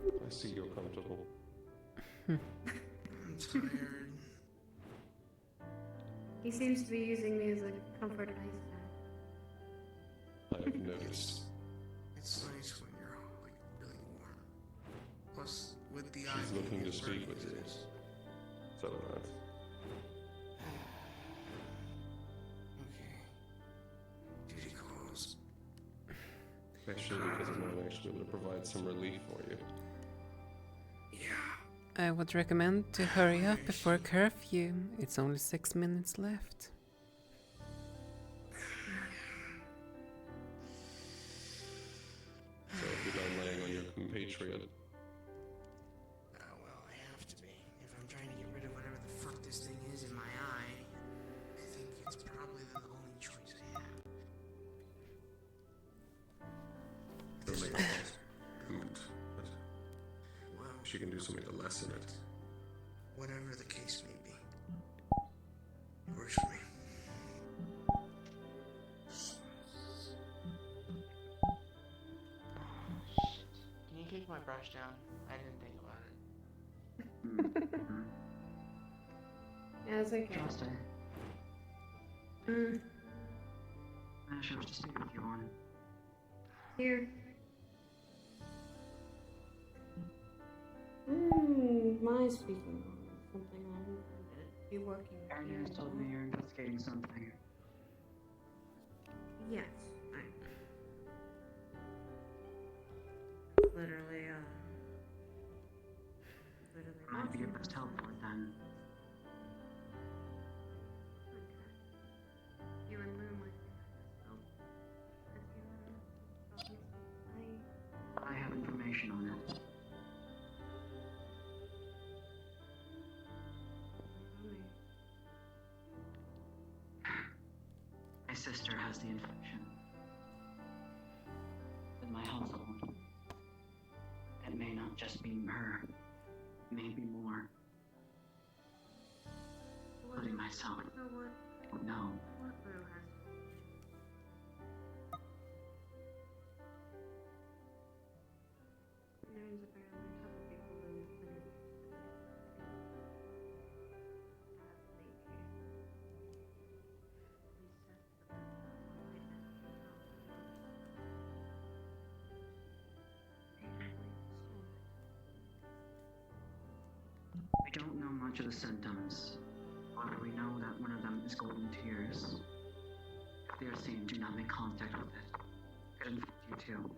I see you're comfortable. I'm tired. He seems to be using me as a comfort ice pack. I've noticed. It's nice when you're like really warm. Plus, with the She's looking to speak with you. So that. Duty calls. Especially because it might actually be able to provide some relief for you. I would recommend to hurry up before curfew. It's only 6 minutes left. So if you're done laying on your compatriot, Well, I have to be. If I'm trying to get rid of whatever the fuck this thing is in my eye, I think it's probably the only choice I have. moot, but Well, she can do something to lessen it. whatever the case may be, it works for me. Can you kick my brush down? I didn't think about it. Yeah, it's okay. Justin, Mm. I should just speak with you on. Here. My speaking on something I would be working with. Aaron has told me you're investigating something. Yes, literally, Might be your best help for it then. You and Moonlight. I have information on it. My sister has the infection. In my household. It may not just be her. Maybe more. Including myself. I don't know. There's apparently a couple people who We don't know much of the symptoms. However, we know that one of them is golden tears. If they are seen, do not make contact with it. It could infect you too.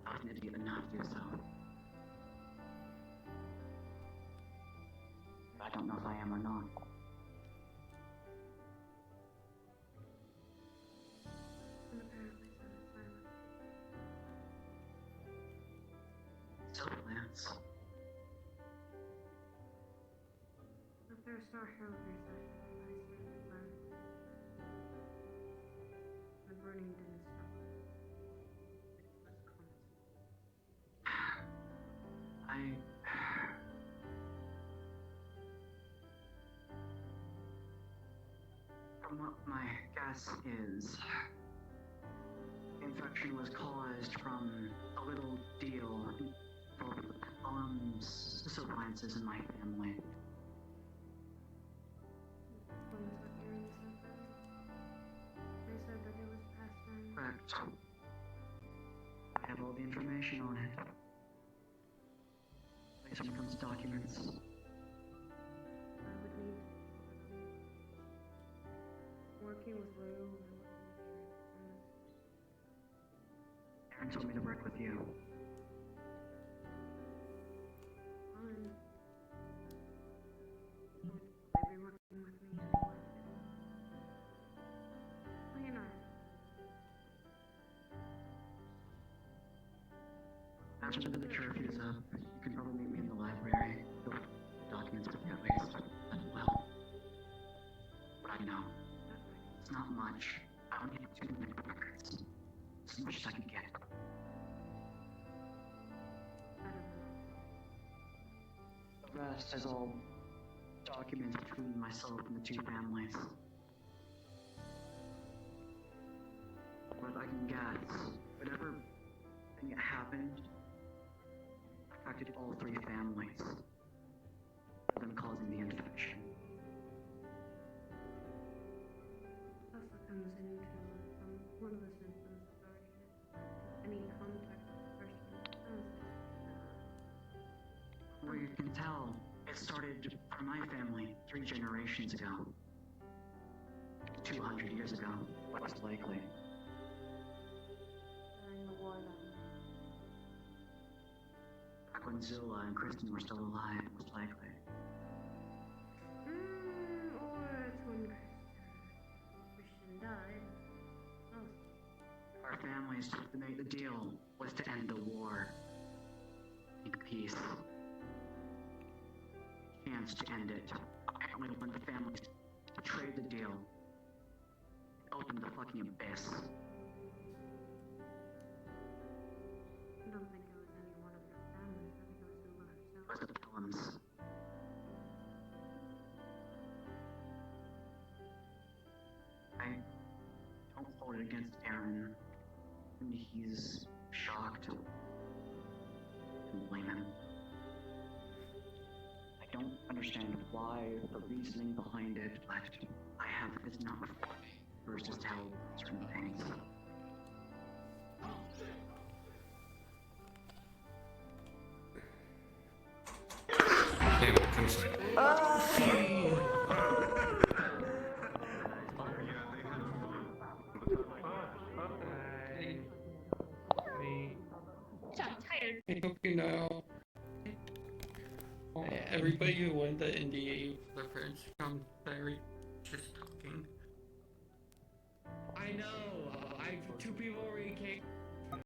I was an idiot and not do so. I don't know if I am or not. So, Lance. If there's no Hellraiser session, I certainly burn. The burning didn't stop. From what my guess is, the infection was caused from a little deal involved with appliances in my family. They said that it was passed on. Correct. I have all the information on it. Place when it comes to documents. I would need working with Lou. Aaron told me to work with you. Fine. They'd be working with me anyway. Well, you know. After the curfew's up, you can probably meet me in the library. Go documents with you at least. Well, what I know. It's not much. I don't need too many records. As much as I can get. The rest is all documents between myself and the two families. What I can guess, whatever thing that happened affected all three families, them causing the infection. Also comes into one of the symptoms is already any contact with the person. Well, you can tell it started for my family 3 generations ago. 200 years ago, most likely. During the war that Back when Zilla and Kristen were still alive, most likely. or it's when Christian died. Oh. Our families to make the deal was to end the war. Make peace. Chance to end it. Only when the families betrayed the deal. Opened the fucking abyss. problems. I don't hold it against Aaron. He's shocked. And blame him. I don't understand why the reasoning behind it, but I have this number versus how certain things. Damn it, come aside. I'm tired. I hope you know. Everybody who went to NDA, their parents become very just talking. I know. Two people were